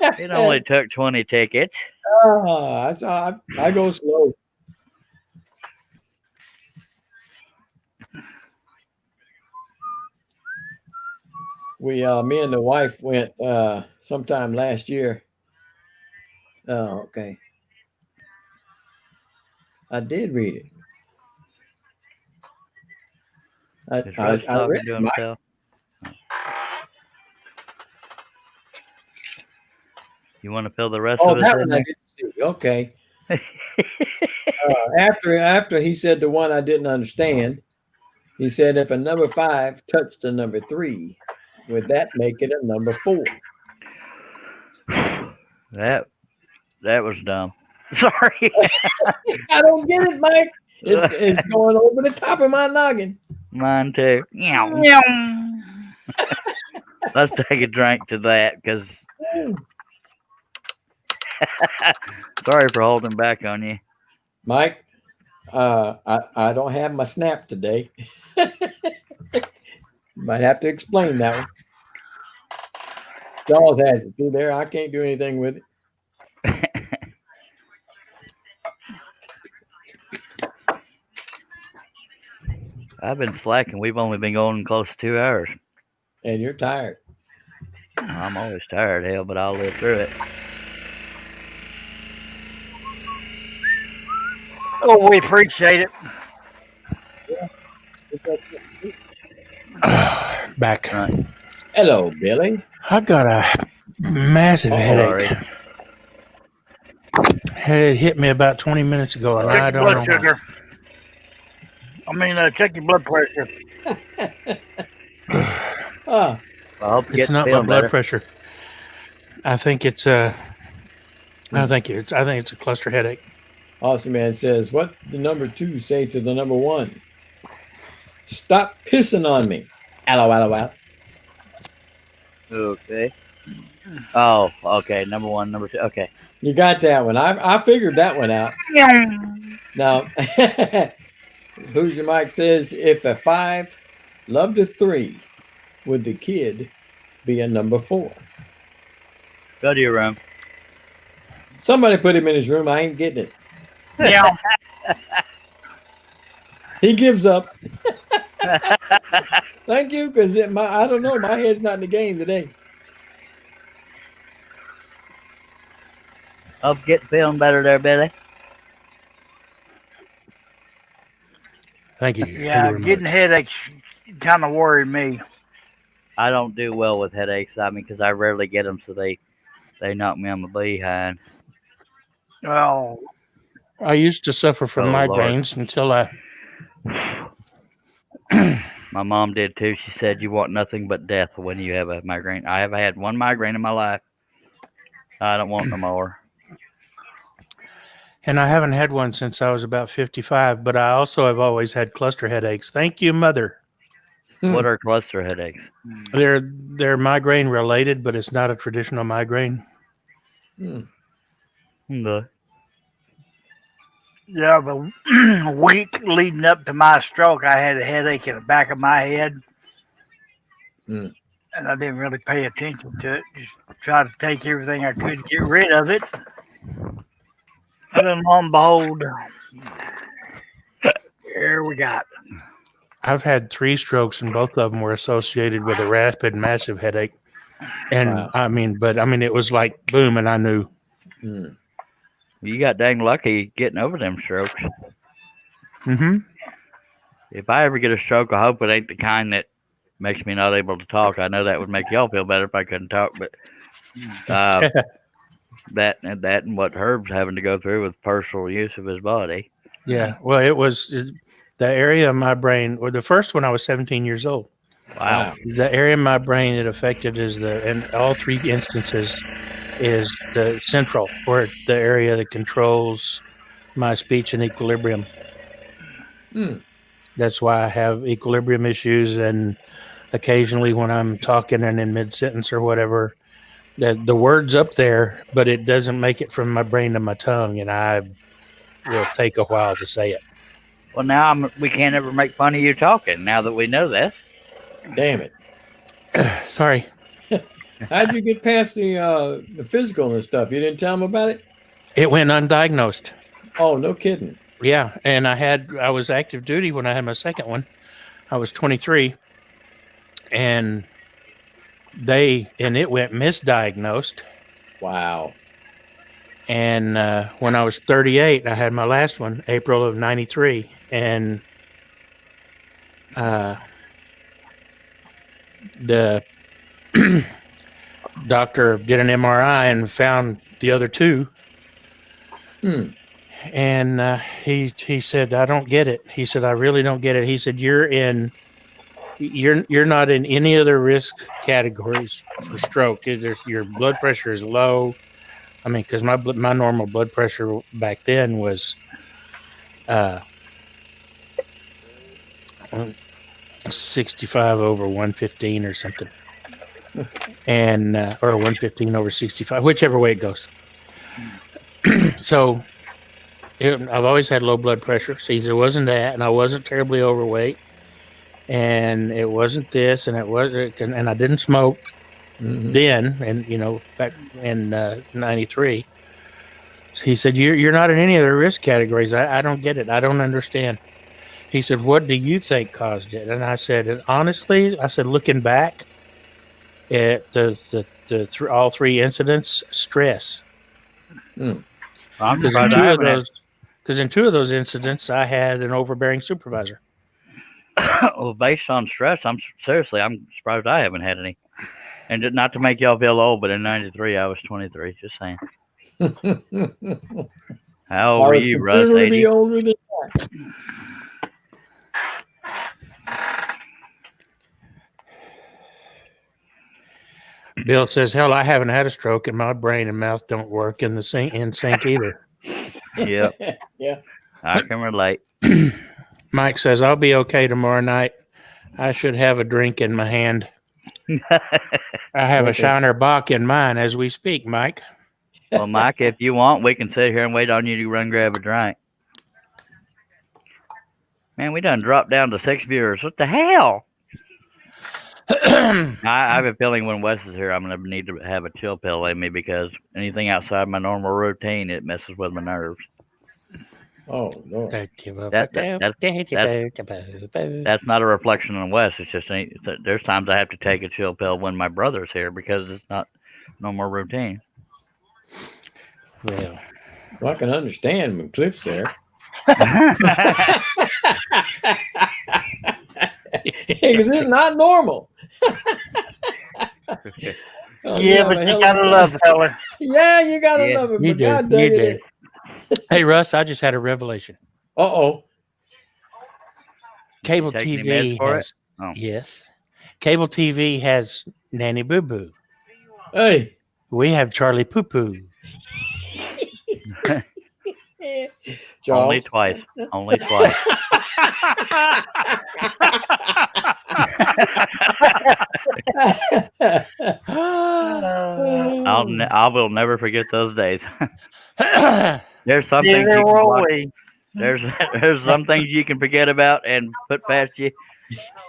S1: It only took 20 tickets.
S4: I go slow. Me and the wife went sometime last year. Oh, okay. I did read it.
S1: Is Russ
S4: I
S1: talking
S4: read
S1: to
S4: it, Mike.
S1: himself? You want to fill the rest
S4: Oh,
S1: of us
S4: that
S1: in
S4: one I
S1: there?
S4: didn't see. Okay. After he said the one I didn't understand, he said if a number 5 touched a number 3, would that make it a number 4?
S1: That was dumb. Sorry.
S4: I don't get it, Mike. It's going over the top of my noggin.
S1: Mine too.
S2: Meow.
S1: Let's take a drink to that, because sorry for holding back on you.
S4: Mike, I don't have my snap today. Might have to explain that one. Jaws has it. See there, I can't do anything with it.
S1: I've been slacking. We've only been going close to 2 hours.
S4: And you're tired.
S1: I'm always tired, hell, but I'll live through it.
S2: Oh, we appreciate it.
S5: Back.
S1: Right.
S4: Hello, Billy.
S5: I got a massive headache.
S1: Sorry.
S5: It hit me about 20 minutes ago, and I
S2: Check your
S5: don't
S2: blood
S5: know why.
S2: sugar. Check your blood pressure.
S4: Ah,
S1: I hope
S5: It's not my
S1: feeling
S5: blood
S1: better.
S5: pressure. I think it's a cluster headache.
S4: Awesome Man says, what the number 2 say to the number 1? Stop pissing on me. Allo, allo, allo.
S1: Okay. Oh, okay. Number 1, number 2. Okay.
S4: You got that one. I figured that one out. Now, Hoosier Mike says, if a 5 loved a 3, would the kid be a number 4?
S1: Go to your room.
S4: Somebody put him in his room. I ain't getting it.
S2: Yeah.
S4: He gives up. Thank you, because I don't know. My head's not in the game today.
S1: Hope you get feeling better there, Billy.
S5: Thank you.
S2: Yeah,
S5: Thank you very
S2: getting
S5: much.
S2: headaches kind of worry me.
S1: I don't do well with headaches. Because I rarely get them, so they knock me on my behind.
S2: Well,
S5: I used to suffer from
S1: Oh, Lord.
S5: migraines until I.
S1: My mom did too. She said you want nothing but death when you have a migraine. I have had one migraine in my life. I don't want no more.
S5: And I haven't had one since I was about 55, but I also have always had cluster headaches. Thank you, Mother.
S1: What are cluster headaches?
S5: They're migraine related, but it's not a traditional migraine.
S1: The
S2: yeah, the week leading up to my stroke, I had a headache in the back of my head.
S4: Mm.
S2: And I didn't really pay attention to it. Just try to take everything I could to get rid of it. And then lo and behold, here we got.
S5: I've had 3 strokes, and both of them were associated with a rapid, massive headache. And
S4: Wow.
S5: it was like boom, and I knew.
S4: Mm.
S1: You got dang lucky getting over them strokes.
S5: Mm-hmm.
S1: If I ever get a stroke, I hope it ain't the kind that makes me not able to talk. I know that would make y'all feel better if I couldn't talk, but uh, that and what Herb's having to go through with personal use of his body.
S5: Yeah. Well, the area of my brain, or the first one, I was 17 years old.
S1: Wow.
S5: The area of my brain it affected is in all three instances, is the central, or the area that controls my speech and equilibrium. That's why I have equilibrium issues, and occasionally when I'm talking and in mid sentence or whatever, the word's up there, but it doesn't make it from my brain to my tongue, and I will take a while to say it.
S1: Well, now we can't ever make fun of you talking. Now that we know this,
S4: Damn it.
S5: Sorry.
S4: How'd you get past the physical and stuff? You didn't tell them about it?
S5: It went undiagnosed.
S4: Oh, no kidding.
S5: Yeah, and I was active duty when I had my second one. I was 23, and it went misdiagnosed.
S4: Wow.
S5: And when I was 38, I had my last one, April of '93, and the doctor did an MRI and found the other two. And he said, "I don't get it." He said, "I really don't get it." He said, "You're not in any other risk categories for stroke. Your blood pressure is low. I mean, because my normal blood pressure back then was 65 over 115 or something, and or 115 over 65, whichever way it goes." So I've always had low blood pressure. So he said it wasn't that, and I wasn't terribly overweight, and it wasn't this, and and I didn't smoke then, and back in '93. So he said, "You're not in any of the risk categories. I don't get it. I don't understand." He said, "What do you think caused it?" And I said, and honestly, looking back at all three incidents, stress. Because in two of those incidents, I had an overbearing supervisor.
S1: Well, based on stress, I'm surprised I haven't had any. And not to make y'all feel old, but in '93 I was 23. Just saying. How old were you, Russ? 80?
S4: Older than that.
S5: Bill says, "Hell, I haven't had a stroke, and my brain and mouth don't work in sync either."
S1: Yep.
S4: Yeah.
S1: I can relate.
S5: Mike says, "I'll be okay tomorrow night. I should have a drink in my hand. I have a Shiner Bock in mine as we speak, Mike."
S1: Well, Mike, if you want, we can sit here and wait on you to run grab a drink. Man, we done dropped down to 6 viewers. What the hell? I have a feeling when Wes is here, I'm going to need to have a chill pill in me because anything outside my normal routine, it messes with my nerves.
S4: Oh, no.
S1: That's not a reflection on Wes. It's just there's times I have to take a chill pill when my brother's here because it's not normal routine.
S5: Well,
S4: I can understand when Cliff's there. Because it's not normal.
S2: Yeah, but you gotta love the fella.
S4: Yeah, you gotta love him.
S5: You
S4: But
S5: do.
S4: God dang
S5: You do.
S4: it.
S5: Hey, Russ, I just had a revelation.
S4: Uh-oh.
S5: Cable
S1: Taking
S5: TV
S1: meds for
S5: has,
S1: it? Oh.
S5: yes. Cable TV has Nanny Boo Boo.
S4: Hey.
S5: We have Charlie Poo Poo.
S1: Only twice. Only twice. I will never forget those days. There's some things you can block. There's some things you can forget about and put past you.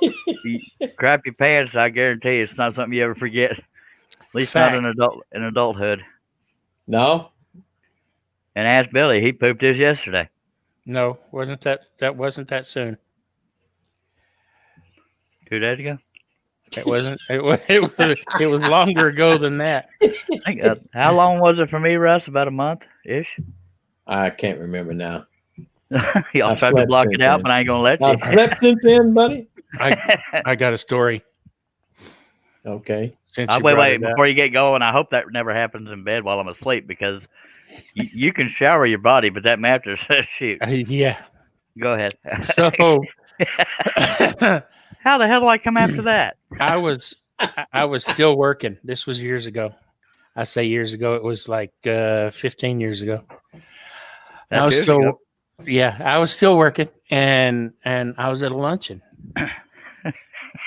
S1: You crap your pants, I guarantee it's not something you ever forget. At least not in adulthood.
S4: No?
S1: And ask Billy, he pooped his yesterday.
S5: No, wasn't that soon.
S1: 2 days ago?
S5: It wasn't. It was longer ago than that.
S1: How long was it for me, Russ? About a month ish.
S4: I can't remember now.
S1: Y'all
S4: I've
S1: tried to
S4: slept
S1: block
S4: since
S1: it out,
S4: then.
S1: but I ain't gonna let you.
S4: I've slept since then, buddy.
S5: I got a story.
S4: Okay.
S5: Since you
S1: Wait,
S5: brought
S1: wait,
S5: it up.
S1: before you get going, I hope that never happens in bed while I'm asleep because you can shower your body, but that mattress, shoot.
S5: Yeah.
S1: Go ahead.
S5: So
S1: How the hell do I come after that?
S5: I was still working. This was years ago. I say years ago. It was like 15 years ago.
S1: That's
S5: I was
S1: years
S5: still,
S1: ago.
S5: yeah, I was still working, and I was at a luncheon,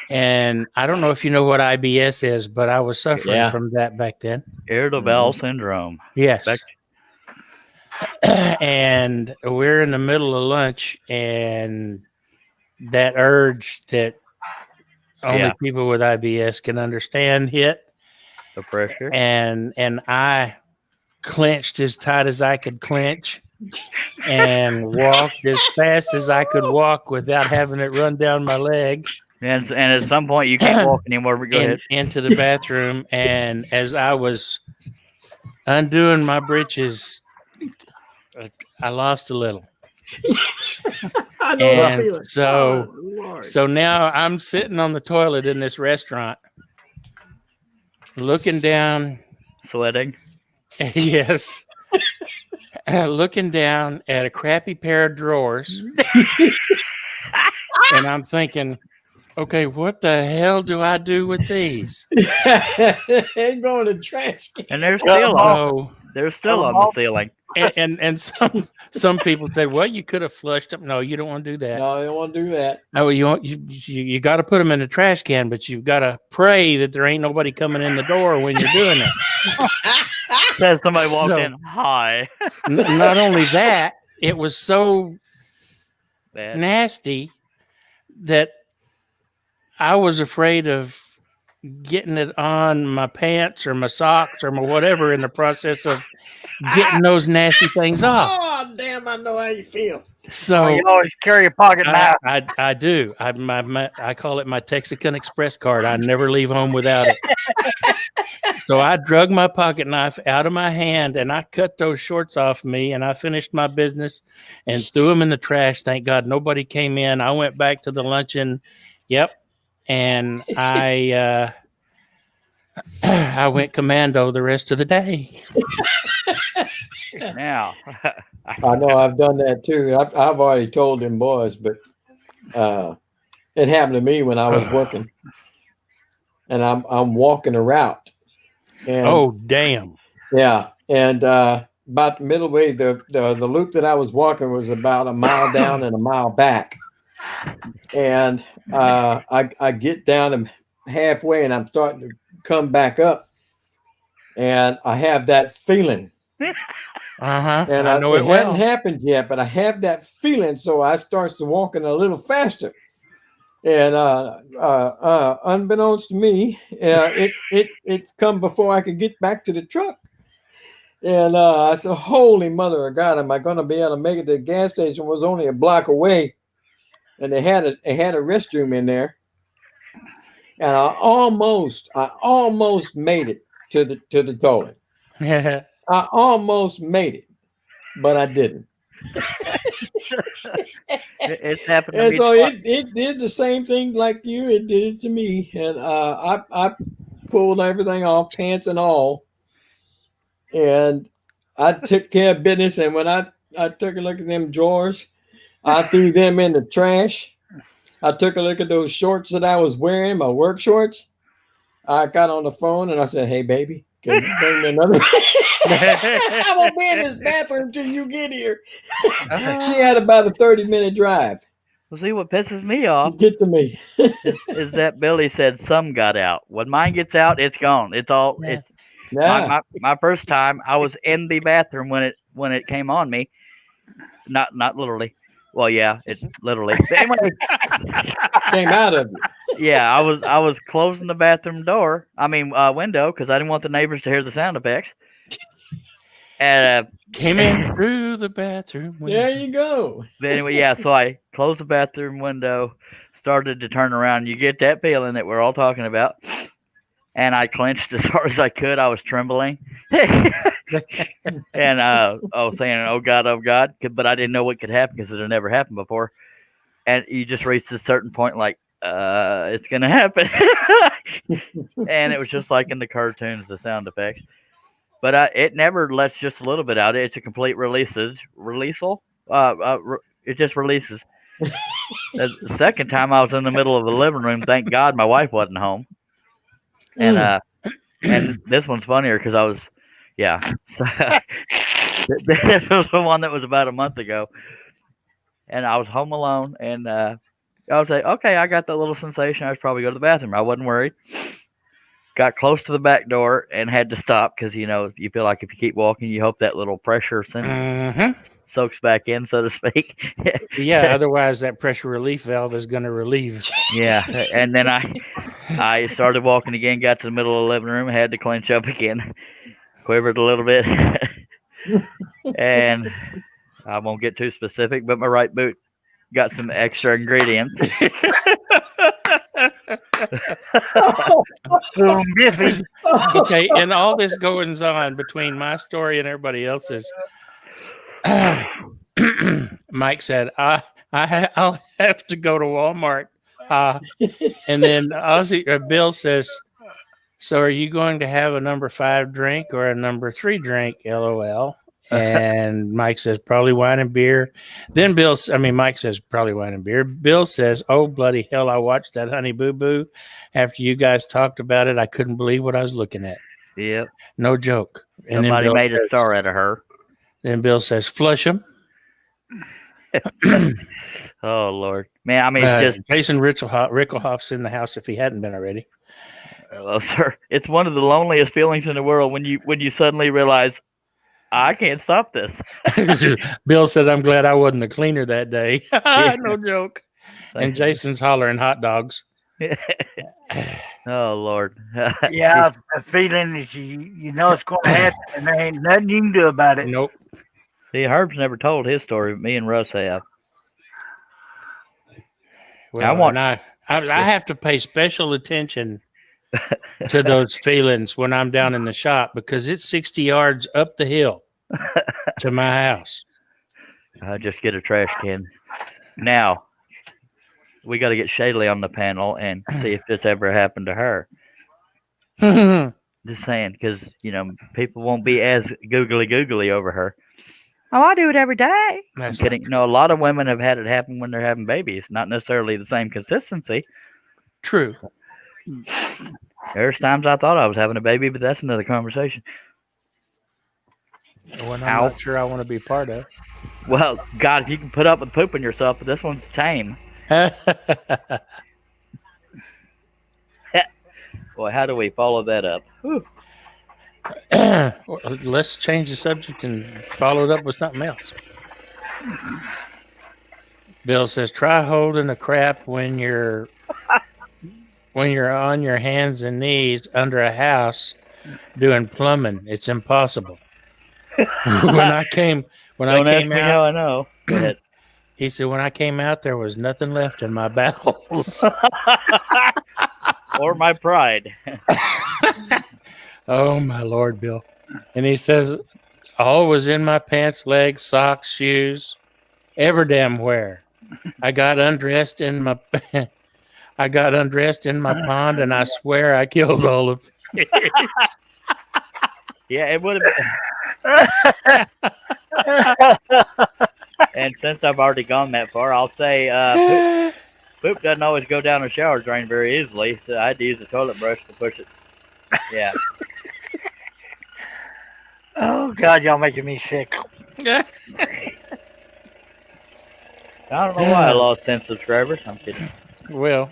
S5: and I don't know if you know what IBS is, but I was suffering
S4: Yeah.
S5: from that back then.
S1: Irritable bowel syndrome.
S5: Yes,
S1: Back-
S5: and we're in the middle of lunch, and that urge that only
S1: Yeah.
S5: people with IBS can understand hit,
S1: The pressure.
S5: and I clenched as tight as I could clench and walked as fast as I could walk without having it run down my leg
S1: And at some point you can't walk anymore, but go ahead.
S5: into the bathroom. And as I was undoing my breeches, I lost a little.
S4: I know
S5: And
S4: the feeling.
S5: so-
S4: Oh, Lord.
S5: So now I'm sitting on the toilet in this restaurant, looking down.
S1: Sweating.
S5: Yes. Looking down at a crappy pair of drawers. And I'm thinking, okay, what the hell do I do with these?
S4: Ain't going to trash can.
S1: And they're still on.
S5: So,
S1: They're still on the ceiling.
S5: and some people said, well, you could have flushed them. No, you don't want to do that.
S4: No, I don't want to do that.
S5: No, you got to put them in the trash can, but you've got to pray that there ain't nobody coming in the door when you're doing it.
S1: Says somebody walked
S5: So-
S1: in. Hi.
S5: Not only that, it was so
S1: Bad.
S5: nasty that I was afraid of getting it on my pants or my socks or my whatever in the process of getting those nasty things off.
S4: Oh, damn, I know how you feel.
S5: So
S2: You always carry a pocket knife.
S5: I do. I call it my Texican Express card. I never leave home without it. So I drug my pocket knife out of my hand and I cut those shorts off me and I finished my business and threw them in the trash. Thank God nobody came in. I went back to the luncheon. Yep. And I went commando the rest of the day.
S1: Now.
S4: I know I've done that too. I've already told them boys, but it happened to me when I was working, and I'm walking a route. And,
S5: Oh, damn.
S4: yeah, and about the middle way, the loop that I was walking was about a mile down and a mile back, and I get down to halfway, and I'm starting to come back up, and I have that feeling.
S5: Uh-huh.
S4: And
S5: I know it
S4: hadn't
S5: well.
S4: happened yet, but I have that feeling, so I starts to walking a little faster. And unbeknownst to me, it's come before I could get back to the truck. And I said, "Holy mother of God, am I going to be able to make it to the gas station?" It was only a block away, and they had a restroom in there. And I almost made it to the toilet. I almost made it, but I didn't.
S1: It's happened to
S4: And
S1: me.
S4: so it did the same thing like you. It did it to me, and I pulled everything off, pants and all, and I took care of business. And when I took a look at them drawers, I threw them in the trash. I took a look at those shorts that I was wearing, my work shorts. I got on the phone and I said, "Hey, baby, can you bring me another?" I won't be in this bathroom till you get here. She had about a 30-minute drive
S1: Well, see, what pisses me
S4: to
S1: off
S4: get to me.
S1: is that Billy said some got out. When mine gets out, it's gone. It's all.
S5: Yeah.
S1: It's
S4: Yeah.
S1: my first time. I was in the bathroom when it came on me. Not literally. Well, yeah, it's literally. But anyway,
S4: Came out of you.
S1: yeah, I was closing the bathroom door. I mean window because I didn't want the neighbors to hear the sound effects. And
S5: Came in through the bathroom.
S4: There you go.
S1: but anyway, yeah. So I closed the bathroom window, started to turn around. You get that feeling that we're all talking about. And I clenched as hard as I could. I was trembling. and saying, "Oh God," but I didn't know what could happen because it had never happened before. And you just reached a certain point, like, it's gonna happen, and it was just like in the cartoons, the sound effects. But it never lets just a little bit out. It's a complete releasal. It just releases. The second time I was in the middle of the living room. Thank God my wife wasn't home. And this one's funnier because I was, yeah. This was the one that was about a month ago, and I was home alone, and I was like, okay, I got that little sensation. I should probably go to the bathroom. I wasn't worried. Got close to the back door and had to stop because you feel like if you keep walking, you hope that little pressure soaks back in, so to speak.
S5: Yeah, otherwise that pressure relief valve is going to relieve.
S1: Yeah, and then I started walking again, got to the middle of the living room, had to clench up again, quivered a little bit, and I won't get too specific, but my right boot got some extra ingredients.
S2: Boom, Biffy.
S5: Okay, and all this goings on between my story and everybody else's. Mike said, I'll have to go to Walmart. And then Bill says, so are you going to have a number 5 drink or a number 3 drink? LOL. And Mike says, probably wine and beer. Then Mike says, probably wine and beer. Bill says, oh, bloody hell, I watched that Honey Boo Boo. After you guys talked about it, I couldn't believe what I was looking at.
S1: Yep.
S5: No joke. And
S1: Somebody made a star out of her.
S5: Then Bill says, flush them.
S1: Oh, Lord. Man, I mean, it's just...
S5: Jason Rickelhoff's in the house if he hadn't been already.
S1: Well, sir, it's one of the loneliest feelings in the world when you suddenly realize, I can't stop this.
S5: Bill said, I'm glad I wasn't the cleaner that day. No joke. And Jason's hollering hot dogs.
S1: Oh, Lord.
S2: Yeah, a feeling that you know it's going to happen and there ain't nothing you can do about it.
S5: Nope.
S1: See, Herb's never told his story, but me and Russ have.
S5: Well, I have to pay special attention to those feelings when I'm down in the shop because it's 60 yards up the hill to my house.
S1: I just get a trash can. Now, we got to get Shaylee on the panel and see if this ever happened to her. Just saying, because, people won't be as googly over her. Oh, I do it every day. I'm kidding. A lot of women have had it happen when they're having babies. Not necessarily the same consistency.
S5: True.
S1: There's times I thought I was having a baby, but that's another conversation.
S5: One I'm not sure I want to be part of.
S1: Well, God, if you can put up with pooping yourself, but this one's tame. Boy, how do we follow that up?
S5: Let's change the subject and follow it up with something else. Bill says, try holding a crap when you're on your hands and knees under a house doing plumbing. It's impossible. When I came out,
S1: how I know. Go ahead.
S5: He said, when I came out, there was nothing left in my bowels.
S1: Or my pride.
S5: Oh, my Lord, Bill. And he says, all was in my pants, legs, socks, shoes, every damn where. I got undressed in my pond, and I swear I killed all the fish.
S1: Yeah, it would have been. And since I've already gone that far, I'll say poop doesn't always go down a shower drain very easily, so I had to use a toilet brush to push it. Yeah.
S2: Oh, God, y'all making me sick.
S1: I don't know why I lost 10 subscribers. I'm kidding.
S5: Well,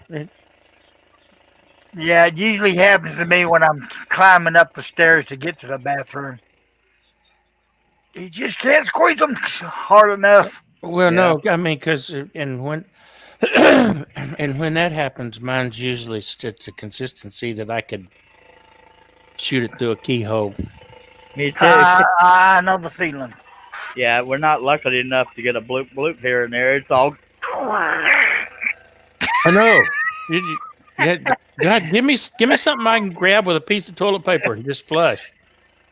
S2: yeah, it usually happens to me when I'm climbing up the stairs to get to the bathroom. You just can't squeeze them hard enough.
S5: Well, no, I mean, because when that happens, mine's usually it's a consistency that I could shoot it through a keyhole.
S1: Me too.
S2: I know the feeling.
S1: Yeah, we're not lucky enough to get a bloop bloop here and there. It's all.
S5: I know. God, give me something I can grab with a piece of toilet paper and just flush.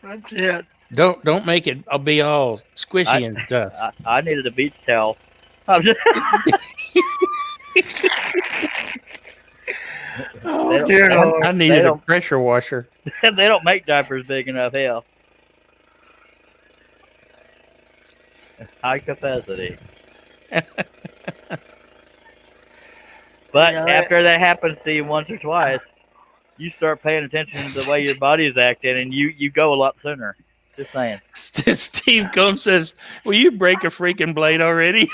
S2: That's it.
S5: Don't make it. I'll be all squishy and stuff.
S1: I needed a beach towel. I'm just,
S2: Oh,
S1: don't-
S2: dear
S1: they
S2: Lord.
S5: I needed a
S1: don't-
S5: pressure washer.
S1: they don't make diapers big enough. Hell, high capacity. But
S2: Yeah,
S1: after that happens to you once or twice, you start paying attention to the way your body's acting, and you go a lot sooner. Just saying.
S5: Steve Combs says, "Will you break a freaking blade already?"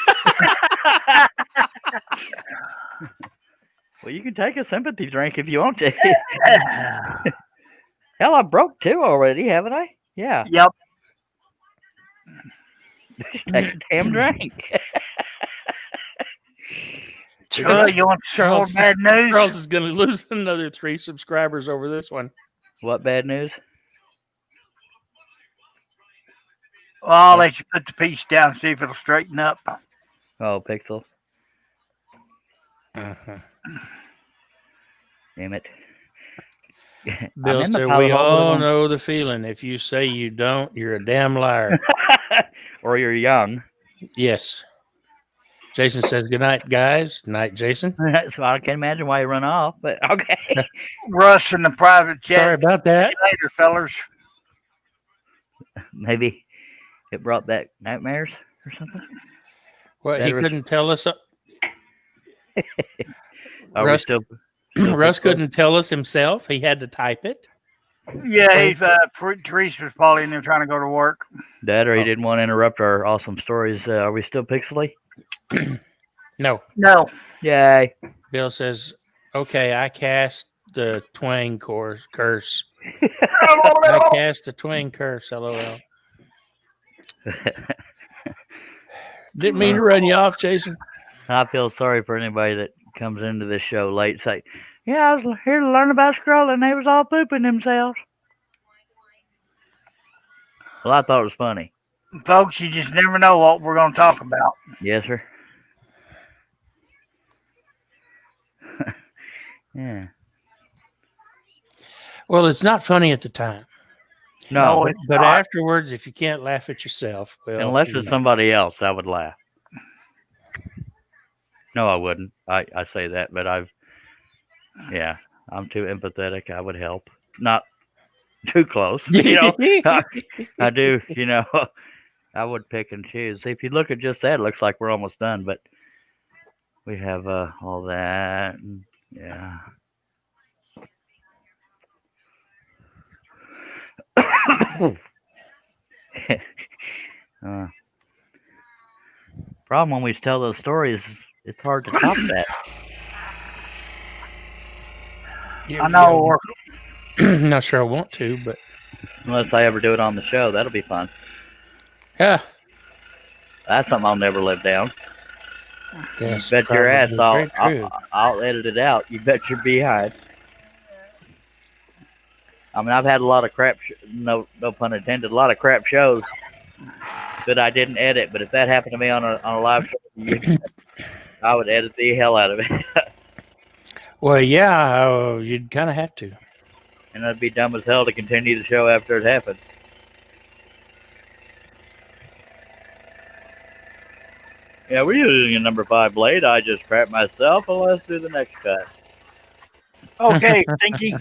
S1: Well, you can take a sympathy drink if you want to. Hell, I broke two already, haven't I? Yeah.
S2: Yep.
S1: Take a damn drink.
S2: You want some more
S5: Charles,
S2: bad news?
S5: Charles is going to lose another 3 subscribers over this one.
S1: What bad news?
S2: Well, I'll let you put the piece down, see if it'll straighten up.
S1: Oh, Pixel.
S5: Uh-huh.
S1: Damn it.
S5: Bill
S1: I'm in the
S5: said,
S1: pile
S5: "We
S1: of all
S5: all
S1: of them.
S5: know the feeling. If you say you don't, you're a damn liar."
S1: Or you're young.
S5: Yes. Jason says, "Good night, guys." Night, Jason.
S1: So I can't imagine why you run off, but okay.
S2: Russ in the private jet.
S5: Sorry about that.
S2: See you later, fellers.
S1: Maybe it brought back nightmares or something.
S5: Well, he
S1: That
S5: couldn't tell us.
S1: Are we
S5: Russ,
S1: still
S5: Russ couldn't tell us himself. He had to type it.
S2: Yeah, he's Teresa was probably in there trying to go to work.
S1: Dad, or he didn't want to interrupt our awesome stories. Are we still pixely?
S5: No.
S2: No.
S1: Yay.
S5: Bill says, "Okay, I cast the twang curse. I cast the twang curse. LOL." Didn't mean to run you off, Jason.
S1: I feel sorry for anybody that comes into this show late. Say, yeah, I was here to learn about scrolling. They was all pooping themselves. Well, I thought it was funny.
S2: Folks, you just never know what we're going to talk about.
S1: Yes, sir. Yeah.
S5: Well, it's not funny at the time.
S1: No,
S2: it's
S5: But
S2: not.
S5: afterwards, if you can't laugh at yourself, well,
S1: unless
S5: you
S1: it's
S5: know.
S1: somebody else, I would laugh. No, I wouldn't. I say that, but yeah, I'm too empathetic. I would help. Not too close. I do, I would pick and choose. If you look at just that, it looks like we're almost done, but we have all that. And, yeah. Problem when we tell those stories, it's hard to top that.
S2: I know.
S5: Not sure I want to, but
S1: Unless I ever do it on the show, that'll be fun.
S5: yeah.
S1: That's something I'll never live down.
S5: Yes,
S1: Bet your ass
S5: probably very true.
S1: I'll edit it out. You bet your behind. I mean, I've had a lot of crap, no pun intended, a lot of crap shows that I didn't edit. But if that happened to me on a live show, I would edit the hell out of it.
S5: Well, yeah, you'd kind of have to.
S1: And I'd be dumb as hell to continue the show after it happened. Yeah, we're using a number 5 blade. I just crapped myself, and let's do the next cut.
S2: Okay, Stinky.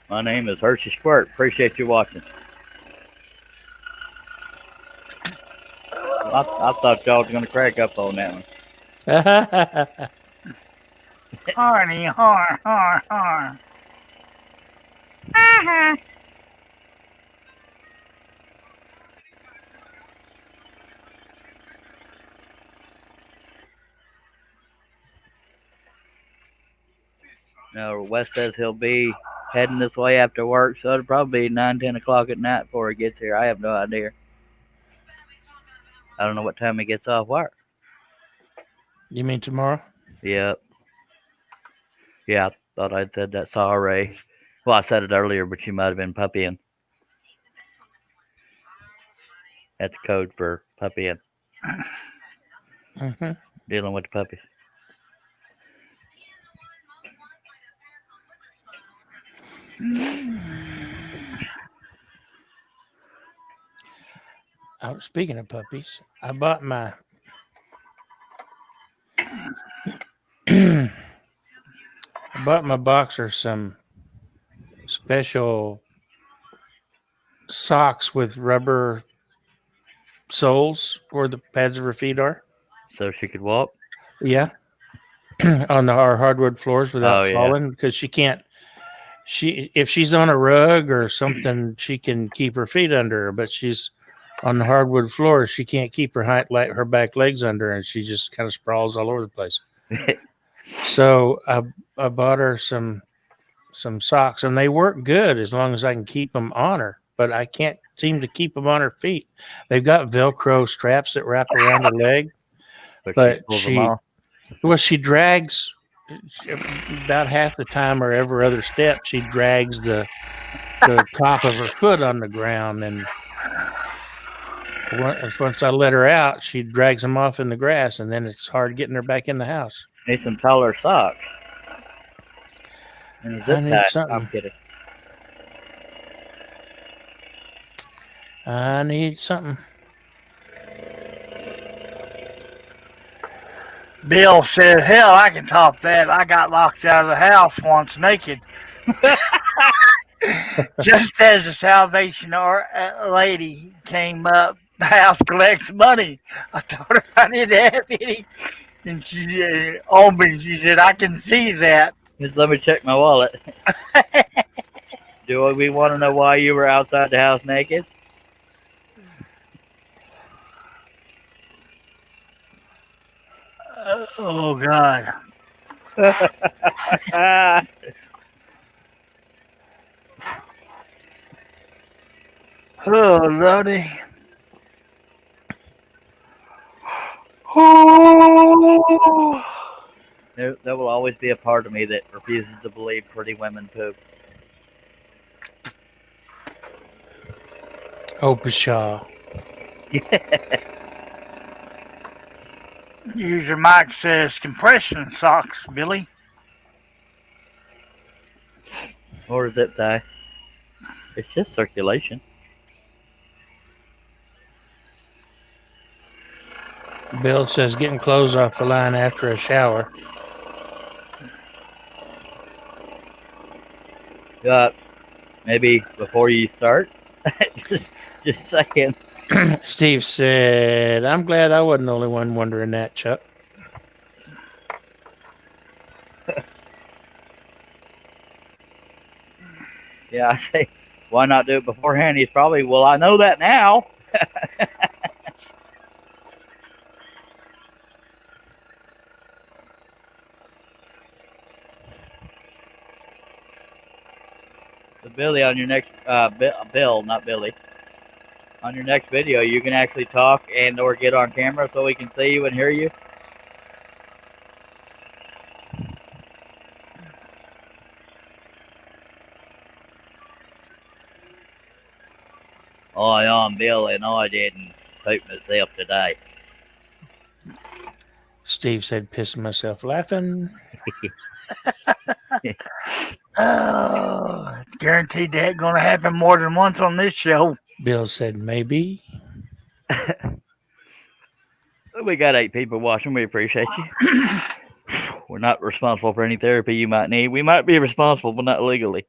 S1: My name is Hershey Squirt. Appreciate you watching. I thought y'all was going to crack up on that one.
S2: Harney, har.
S1: Now, Wes says he'll be heading this way after work, so it'll probably be 9, 10 o'clock at night before he gets here. I have no idea. I don't know what time he gets off work.
S5: You mean tomorrow?
S1: Yep. Yeah, I thought I'd said that. Sorry. Well, I said it earlier, but you might have been puppying. That's code for puppying.
S5: Mm-hmm.
S1: Dealing with the puppies.
S5: Speaking of puppies, I bought my I bought my boxer some special socks with rubber soles where the pads of her feet are.
S1: So she could walk.
S5: Yeah, on our hardwood floors without
S1: Oh, yeah.
S5: falling because she can't. If she's on a rug or something, she can keep her feet under her, but she's on the hardwood floors. She can't keep her back legs under, and she just kind of sprawls all over the place. So I bought her some socks, and they work good as long as I can keep them on her. But I can't seem to keep them on her feet. They've got Velcro straps that wrap around her leg, but
S1: she pulls them off.
S5: she drags about half the time or every other step. She drags the top of her foot on the ground, and once I let her out, she drags them off in the grass, and then it's hard getting her back in the house.
S1: Need some taller socks. And a
S5: I
S1: zip
S5: need
S1: tie.
S5: something.
S1: I'm kidding.
S5: I need something.
S2: Bill said, hell, I can top that. I got locked out of the house once naked. Just as the Salvation lady came up, the house collects money. I told her I didn't have any. And she on me, she said, I can see that.
S1: Just let me check my wallet. Do we want to know why you were outside the house naked?
S2: Oh, God. Oh, Lordy. Oh.
S1: There will always be a part of me that refuses to believe pretty women poop.
S5: Oh, pshaw.
S2: User Mike says compression socks, Billy.
S1: Or a zip tie. It's just circulation.
S5: Bill says getting clothes off the line after a shower.
S1: Maybe before you start. just saying.
S5: Steve said, I'm glad I wasn't the only one wondering that, Chuck.
S1: Yeah, I say, why not do it beforehand? He's probably, well, I know that now. So Billy, on your next, Bill, not Billy. On your next video, you can actually talk and or get on camera so we can see you and hear you. Hi, I'm Bill, and I didn't poop myself today.
S5: Steve said, pissing myself laughing.
S2: Oh, it's guaranteed that going to happen more than once on this show.
S5: Bill said, maybe.
S1: We got 8 people watching. We appreciate you. We're not responsible for any therapy you might need. We might be responsible, but not legally.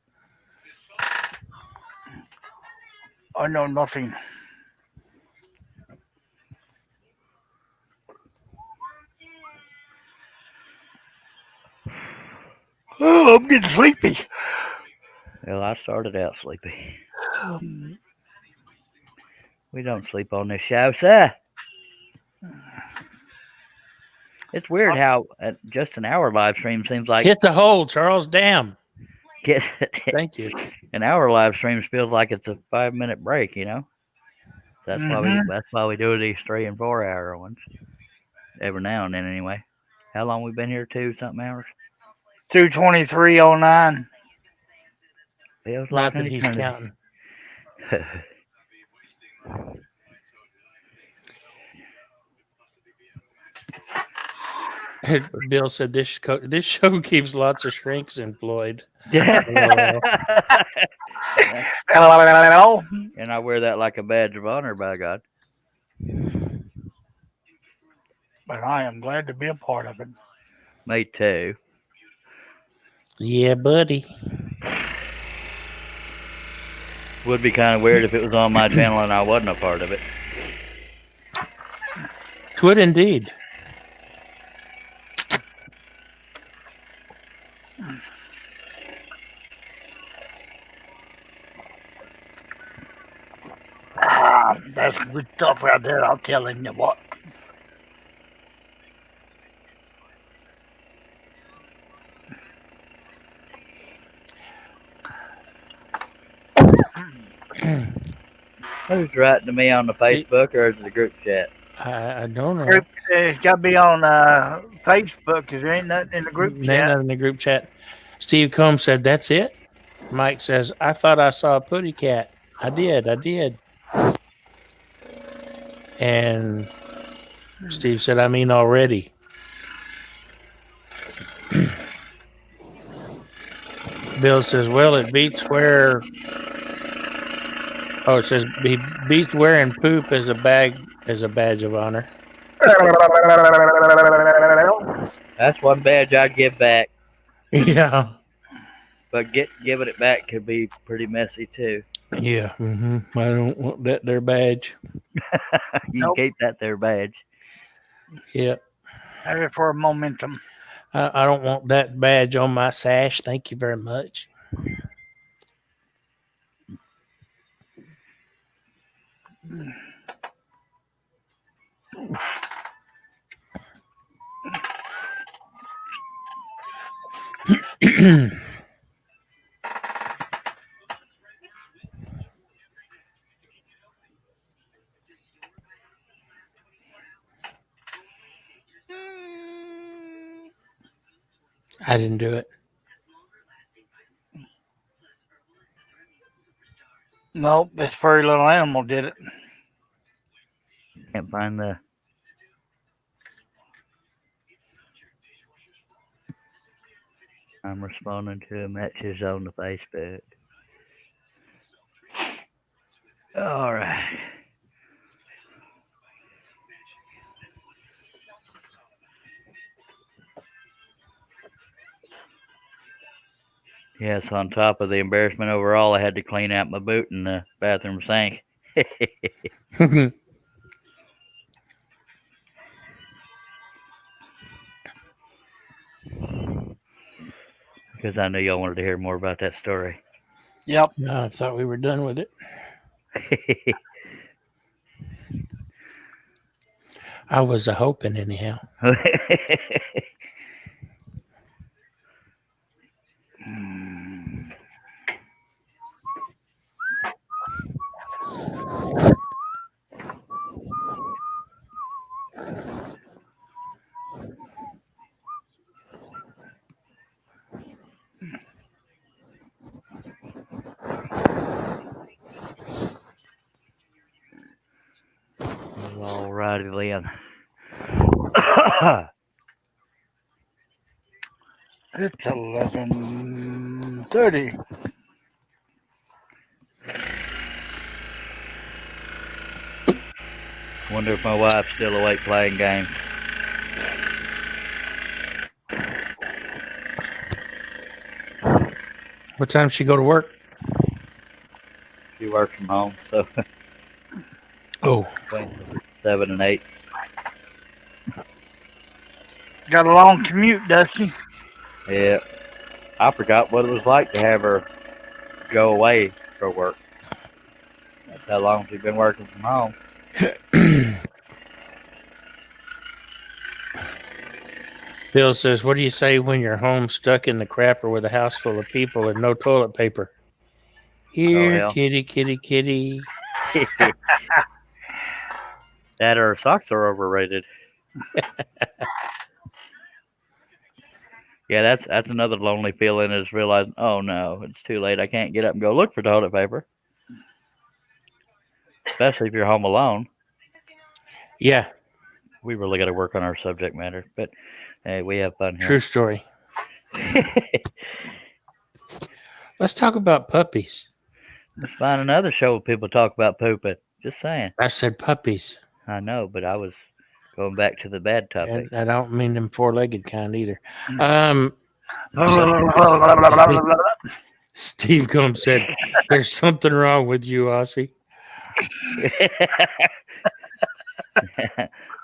S2: I know nothing. Oh, I'm getting sleepy.
S1: Well, I started out sleepy. We don't sleep on this show, sir. It's weird how just an hour live stream seems like
S5: Hit the hole, Charles. Damn. Thank you.
S1: An hour live stream feels like it's a 5-minute break, you know. That's why we do these 3 and 4 hour ones every now and then. Anyway, how long we been here? 2-something hours.
S2: 2:23:09.
S1: Feels
S5: Not
S1: like
S5: that he's counting. Bill said this show keeps lots of shrinks employed.
S1: And I wear that like a badge of honor, by God.
S2: But I am glad to be a part of it.
S1: Me too.
S5: Yeah, buddy.
S1: Would be kind of weird if it was on my channel and I wasn't a part of it.
S5: Twould indeed.
S2: That's good stuff right there. I'll tell him what.
S1: Who's writing to me on the Facebook or is it the group chat?
S5: I don't know.
S2: It's got to be on Facebook because there ain't nothing in the group
S5: Ain't
S2: chat.
S5: nothing in the group chat. Steve Combs said, "That's it." Mike says, "I thought I saw a putty cat." I did. And Steve said, "I mean already." Bill says, "Well, it beats where." Oh, it says he beats wearing poop as a badge of honor.
S1: That's one badge I'd give back.
S5: Yeah.
S1: But giving it back could be pretty messy too.
S5: Yeah. I don't want that there badge.
S1: You keep that there badge.
S5: Yeah.
S2: Have it for a momentum.
S5: I don't want that badge on my sash. Thank you very much. I didn't do it.
S2: Nope, this furry little animal did it.
S1: Can't find the. I'm responding to messages on the Facebook. All right. Yes, on top of the embarrassment overall, I had to clean out my boot in the bathroom sink. Because I knew y'all wanted to hear more about that story.
S2: Yep.
S5: No, I thought we were done with it. I was hoping anyhow.
S1: All righty then.
S2: It's 11:30.
S1: Wonder if my wife's still awake playing games.
S5: What time she go to work?
S1: She works from home, so
S5: Oh,
S1: between 7 and 8.
S2: Got a long commute, does she?
S1: Yeah. I forgot what it was like to have her go away for work. That's how long she's been working from home.
S5: Bill says, "What do you say when you're home stuck in the crapper with a house full of people and no toilet paper?" Here,
S1: hell.
S5: kitty, kitty, kitty.
S1: That or socks are overrated. Yeah, that's another lonely feeling is realizing, oh no, it's too late. I can't get up and go look for toilet paper. Especially if you're home alone.
S5: Yeah,
S1: We really got to work on our subject matter, but hey, we have fun here.
S5: true story. Let's talk about puppies.
S1: Let's find another show where people talk about pooping. Just saying.
S5: I said puppies.
S1: I know, but I was going back to the bad topic.
S5: And I don't mean them four-legged kind either. Steve Combs said, "There's something wrong with you, Aussie."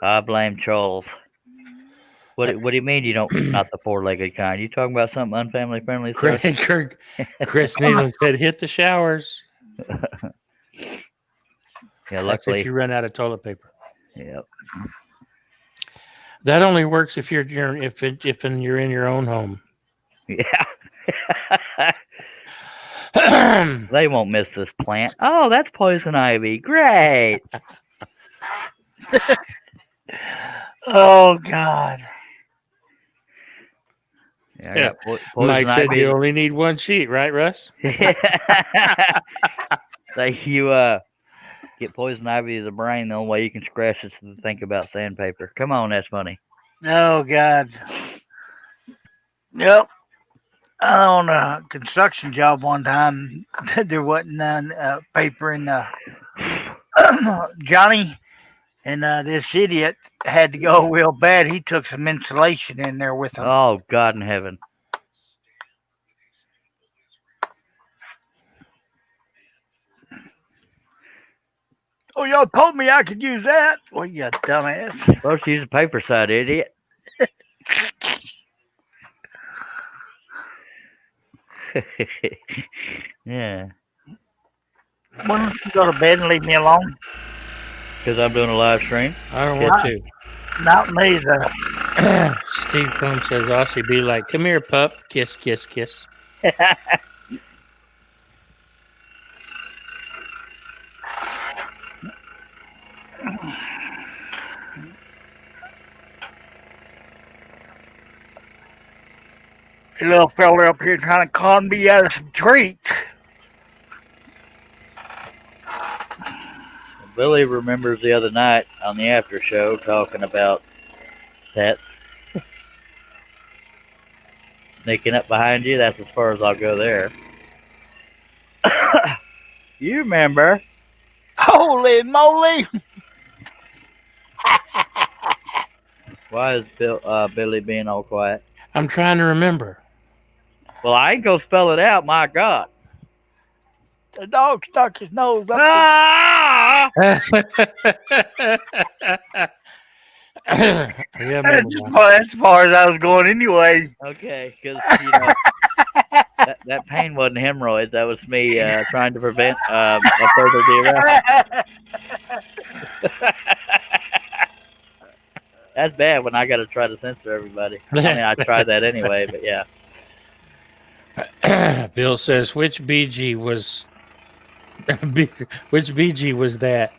S1: I blame Charles. What do you mean you don't? Not the four-legged kind? You talking about something unfamily friendly, sir?
S5: Chris Nealon said, "Hit the showers."
S1: Yeah,
S5: That's
S1: luckily.
S5: if you run out of toilet paper.
S1: Yep.
S5: That only works if you're in your own home.
S1: Yeah. They won't miss this plant. Oh, that's poison ivy. Great.
S2: Oh God.
S1: Yeah, I got poison
S5: Mike said
S1: ivy.
S5: you only need one sheet, right, Russ?
S1: Like you get poison ivy to the brain, the only way you can scratch is to think about sandpaper. Come on, that's funny.
S2: Oh God. Yep. On a construction job one time, there wasn't none paper in the Johnny, and this idiot had to go real bad. He took some insulation in there with him.
S1: Oh, God in heaven.
S2: Oh, y'all told me I could use that. Well, you dumbass.
S1: Supposed to use a paper side, idiot. Yeah.
S2: Why don't you go to bed and leave me alone?
S1: Because I'm doing a live stream.
S5: I don't want to.
S2: Not me, though.
S5: Steve Combs says, "Aussie, be like, come here, pup. Kiss, kiss, kiss."
S2: A little fella up here trying to con me out of some treats.
S1: Billy remembers the other night on the after show talking about pets. Sneaking up behind you, that's as far as I'll go there. You remember?
S2: Holy moly!
S1: Why is Billy being all quiet?
S5: I'm trying to remember.
S1: Well, I ain't gonna spell it out, my God.
S2: The dog stuck his nose up.
S1: Ah!
S5: Yeah,
S2: That's as far as I was going anyway.
S1: Okay, because that pain wasn't hemorrhoids. That was me trying to prevent a further derailment. That's bad when I got to try to censor everybody. I mean, I tried that anyway, but yeah.
S5: Bill says, "Which BG was that?"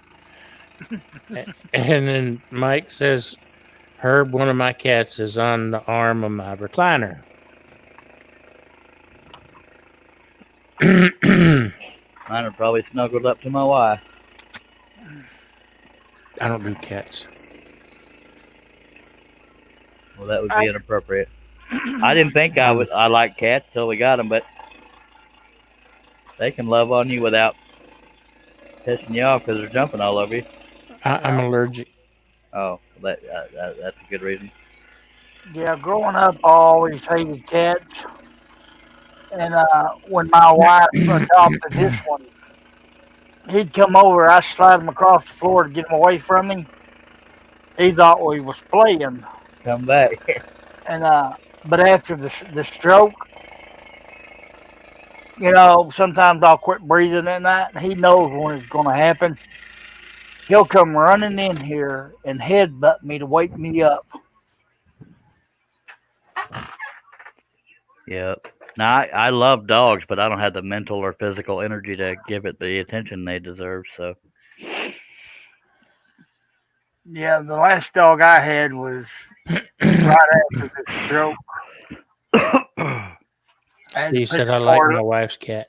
S5: And then Mike says, "Herb, one of my cats, is on the arm of my recliner."
S1: Mine are probably snuggled up to my wife.
S5: I don't do cats.
S1: Well, that would be inappropriate. I didn't think I liked cats till we got them, but they can love on you without pissing you off because they're jumping all over you.
S5: I'm allergic.
S1: Oh, that's a good reason.
S2: Yeah, growing up, I always hated cats. And when my wife adopted this one, he'd come over. I slide him across the floor to get him away from me. He thought we was playing.
S1: Come back.
S2: And but after the stroke, sometimes I'll quit breathing at night, and he knows when it's going to happen. He'll come running in here and headbutt me to wake me up.
S1: Yep. Now, I love dogs, but I don't have the mental or physical energy to give it the attention they deserve. So.
S2: Yeah, the last dog I had was right after the stroke.
S5: Steve said, "I like my wife's cat."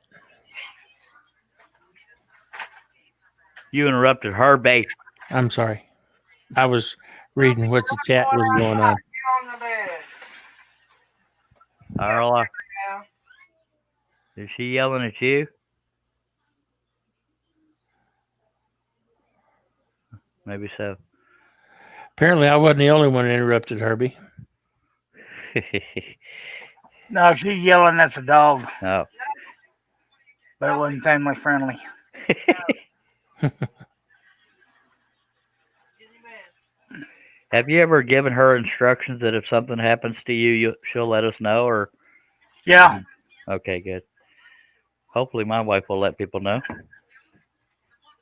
S1: You interrupted her, babe.
S5: I'm sorry. I was reading what the chat was going on.
S1: Arla. Is she yelling at you? Maybe so.
S5: Apparently, I wasn't the only one that interrupted Herbie.
S2: No, she's yelling at the dog,
S1: Oh.
S2: but it wasn't family friendly.
S1: Have you ever given her instructions that if something happens to you, she'll let us know? Or
S2: Yeah.
S1: okay, good. Hopefully, my wife will let people know.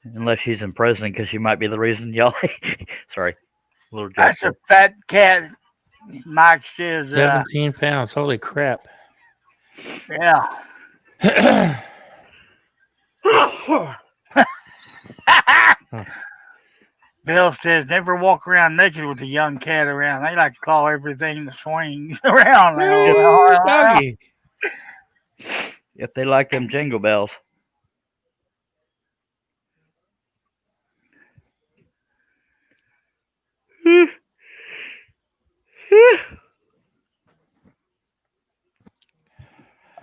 S1: Unless she's in prison, because she might be the reason y'all. Sorry, a little joke.
S2: That's a fat cat. Mike says,
S5: 17 pounds. Holy crap.
S2: yeah. Bill says, never walk around naked with a young cat around. They like to call everything that swings around.
S5: Doggy.
S1: If they like them jingle bells.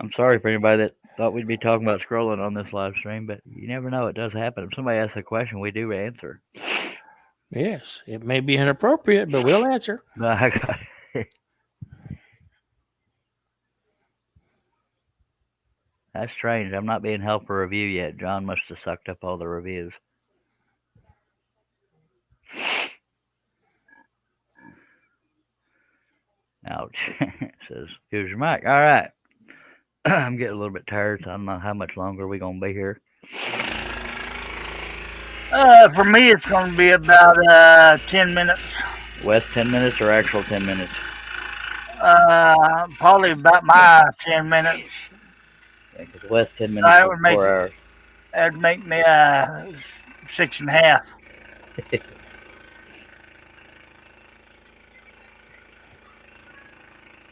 S1: I'm sorry for anybody that thought we'd be talking about scrolling on this live stream, but you never know. It does happen. If somebody asks a question, we do answer.
S5: Yes, it may be inappropriate, but we'll answer.
S1: That's strange. I'm not being held for review yet. John must have sucked up all the reviews. Ouch. Says, here's your mic. All right. I'm getting a little bit tired, so I don't know how much longer we're going to be here.
S2: For me, it's going to be about 10 minutes.
S1: West 10 minutes or actual 10 minutes?
S2: Probably about my 10 minutes.
S1: Yeah, because West 10 minutes is 4 hours.
S2: That'd make me 6.5.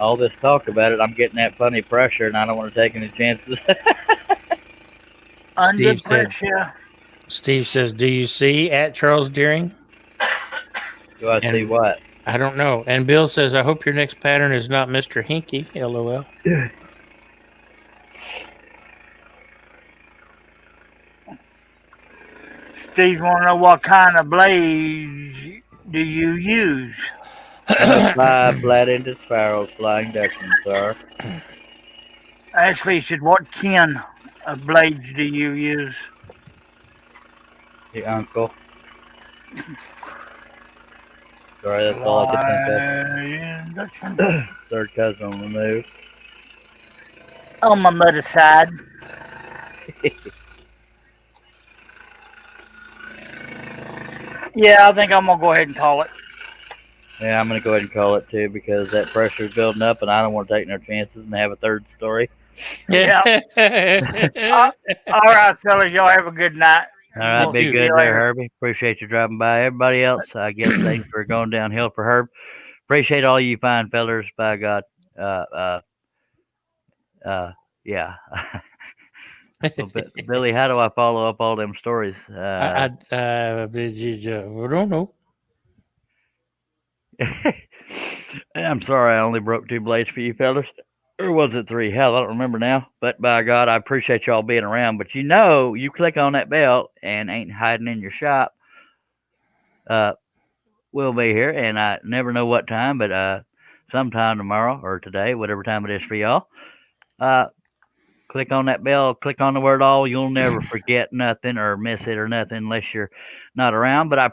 S1: All this talk about it, I'm getting that funny pressure, and I don't want to take any chances.
S2: Under pressure.
S5: Steve says, do you see at Charles Deering?
S1: Do I see what?
S5: I don't know. And Bill says, I hope your next pattern is not Mr. Hinky, LOL.
S2: Steve want to know what kind of blades do you use?
S1: Fly flat-ended spirals, flying Dutchman, sir.
S2: Actually, he said, what tin of blades do you use?
S1: Your uncle. Sorry, that's all I could think of. Third cousin on the move.
S2: On my mother's side. Yeah, I think I'm going to go ahead and call it.
S1: Yeah, I'm going to go ahead and call it too, because that pressure's building up and I don't want to take no chances and have a third story.
S2: Yeah. All right, fellas. Y'all have a good night.
S1: All right, be good there, Herbie. Appreciate you dropping by. Everybody else, I guess thanks for going downhill for Herb. Appreciate all you fine fellers, by God. Yeah. Well, Billy, how do I follow up all them stories?
S5: I don't know.
S1: I'm sorry I only broke 2 blades for you fellas. Or was it 3? Hell, I don't remember now. But by God, I appreciate y'all being around. But you click on that bell and ain't hiding in your shop. We'll be here, and I never know what time, but sometime tomorrow or today, whatever time it is for y'all. Click on that bell, click on the word all. You'll never forget nothing or miss it or nothing unless you're not around. But I